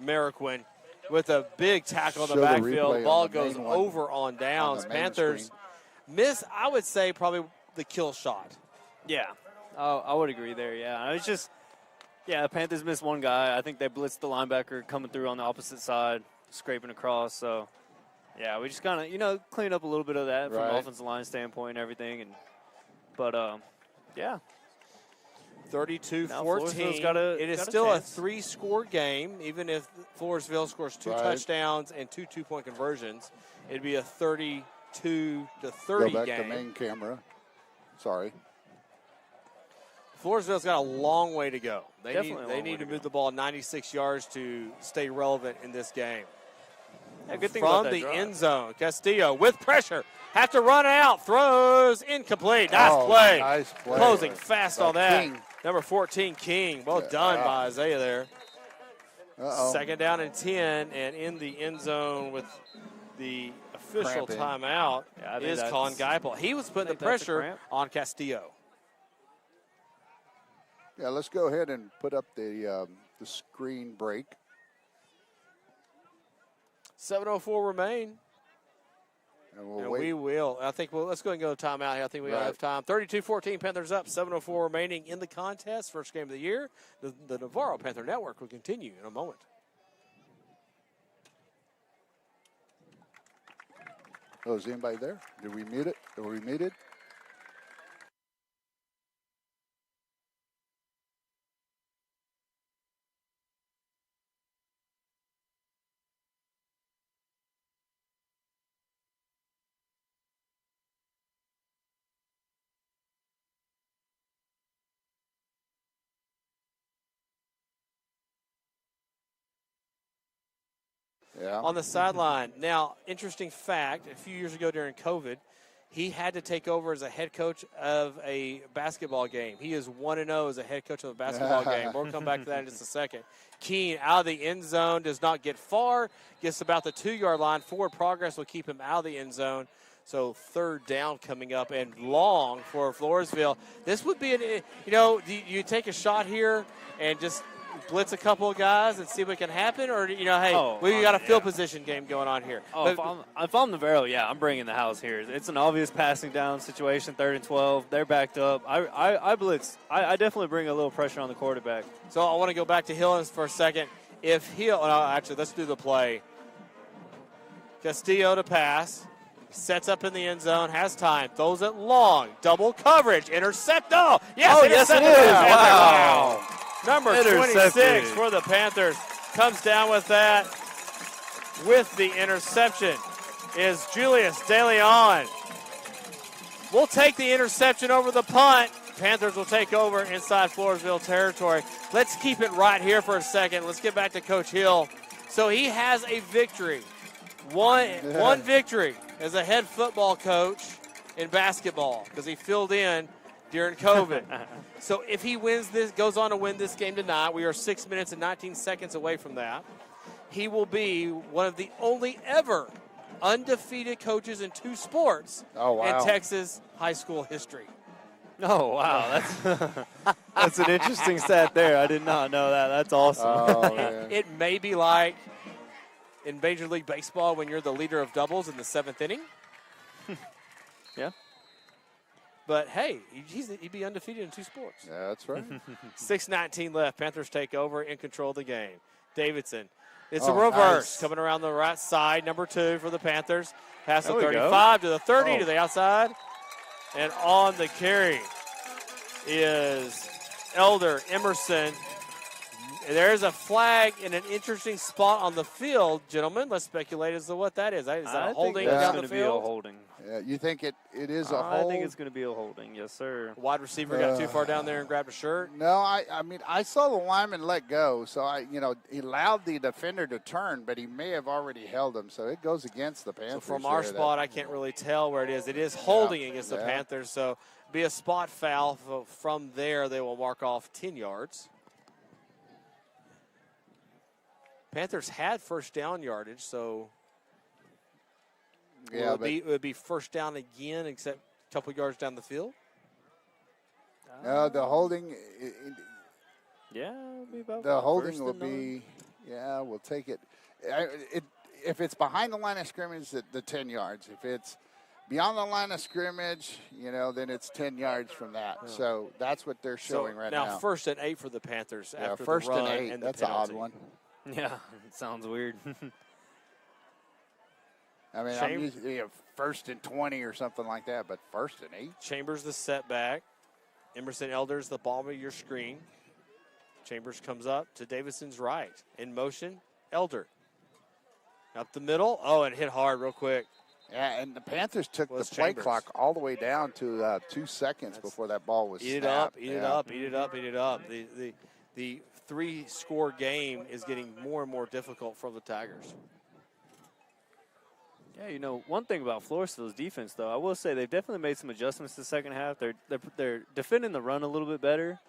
Marroquin with a big tackle in the backfield. Ball goes over on downs. Panthers miss, I would say, probably the kill shot. Yeah, I would agree there. Yeah, it's just the Panthers missed one guy. I think they blitzed the linebacker coming through on the opposite side, scraping across. So. Yeah, we just kind of, clean up a little bit of that from an offensive line standpoint and everything. But 32-14. It is still a 3-score game, even if Floresville scores 2 touchdowns and 2 2-point conversions. It'd be a 32-30 game. Go back to main camera. Sorry. Floresville's got a long way to go. They need to move the ball 96 yards to stay relevant in this game. Yeah, good thing from about the drive. End zone. Castillo with pressure. Have to run out. Throws incomplete. Nice play. Nice play. Closing fast on that. King. Number 14, King. Well done by Isaiah there. Second down and 10, and in the end zone with the official timeout is Colin Geipel. He was putting the pressure on Castillo. Yeah, let's go ahead and put up the screen break. 7:04 remain. And we will. I think let's go and go to timeout here. I think we have time. 32-14, Panthers up. 7:04 remaining in the contest. First game of the year. The Navarro Panther Network will continue in a moment. Oh, is anybody there? Did we mute it? Are we muted? on the sideline. Now, interesting fact, a few years ago during COVID, he had to take over as a head coach of a basketball game. He is 1-0 as a head coach of a basketball game. We'll come back to that in just a second. Keene out of the end zone, does not get far, gets about the 2-yard line. Forward progress will keep him out of the end zone. So 3rd down coming up and long for Floresville. This would be, you take a shot here and just blitz a couple of guys and see what can happen, or we got a field position game going on here. If I'm Navarro, I'm bringing the house here. It's an obvious passing down situation, 3rd and 12. They're backed up. I blitz. I definitely bring a little pressure on the quarterback. So I want to go back to Hill for a second. If Hill, actually, let's do the play. Castillo to pass. Sets up in the end zone, has time, throws it long, double coverage, intercept. Oh, yes, it is. Wow. Number 26 for the Panthers comes down with that. With the interception is Julius De Leon. We'll take the interception over the punt. Panthers will take over inside Floresville territory. Let's keep it right here for a second. Let's get back to Coach Hill. So he has a victory. One victory as a head football coach in basketball because he filled in during COVID. So if he wins this, goes on to win this game tonight, we are 6 minutes and 19 seconds away from that. He will be one of the only ever undefeated coaches in 2 sports in Texas high school history. Oh, wow. That's an interesting stat there. I did not know that. That's awesome. It may be like in Major League Baseball when you're the leader of doubles in the 7th inning. Yeah. But, hey, he'd be undefeated in 2 sports. Yeah, that's right. 6:19 left. Panthers take over, in control of the game. Davidson. It's a reverse. Coming around the right side, number 2 for the Panthers. Pass the 35 to the 30 to the outside. And on the carry is Elder Emerson. There's a flag in an interesting spot on the field, gentlemen. Let's speculate as to what that is. Is that a holding down the field? Be a holding. Yeah, you think it is a hold? I think it's going to be a holding, yes, sir. Wide receiver got too far down there and grabbed a shirt? No, I mean, I saw the lineman let go, so he allowed the defender to turn, but he may have already held him, so it goes against the Panthers. So from our spot, I can't really tell where it is. It is holding against the Panthers, so be a spot foul. From there, they will mark off 10 yards. Panthers had first down yardage, so it would be first down again, except a couple yards down the field. No, the holding. It'll be about the holding will be. Yeah, we'll take it. If it's behind the line of scrimmage, the 10 yards. If it's beyond the line of scrimmage, then it's 10 yards from that. Oh. So that's what they're showing right now. Now, 1st and 8 for the Panthers after first the run and 8. and That's the an odd one. Yeah, it sounds weird. I mean, I'm usually 1st and 20 or something like that, but 1st and 8. Chambers the setback. Emerson Elder's the bottom of your screen. Chambers comes up to Davidson's right. In motion, Elder. Up the middle. Oh, and hit hard real quick. Yeah, and the Panthers took the play clock all the way down to 2 seconds before that ball was snapped. Eat it up. The 3-score game is getting more and more difficult for the Tigers. Yeah, one thing about Floresville's defense, though, I will say they've definitely made some adjustments the second half. They're defending the run a little bit better.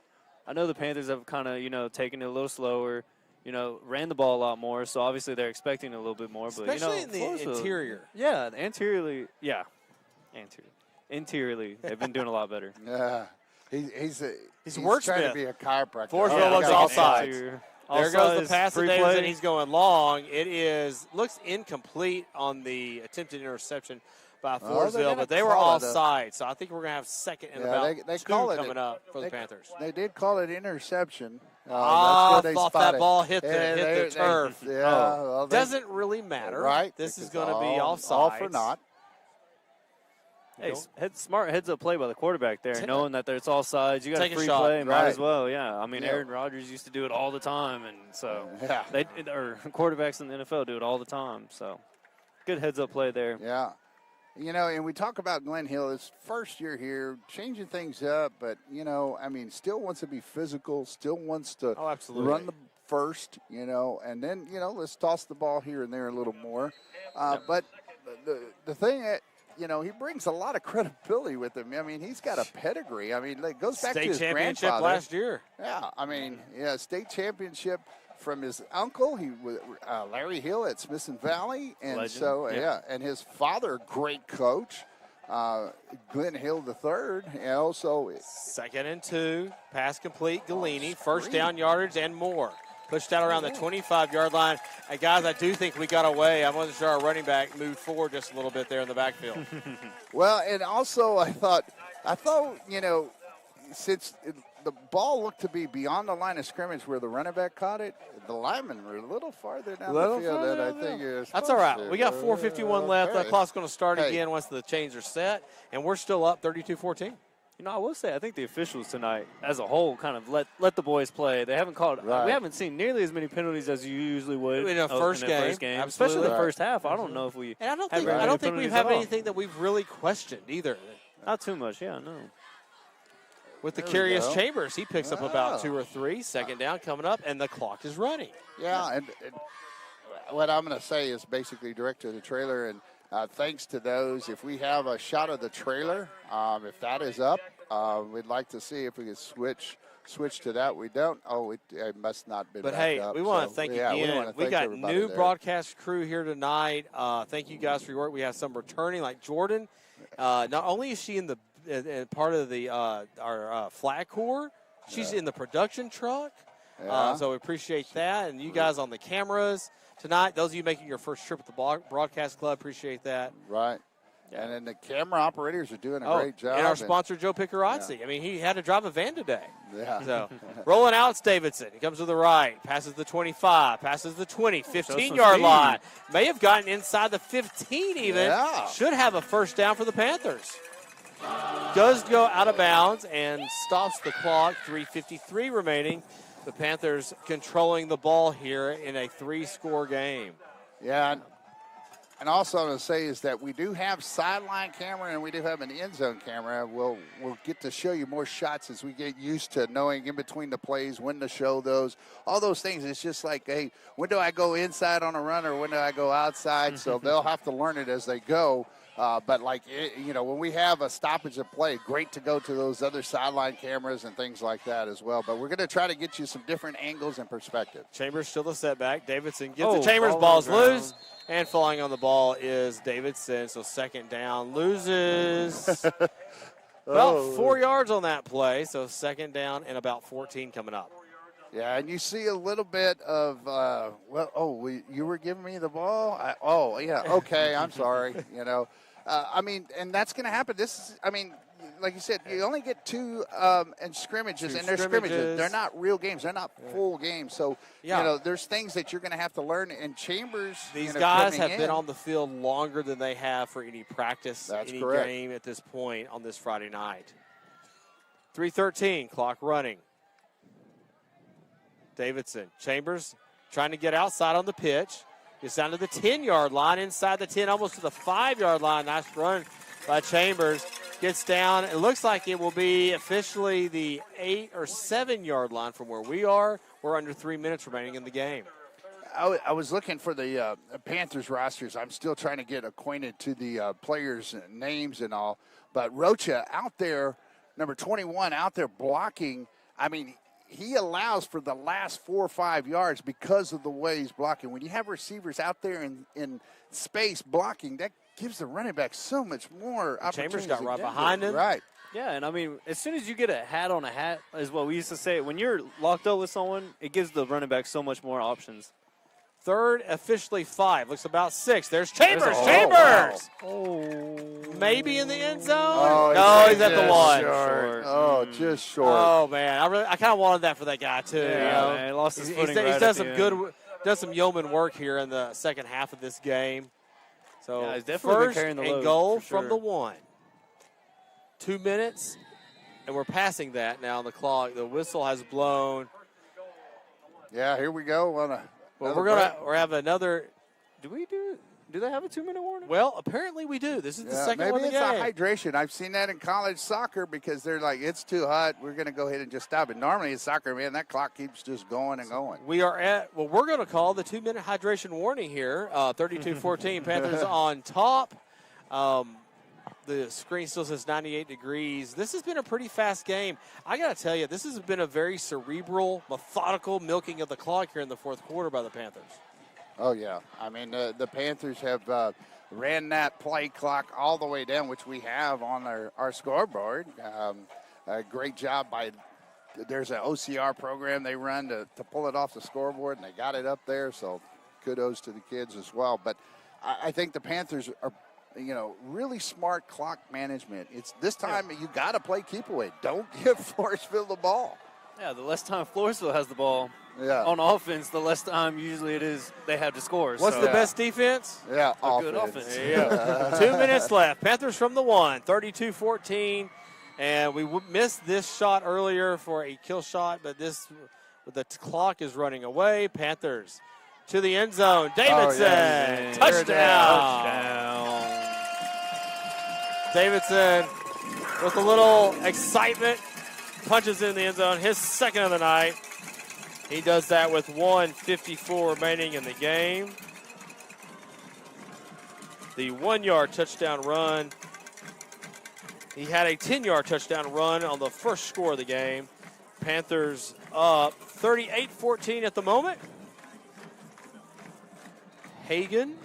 I know the Panthers have kind of, taken it a little slower, ran the ball a lot more, so obviously they're expecting a little bit more. Especially but, in the interior. Yeah, interiorly, they've been doing a lot better. Yeah. He's wordsmith. Trying to be a chiropractor. Floresville looks all sides. There goes the pass to Davidson. He's going long. Looks incomplete on the attempted interception by Floresville, but they were all sides. So I think we're going to have second and about they 2 call coming up for the Panthers. They did call it interception. I thought that ball hit the turf. Doesn't really matter. Right. This is going to be offsides. All for naught. Hey, smart heads-up play by the quarterback there, knowing that it's all sides. You got Take a free shot. play, might as well. Yeah, I mean, Aaron Rodgers used to do it all the time, and so quarterbacks in the NFL do it all the time. So, good heads-up play there. Yeah, and we talk about Glenn Hill, his first year here, changing things up, but still wants to be physical, still wants to run the first, and then, let's toss the ball here and there a little more. But the thing that, he brings a lot of credibility with him. I mean, he's got a pedigree. I mean, it goes back to his championship grandfather. last year. Yeah, I mean, state championship from his uncle. He was Larry Hill at Smithson Valley, and Legend. so and his father, great coach, Glenn Hill III. So 2nd and 2, pass complete. Galini, first down yardage and more. Pushed out around the 25-yard line. And guys, I do think we got away. I wasn't sure our running back moved forward just a little bit there in the backfield. Well, and also I thought, since the ball looked to be beyond the line of scrimmage where the running back caught it, the linemen were a little farther down the field than I think it was. That's all right. We got 4:51 left. The clock's going to start Hey. again once the chains are set, and we're still up 32-14. I will say, I think the officials tonight, as a whole, kind of let the boys play. They haven't called. Right. We haven't seen nearly as many penalties as you usually would In a first game. especially Absolutely. the first half. I don't know if we. And I don't have think very many we penalties have at all. anything that we've really questioned either. Not too much. Yeah, no. With the There we Curious go. Chambers, he picks up about Oh. 2 or 3. 2nd down coming up, and the clock is running. Yeah, and what I'm going to say is basically direct to the trailer, and thanks to those, if we have a shot of the trailer, if that is up, we'd like to see if we could switch to that. We don't. Oh, it must not be. But back hey, up, we want to so, thank yeah, again. we We got everybody new there. broadcast crew here tonight. Thank you guys for your work. We have some returning, like Jordan. Not only is she in the part of the our flag corps, she's in the production truck. Yeah. So we appreciate that, and you guys on the cameras tonight. Those of you making your first trip at the broadcast club, appreciate that. Right. And then the camera operators are doing a great job. And our sponsor, Joe Picarazzi. Yeah. I mean, he had to drive a van today. Yeah. So, rolling out, it's Davidson. He comes to the right, passes the 25, passes the 20, 15-yard line. May have gotten inside the 15 even. Yeah. Should have a first down for the Panthers. Does go out of bounds and stops the clock. 3:53 remaining. The Panthers controlling the ball here in a 3-score game. Yeah. And also I'm going to say is that we do have sideline camera and we do have an end zone camera. We'll get to show you more shots as we get used to knowing in between the plays when to show those. All those things. It's just like, hey, when do I go inside on a run or when do I go outside? So they'll have to learn it as they go. But when we have a stoppage of play, great to go to those other sideline cameras and things like that as well. But we're going to try to get you some different angles and perspective. Chambers still the setback. Davidson gets the Chambers. Ball's loose. And falling on the ball is Davidson. So 2nd down, loses about 4 yards on that play. So 2nd down and about 14 coming up. Yeah, and you see a little bit of, you were giving me the ball? Okay, I'm sorry, and that's going to happen. Like you said, you only get 2 scrimmages, and they're scrimmages. They're not real games. They're not full games. So, there's things that you're going to have to learn in Chambers. These guys have been on the field longer than they have for any practice, That's any correct. game at this point on this Friday night. 3:13, clock running. Davidson, Chambers trying to get outside on the pitch. Gets down to the 10-yard line, inside the 10, almost to the 5-yard line. Nice run by Chambers. Gets down. It looks like it will be officially the 8 or 7-yard line from where we are. We're under 3 minutes remaining in the game. I was looking for the Panthers rosters. I'm still trying to get acquainted to the players' names and all. But Rocha out there, number 21, out there blocking. I mean, he allows for the last 4 or 5 yards because of the way he's blocking. When you have receivers out there in space blocking, that gives the running back so much more opportunity. Chambers got right behind him. Right. Yeah, and I mean, as soon as you get a hat on a hat, is what we used to say. When you're locked up with someone, it gives the running back so much more options. 3rd, officially 5. Looks about 6. There's Chambers. Chambers! Maybe in the end zone? Oh, no, he's at the 1. Short. Oh, just short. Oh, man. I kind of wanted that for that guy, too. Yeah, man, he lost his footing right He's at done the some does some yeoman work here in the second half of this game. So Yeah, he's definitely been first carrying the and load, goal for from sure. the 1. 2 minutes, and we're passing that now on the clock. The whistle has blown. Yeah, here we go. Well, we're have another. Do we do? Do they have a 2-minute warning? Well, apparently we do. This is the second one of the game. Maybe it's a hydration. I've seen that in college soccer because they're like, it's too hot. We're going to go ahead and just stop it. Normally in soccer, man, that clock keeps just going and going. We're going to call the 2-minute hydration warning here. 32-14, Panthers on top. The screen still says 98 degrees. This has been a pretty fast game. I got to tell you, this has been a very cerebral, methodical milking of the clock here in the fourth quarter by the Panthers. Oh, yeah. I mean, the Panthers have ran that play clock all the way down, which we have on our scoreboard. A great job by – there's an OCR program they run to pull it off the scoreboard, and they got it up there, so kudos to the kids as well. But I think the Panthers are, really smart clock management. It's this time you got to play keep away. Don't give Floresville the ball. Yeah, the less time Floresville has the ball on offense, the less time usually it is they have to score. What's the best defense? Yeah, a good offense. Yeah. 2 minutes left. Panthers from the 1, 32-14. And we missed this shot earlier for a kill shot, but the clock is running away. Panthers to the end zone. Davidson, touchdown. Davidson with a little excitement. Punches in the end zone, his second of the night. He does that with 1:54 remaining in the game. The 1-yard touchdown run. He had a 10-yard touchdown run on the first score of the game. Panthers up 38-14 at the moment. Hagan.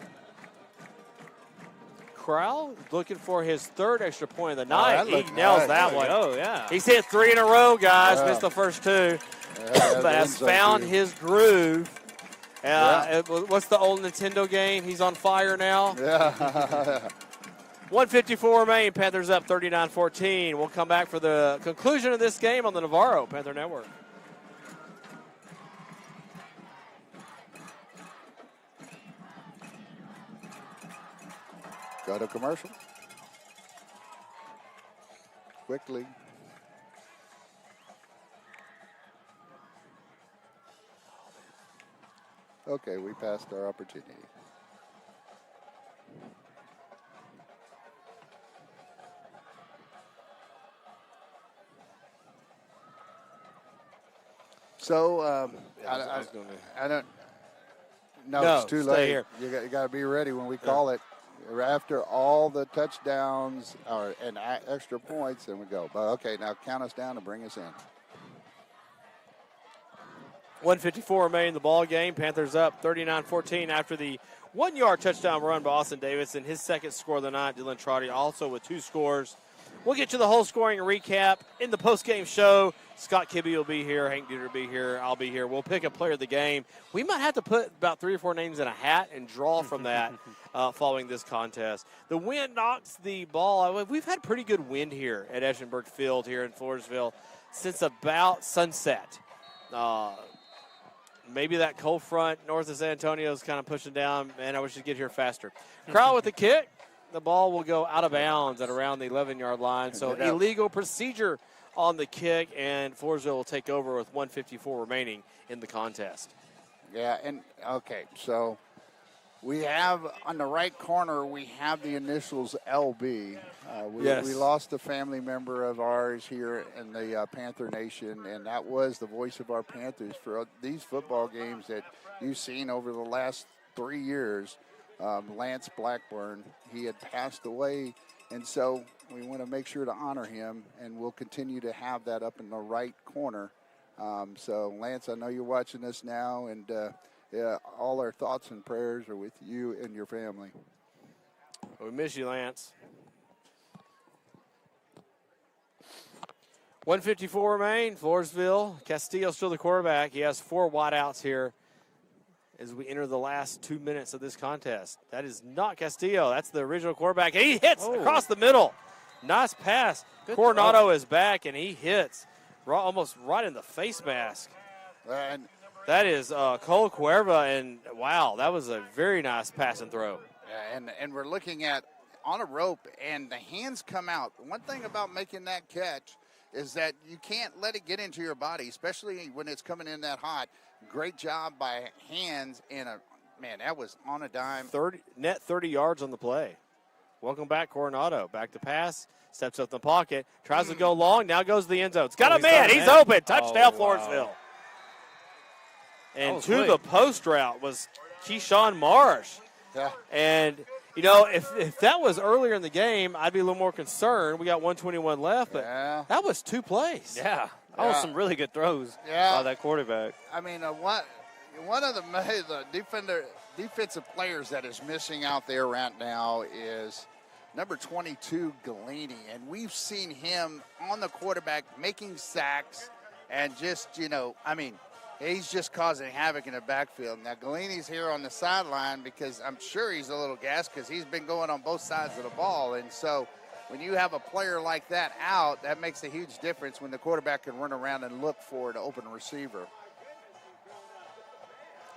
Crowell looking for his third extra point of the night. He nails that one. Oh, yeah. He's hit 3 in a row, guys. Missed the first 2. But has found his groove. What's the old Nintendo game? He's on fire now. Yeah. 1:54 remain. Panthers up 39-14. We'll come back for the conclusion of this game on the Navarro Panther Network. Go to commercial. Quickly. Okay, we passed our opportunity. So, I don't. No, it's too late. Here. You got to be ready when we call it. After all the touchdowns and extra points, then we go. But okay, now count us down and bring us in. 1:54 remaining in the ball game. Panthers up 39-14 after the 1-yard touchdown run by Austin Davidson. His second score of the night. Dylan Trotty also with 2 scores. We'll get to the whole scoring recap in the post-game show. Scott Kibbe will be here. Hank Dieter will be here. I'll be here. We'll pick a player of the game. We might have to put about 3 or 4 names in a hat and draw from that following this contest. The wind knocks the ball. We've had pretty good wind here at Eschenberg Field here in Floresville since about sunset. Maybe that cold front north of San Antonio is kind of pushing down. Man, I wish you'd get here faster. Crowell with the kick. The ball will go out of bounds at around the 11-yard line. So illegal procedure on the kick, and Floresville will take over with 1:54 remaining in the contest. Yeah, and okay, so we have on the right corner, we have the initials LB. We lost a family member of ours here in the Panther Nation, and that was the voice of our Panthers for these football games that you've seen over the last 3 years. Lance Blackburn, he had passed away, and so we want to make sure to honor him, and we'll continue to have that up in the right corner. So, Lance, I know you're watching this now, and all our thoughts and prayers are with you and your family. We miss you, Lance. 1:54 remain. Floresville. Castillo still the quarterback. He has 4 wideouts here as we enter the last 2 minutes of this contest. That is not Castillo. That's the original quarterback. He hits across the middle. Nice pass. Coronado is back, and he hits almost right in the face mask. And that is Cole Cuerva, and wow, that was a very nice pass and throw. And we're looking at on a rope, and the hands come out. One thing about making that catch is that you can't let it get into your body, especially when it's coming in that hot. Great job by hands and a man, that was on a dime. 30 yards on the play. Welcome back, Coronado. Back to pass. Steps up the pocket. Tries to go long. Now goes to the end zone. It's got a man. He's open. Touchdown, Floresville. And to the post route was Keyshawn Marsh. Yeah. And, you know, if that was earlier in the game, I'd be a little more concerned. We got 1:21 left, but that was 2 plays. Yeah. That was some really good throws by that quarterback. I mean, one of the defensive players that is missing out there right now is number 22, Galini. And we've seen him on the quarterback making sacks and just, you know, I mean, he's just causing havoc in the backfield. Now, Galini's here on the sideline because I'm sure he's a little gassed because he's been going on both sides of the ball. And so when you have a player like that out, that makes a huge difference when the quarterback can run around and look for an open receiver.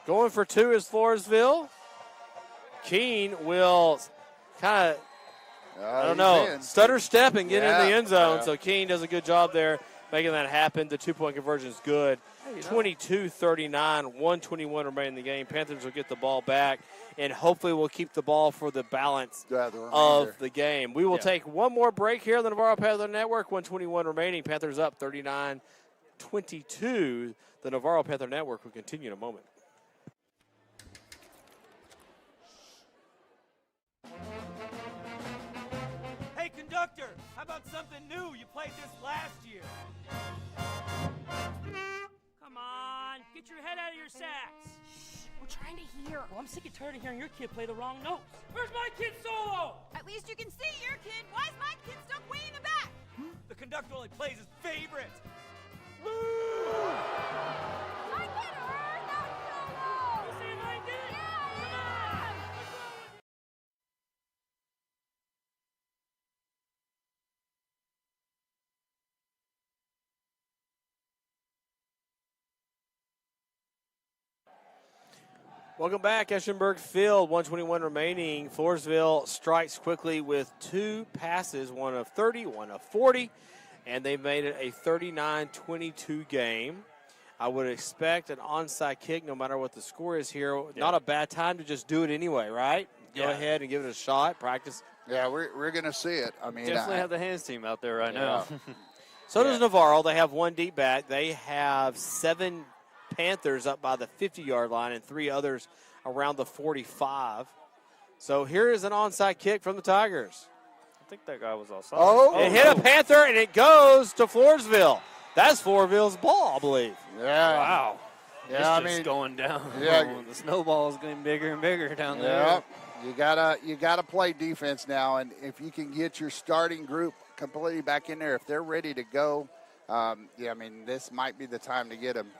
Going for 2 is Floresville. Keene will kind of, I don't know, stutter step and get in the end zone. So Keene does a good job there making that happen. The 2-point conversion is good. 22-39, 1:21 remaining in the game. Panthers will get the ball back, and hopefully we'll keep the ball for the balance of the game. We will take one more break here on the Navarro Panther Network. 1:21 remaining. Panthers up 39-22. The Navarro Panther Network will continue in a moment. Hey, conductor, how about something new? You played this last year. Come on, get your head out of your sacks. Shh, we're trying to hear. Well, I'm sick and tired of hearing your kid play the wrong notes. Where's my kid solo? At least you can see your kid. Why is my kid stuck way in the back? The conductor only plays his favorite. I get her, not solo. You saying I did it? Yeah. Come on. Welcome back, Eschenberg Field, 1:21 remaining. Floresville strikes quickly with 2 passes, one of 30, one of 40, and they've made it a 39-22 game. I would expect an onside kick no matter what the score is here. Yeah. Not a bad time to just do it anyway, right? Go ahead and give it a shot, practice. Yeah, we're going to see it. I mean, definitely have the hands team out there right now. So does Navarro. They have 1 deep back. They have 7 Panthers up by the 50-yard line and 3 others around the 45. So here is an onside kick from the Tigers. I think that guy was offside. It hit a Panther, and it goes to Floresville. That's Floresville's ball, I believe. Yeah. Wow. Yeah, it's just going down. Yeah. The snowball is getting bigger and bigger down there. Yeah. You gotta play defense now, and if you can get your starting group completely back in there, if they're ready to go, I mean, this might be the time to get them.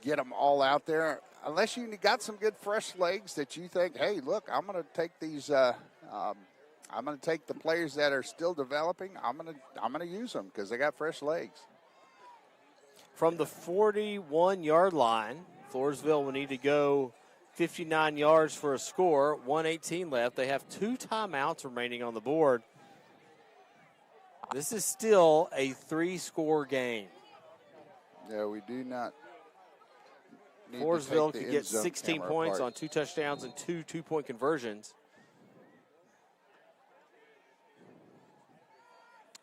Get them all out there, unless you got some good fresh legs that you think, hey, look, I'm going to take these. I'm going to take the players that are still developing. I'm going to use them because they got fresh legs. From the 41-yard line, Floresville will need to go 59 yards for a score. 1:18 left. They have 2 timeouts remaining on the board. This is still a 3-score game. Yeah, we do not. Floresville could get 16 points on 2 touchdowns and 2 2-point conversions.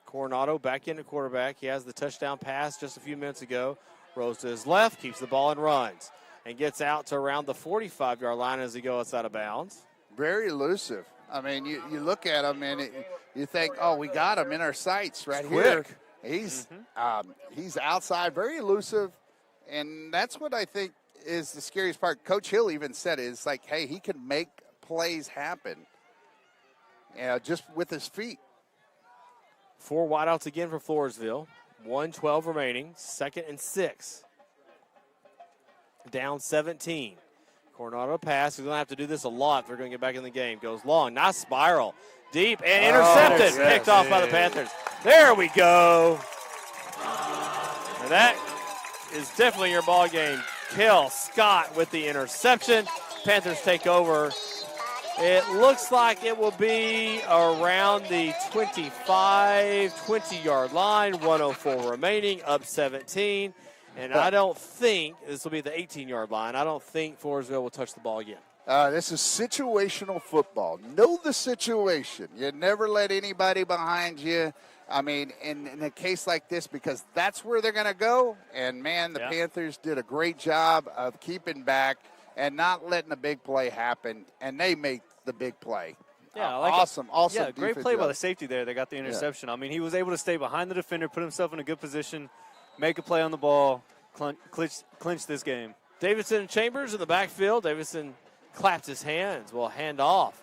Coronado back into quarterback. He has the touchdown pass just a few minutes ago. Rolls to his left, keeps the ball and runs. And gets out to around the 45-yard line as he goes out of bounds. Very elusive. I mean, you look at him and you think, oh, we got him in our sights right here. He's outside, very elusive. And that's what I think is the scariest part. Coach Hill even said it. It's like, hey, he can make plays happen, just with his feet. 4 wideouts again for Floresville. 1:12 remaining. 2nd and 6. Down 17. Coronado pass. He's going to have to do this a lot if they're going to get back in the game. Goes long. Nice spiral. Deep and intercepted. Picked off by the Panthers. There we go. And that is definitely your ball game. Kel Scott with the interception. Panthers take over. It looks like it will be around the 25, 20-yard line. 1:04 remaining, up 17. And I don't think this will be the 18-yard line. I don't think Floresville will touch the ball again. This is situational football. Know the situation. You never let anybody behind you. I mean, in a case like this, because that's where they're going to go. And, man, the Panthers did a great job of keeping back and not letting a big play happen. And they made the big play. Yeah, awesome. Yeah, great play by the safety there. They got the interception. I mean, he was able to stay behind the defender, put himself in a good position, make a play on the ball, clinch this game. Davidson and Chambers in the backfield. Davidson claps his hands. Will hand off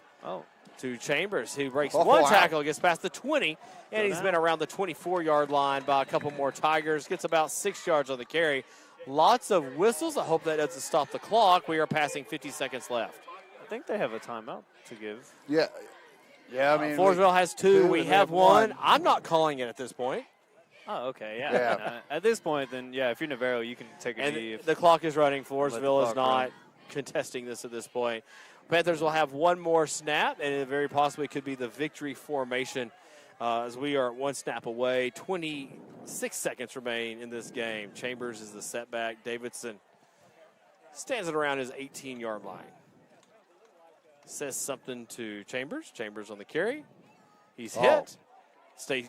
to Chambers, who breaks one tackle, gets past the 20, and he's been around the 24-yard line by a couple more Tigers. Gets about 6 yards on the carry. Lots of whistles. I hope that doesn't stop the clock. We are passing 50 seconds left. I think they have a timeout to give. Yeah. Yeah, I mean. Floresville has two. We have one. I'm not calling it at this point. Oh, okay, yeah. At this point, then, if you're Navarro, you can take a knee. The clock is running. Floresville is not contesting this at this point. Panthers will have one more snap, and it very possibly could be the victory formation as we are one snap away. 26 seconds remain in this game. Chambers is the setback. Davidson stands at around his 18-yard line. Says something to Chambers. Chambers on the carry. He's hit.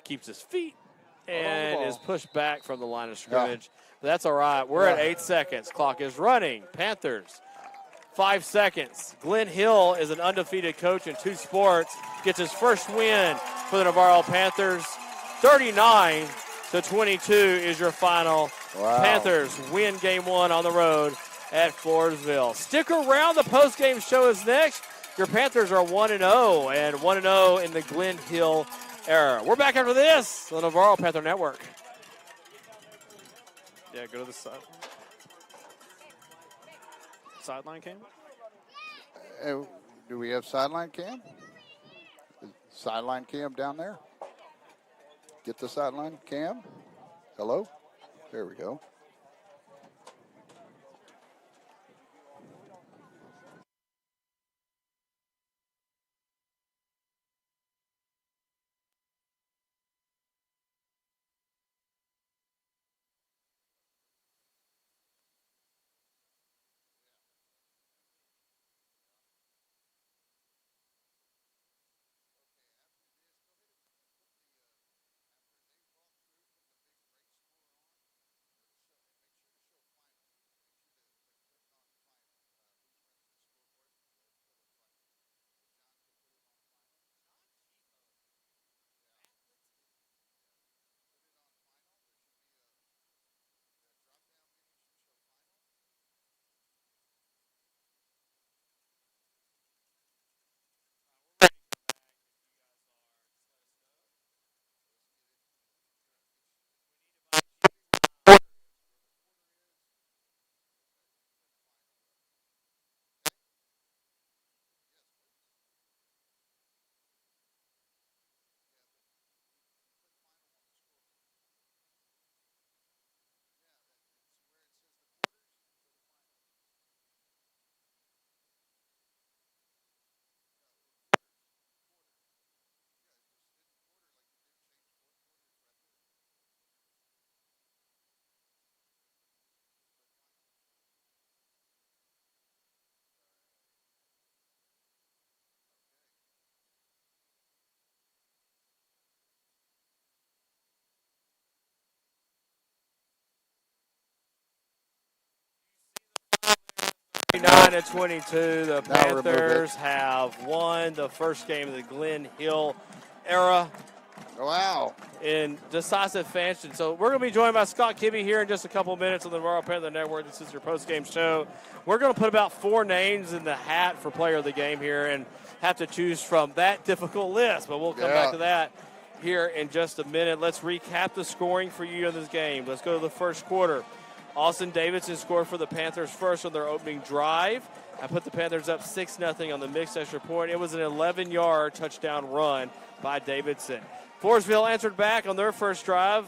Keeps his feet and is pushed back from the line of scrimmage. But that's all right. We're at 8 seconds. Clock is running. Panthers, 5 seconds. Glenn Hill is an undefeated coach in 2 sports. Gets his first win for the Navarro Panthers. 39-22 is your final. Panthers win game 1 on the road at Floresville. Stick around. The post-game show is next. Your Panthers are 1-0 and 1-0 in the Glenn Hill era. We're back after this on the Navarro Panther Network. Yeah, go to the side. Sideline cam? Do we have sideline cam? Sideline cam down there? Get the sideline cam. Hello? There we go. At 22, the Panthers have won the first game of the Glenn Hill era. Wow. In decisive fashion. So we're going to be joined by Scott Kibbe here in just a couple minutes on the Navarro Panther Network. This is your post-game show. We're going to put about 4 names in the hat for player of the game here and have to choose from that difficult list. But we'll come back to that here in just a minute. Let's recap the scoring for you in this game. Let's go to the first quarter. Austin Davidson scored for the Panthers first on their opening drive. I put the Panthers up 6-0 on the mixed extra point. It was an 11-yard touchdown run by Davidson. Floresville answered back on their first drive.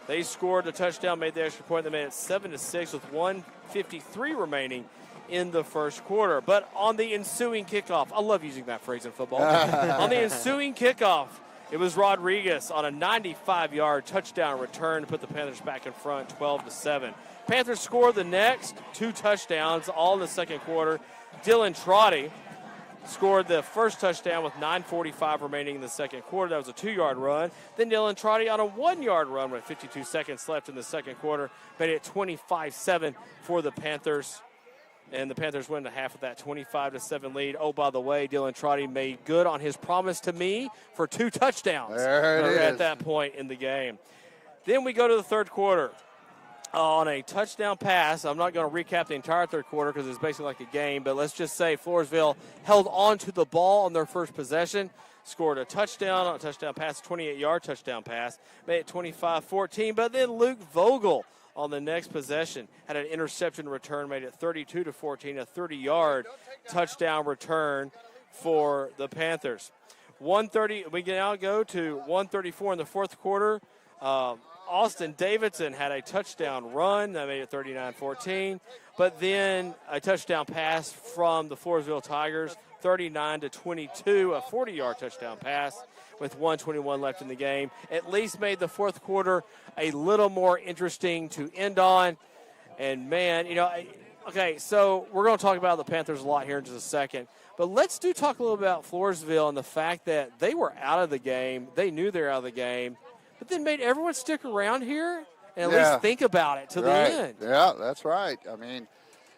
They scored a touchdown, made the extra point. They made it 7-6 with 1:53 remaining in the first quarter. But on the ensuing kickoff, I love using that phrase in football. On the ensuing kickoff, it was Rodriguez on a 95-yard touchdown return to put the Panthers back in front, 12-7. Panthers scored the next 2 touchdowns, all in the second quarter. Dylan Trotty scored the first touchdown with 9:45 remaining in the second quarter. That was a 2-yard run. Then Dylan Trotty on a 1-yard run with 52 seconds left in the second quarter made it 25-7 for the Panthers. And the Panthers win the half of that 25-7 lead. Oh, by the way, Dylan Trotty made good on his promise to me for 2 touchdowns at that point in the game. Then we go to the third quarter. On a touchdown pass, I'm not going to recap the entire third quarter because it's basically like a game, but let's just say Floresville held on to the ball on their first possession, scored a touchdown on a touchdown pass, 28-yard touchdown pass, made it 25-14, but then Luke Vogle on the next possession had an interception return, made it 32-14, a 30-yard touchdown return for the Panthers. We now go to 1:34 in the fourth quarter. Austin Davidson had a touchdown run that made it 39-14, but then a touchdown pass from the Floresville Tigers, 39-22, a 40-yard touchdown pass with 1:21 left in the game. At least made the fourth quarter a little more interesting to end on. And, man, okay, so we're going to talk about the Panthers a lot here in just a second. But let's talk a little about Floresville and the fact that they were out of the game. They knew they were out of the game. But then made everyone stick around here and at least think about it to the end. Yeah, that's right. I mean,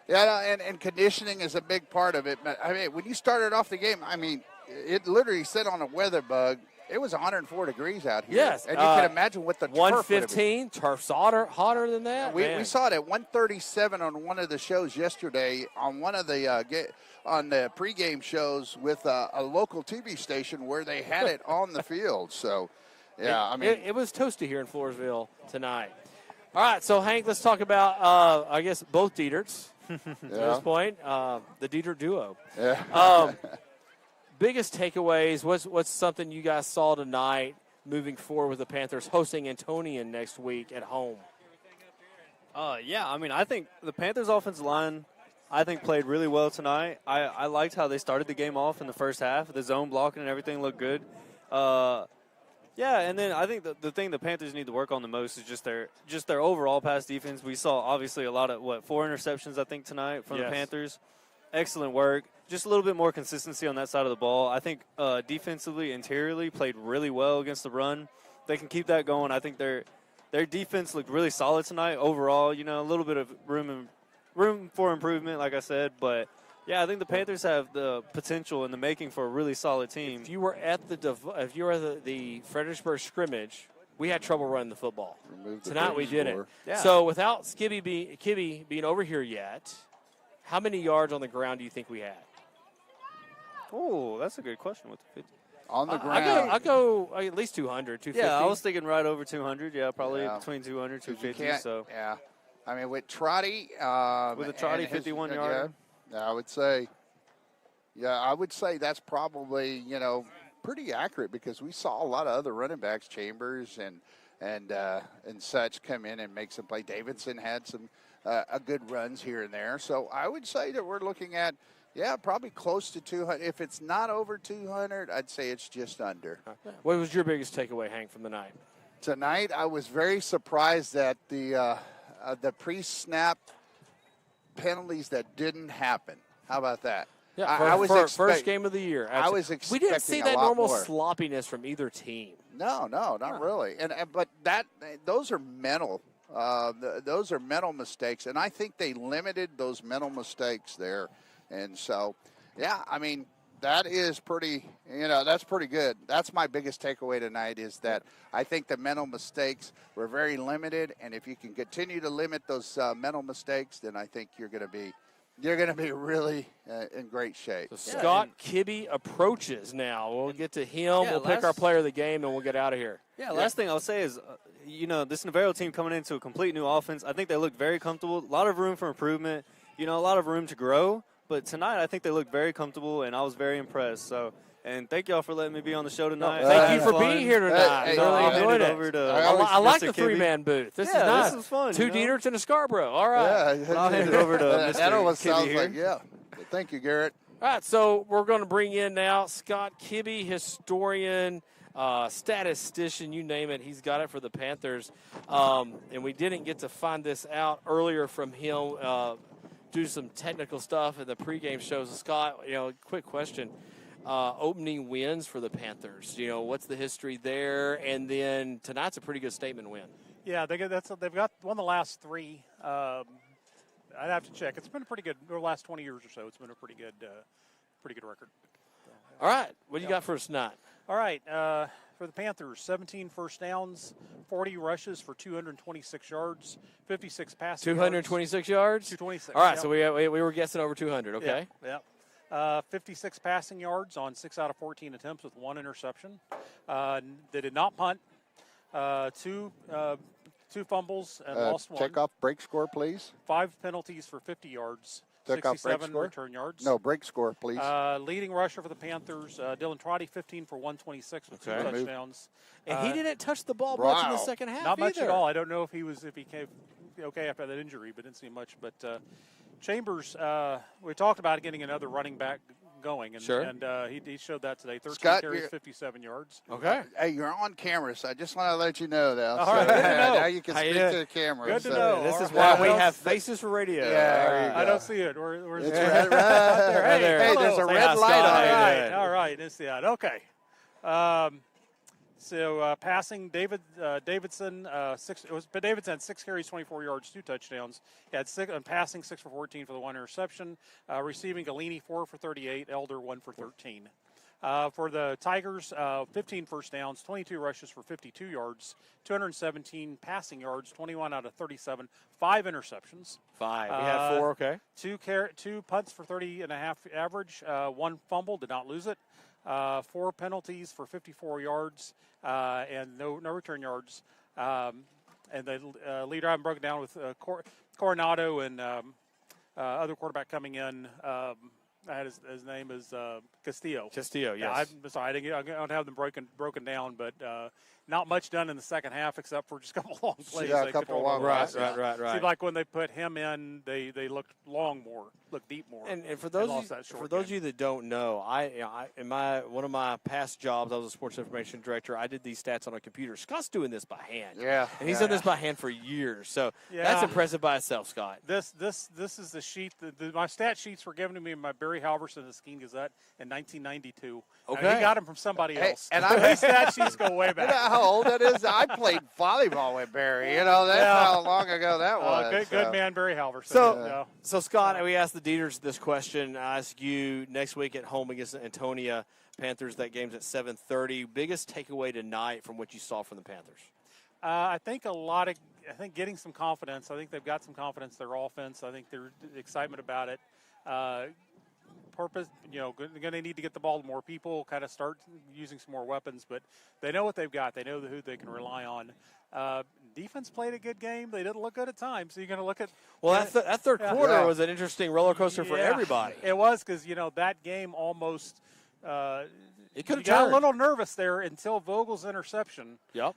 and conditioning is a big part of it. But, I mean, when you started off the game, I mean, it literally said on a weather bug, it was 104 degrees out here. Yes. And you can imagine what the turf 115, turf's hotter than that. We saw it at 137 on one of the shows yesterday on one of the on the pregame shows with a local TV station where they had it on the field. So, yeah, I mean. It was toasty here in Floresville tonight. All right, so, Hank, let's talk about, I guess, both Dieterts at this point, the Dieter duo. Yeah. Biggest takeaways, what's something you guys saw tonight moving forward with the Panthers hosting Antonian next week at home? Yeah, I mean, I think the Panthers' offensive line, played really well tonight. I liked how they started the game off in the first half. The zone blocking and everything looked good. Yeah, and then I think the thing the Panthers need to work on the most is just their overall pass defense. We saw, obviously, a lot of, 4 interceptions, I think, tonight from the Panthers. Excellent work. Just a little bit more consistency on that side of the ball. I think defensively, interiorly, played really well against the run. They can keep that going. I think their defense looked really solid tonight overall. A little bit of room for improvement, like I said. But, yeah, I think the Panthers have the potential in the making for a really solid team. If you were at the Fredericksburg scrimmage, we had trouble running the football. Tonight we didn't. Yeah. So without Kibbe being over here yet, how many yards on the ground do you think we had? Oh, that's a good question with the 50. On the ground. I go at least 200, 250. Yeah, I was thinking right over 200. Yeah, probably between 200, 250. So. Yeah. I mean, with Trotty. With a Trotty 51-yard. Yeah, I would say that's probably, pretty accurate because we saw a lot of other running backs, Chambers and such, come in and make some play. Davidson had some good runs here and there. So I would say that we're looking at, probably close to 200. If it's not over 200, I'd say it's just under. What was your biggest takeaway, Hank, from the night? Tonight, I was very surprised that the pre-snap penalties that didn't happen. How about that? Yeah, I was first game of the year. I was expecting we didn't see that normal more sloppiness from either team. No, not really. But those are mental. Those are mental mistakes, and I think they limited those mental mistakes there. And so, I mean, that is pretty. That's pretty good. That's my biggest takeaway tonight is that I think the mental mistakes were very limited, and if you can continue to limit those mental mistakes, then I think you're going to be really in great shape. So Scott Kibbe approaches now. We'll get to him. We'll pick our player of the game, and we'll get out of here. Yeah, last thing I'll say is, this Navarro team coming into a complete new offense, I think they look very comfortable. A lot of room for improvement, a lot of room to grow. But tonight I think they looked very comfortable, and I was very impressed. So, and thank y'all for letting me be on the show tonight. Thank you for being here tonight. I'll hand it over to I like the three-man booth. This is nice. This is fun. 2 Dieterts and a Scarborough. All right. Yeah, I'll hand it over to Mr. That almost Kibbe sounds here. like, Thank you, Garrett. All right, so we're going to bring in now Scott Kibbe, historian, statistician, you name it, he's got it for the Panthers. And we didn't get to find this out earlier from him due to some technical stuff in the pregame shows. Scott, quick question. Opening wins for the Panthers. What's the history there? And then tonight's a pretty good statement win. Yeah, they've got one of the last three. I'd have to check. It's been pretty good over the last 20 years or so. It's been a pretty good record. All right, what do you got for us tonight? All right, for the Panthers, 17 first downs, 40 rushes for 226 yards, 56 passing 226 yards? 226. All right, yep. So we were guessing over 200, okay. Yep. 56 passing yards on 6 out of 14 attempts with 1 interception. They did not punt. Two fumbles and lost 1. Kickoff break score, please. 5 penalties for 50 yards. Kickoff break 67 score. return yards. No, break score, please. Leading rusher for the Panthers, Dylan Trotty, 15 for 126 with 2 touchdowns. And he didn't touch the ball much in the second half Not much either. at all. I don't know if he came okay after that injury, but didn't see much. But Chambers, we talked about getting another running back going, and, Sure. and he showed that today. 13 Scott, carries, 57 yards. Okay. Hey, you're on camera, so I just want to let you know that. All right, good to know. Now you can speak to the camera. Good to know. This is All why right. we have faces for radio. Yeah, I don't see it. Where's It's it? right there. Hey, there. Hey, there's a hello. red light on it. All right. Let's see that. Okay. So passing, Davidson, 6. But Davidson had 6 carries, 24 yards, 2 touchdowns. He had 6 on passing, 6 for 14 for the 1 interception. Receiving, Galini 4 for 38, Elder 1 for 13. For the Tigers, 15 first downs, 22 rushes for 52 yards, 217 passing yards, 21 out of 37, 5 interceptions. 5. We had 4. Okay. 2 punts for 30.5 average. 1 fumble, did not lose it. 4 penalties for 54 yards and no return yards. And the lead drive broken down with Coronado and other quarterback coming in. His name is Castillo. Castillo, yes. Yeah, I'm sorry, I don't have them broken down, but not much done in the second half except for just a couple long plays. Yeah, a couple long Right. Seemed like when they put him in, they looked long more, looked deep more. And for those of you that don't know, in one of my past jobs, I was a sports information director. I did these stats on a computer. Scott's doing this by hand. Yeah, and he's done this by hand for years. So that's impressive by itself, Scott. This is the sheet. My stat sheets were given to me by Barry Halverson of the Skeene Gazette in 1992. Okay, and he got them from somebody else. And these stat sheets go way back. You know how old that is? I played volleyball with Barry. That's how long ago that was. Good man, Barry Halverson. So Scott, we asked the Dieters this question. I ask you next week at home against Antonia Panthers. That game's at 7:30. Biggest takeaway tonight from what you saw from the Panthers? I think getting some confidence. I think they've got some confidence in their offense. I think there's excitement about it. Purpose, going to need to get the ball to more people, kind of start using some more weapons, but they know what they've got. They know who they can rely on. Defense played a good game. They didn't look good at times, so you're going to look at – Well, that third quarter was an interesting roller coaster for everybody. It was because, that game almost it could have got a little nervous there until Vogle's interception. Yep.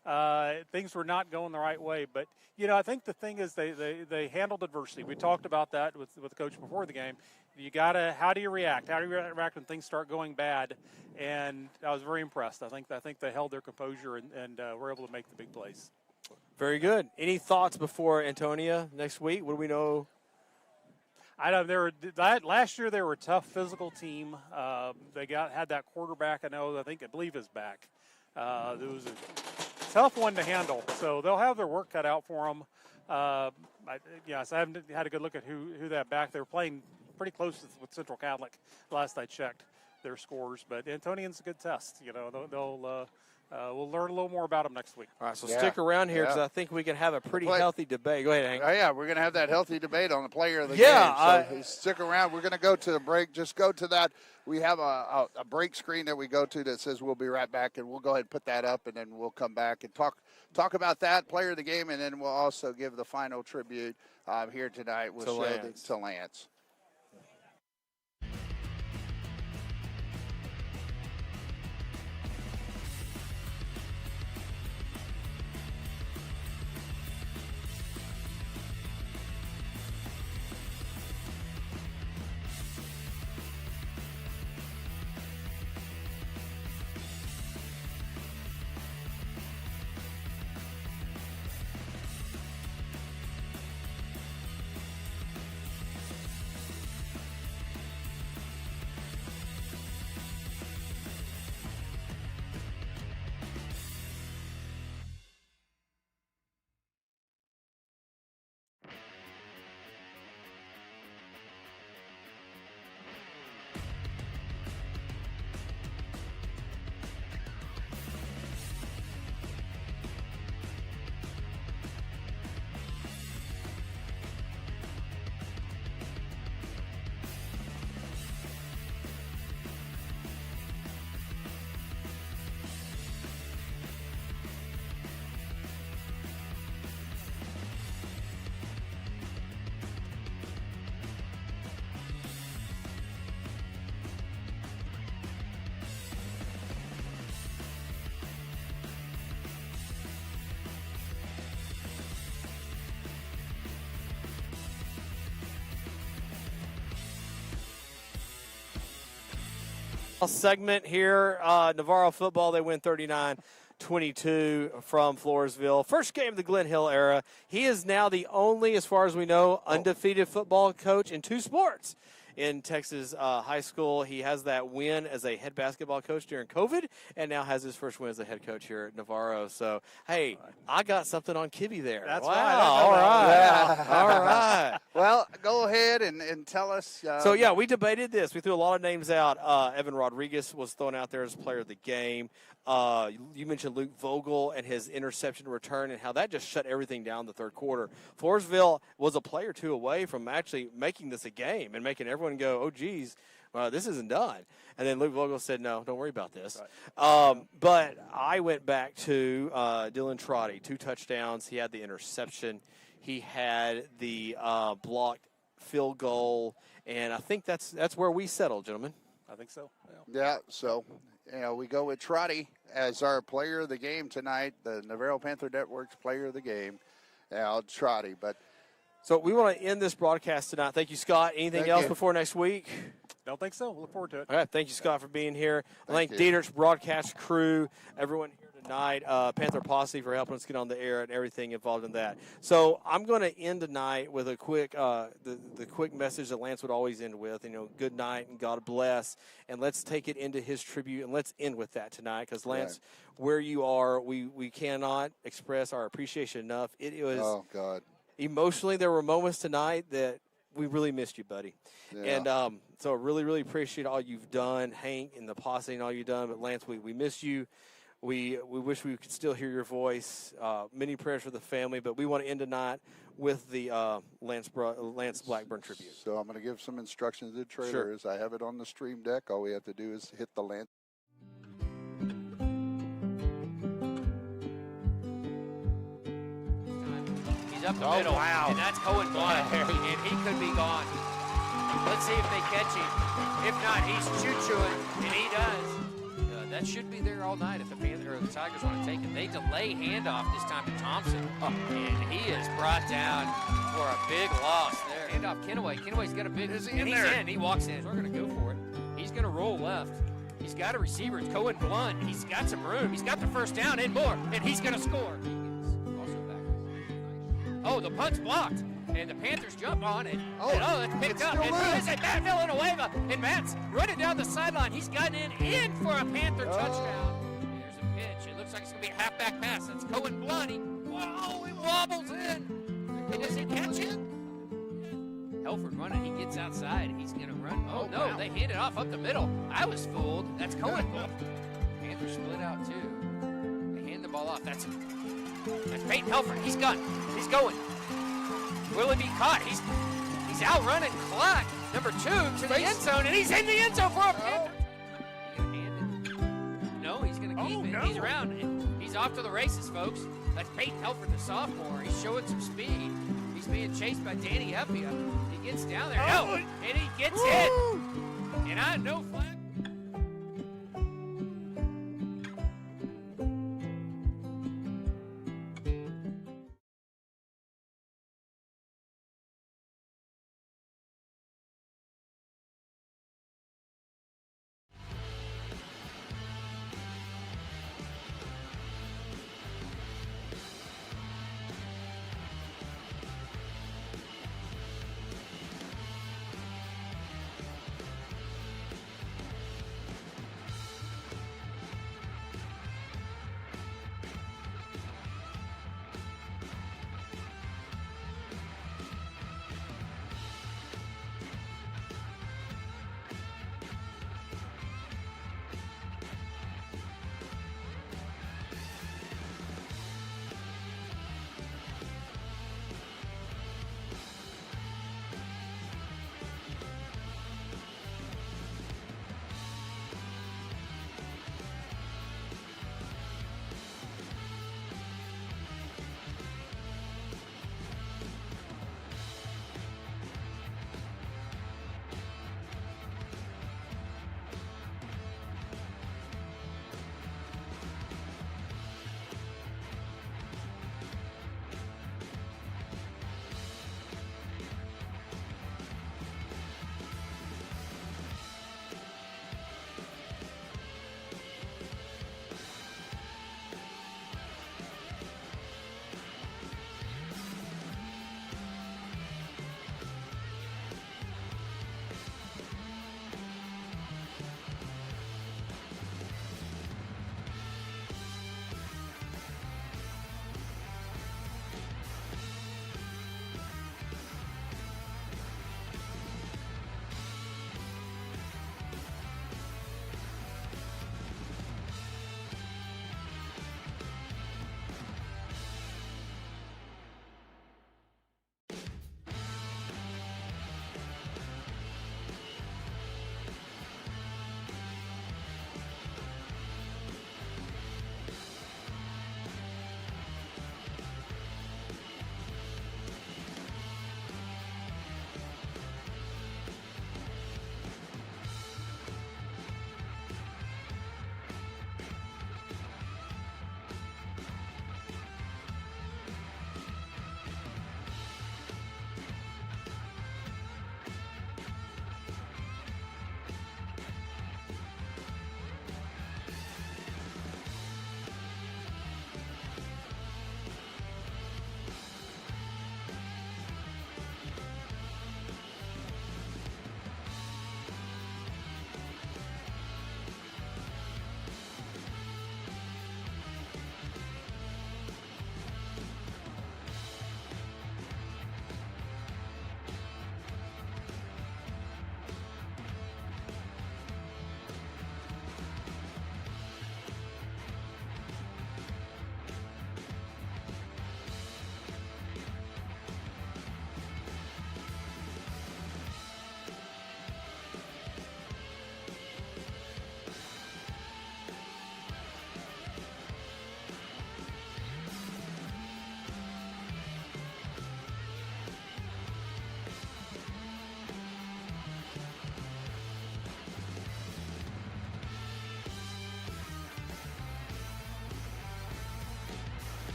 Things were not going the right way. But, I think the thing is they handled adversity. We talked about that with the coach before the game. How do you react? How do you react when things start going bad? And I was very impressed. I think they held their composure and were able to make the big plays. Very good. Any thoughts before Antonia next week? What do we know? I know last year they were a tough physical team. They had that quarterback. I believe is back. It was a tough one to handle. So they'll have their work cut out for them. So I haven't had a good look at who that back. They were playing pretty close with Central Catholic last I checked their scores. But Antonian's a good test. We'll learn a little more about them next week. All right, so stick around here because I think we can have a pretty healthy debate. Go ahead, Hank. Oh, yeah, we're going to have that healthy debate on the player of the game. So stick around. We're going to go to the break. Just go to that. We have a break screen that we go to that says we'll be right back, and we'll go ahead and put that up, and then we'll come back and talk about that player of the game, and then we'll also give the final tribute here tonight. We'll show to Lance. Segment here, Navarro football, they win 39-22 from Floresville. First game of the Glen Hill era. He is now the only, as far as we know, undefeated football coach in 2 sports in Texas high school. He has that win as a head basketball coach during COVID, and now has his first win as a head coach here at Navarro. So, hey, I got something on Kibby there. That's wow. right. All right. Yeah. All right. Well, go ahead and tell us. So, yeah, we debated this. We threw a lot of names out. Evan Rodriguez was thrown out there as player of the game. You mentioned Luke Vogle and his interception return and how that just shut everything down the third quarter. Floresville was a play or two away from actually making this a game and making everyone go, oh, geez, this isn't done. And then Luke Vogle said, no, don't worry about this. Right. But I went back to Dylan Trotty, 2 touchdowns. He had the interception. He had the blocked field goal. And I think that's where we settled, gentlemen. I think so. Yeah, so we go with Trotty as our player of the game tonight, the Navarro Panther Network's player of the game. Trotty. But so we want to end this broadcast tonight. Thank you, Scott. Anything else before next week? Don't think so. We'll look forward to it. All right. Thank you, Scott, for being here. Thank Dietrich's broadcast crew, everyone here tonight, Panther Posse for helping us get on the air and everything involved in that. So I'm going to end tonight with a quick, the quick message that Lance would always end with. Good night and God bless. And let's take it into his tribute and let's end with that tonight because Lance, where you are, we cannot express our appreciation enough. It was. Oh God. Emotionally, there were moments tonight that we really missed you, buddy. Yeah. And so I really, really appreciate all you've done, Hank and the posse and all you've done. But, Lance, we miss you. We wish we could still hear your voice. Many prayers for the family. But we want to end tonight with the Lance Blackburn tribute. So I'm going to give some instructions to the trailers. Sure. I have it on the stream deck. All we have to do is hit the Lance. Up the middle, and that's Cohen Blunt, and he could be gone. Let's see if they catch him. If not, he's choo-chooing, and he does. That should be there all night if the Panthers or the Tigers want to take it. They delay handoff this time to Thompson, and he is brought down for a big loss there. Handoff Kenaway. Kenaway's got a big. He's in. He walks in. We're going to go for it. He's going to roll left. He's got a receiver. It's Cohen Blunt. He's got some room. He's got the first down and more, and he's going to score. Oh, the punt's blocked, and the Panthers jump on it. It's picked up. And it's at Matt Villanueva, and Matt's running down the sideline. He's gotten in for a Panther touchdown. There's a pitch. It looks like it's going to be a halfback pass. That's Cohen Blunt. He wobbles in. And does he catch it? Helford running. He gets outside. He's going to run. Oh, no. Wow. They hand it off up the middle. I was fooled. That's Cohen Blunt. Panthers split out, too. They hand the ball off. That's Peyton Helford. He's gone. He's going. Will he be caught? He's outrunning clock. Number 2 to the end zone, and he's in the end zone for a Panther. He's going to hand it. No, he's going to keep it. No. He's around. He's off to the races, folks. That's Peyton Helford, the sophomore. He's showing some speed. He's being chased by Danny Eppia. He gets down there. No, and he gets hit. And no flag.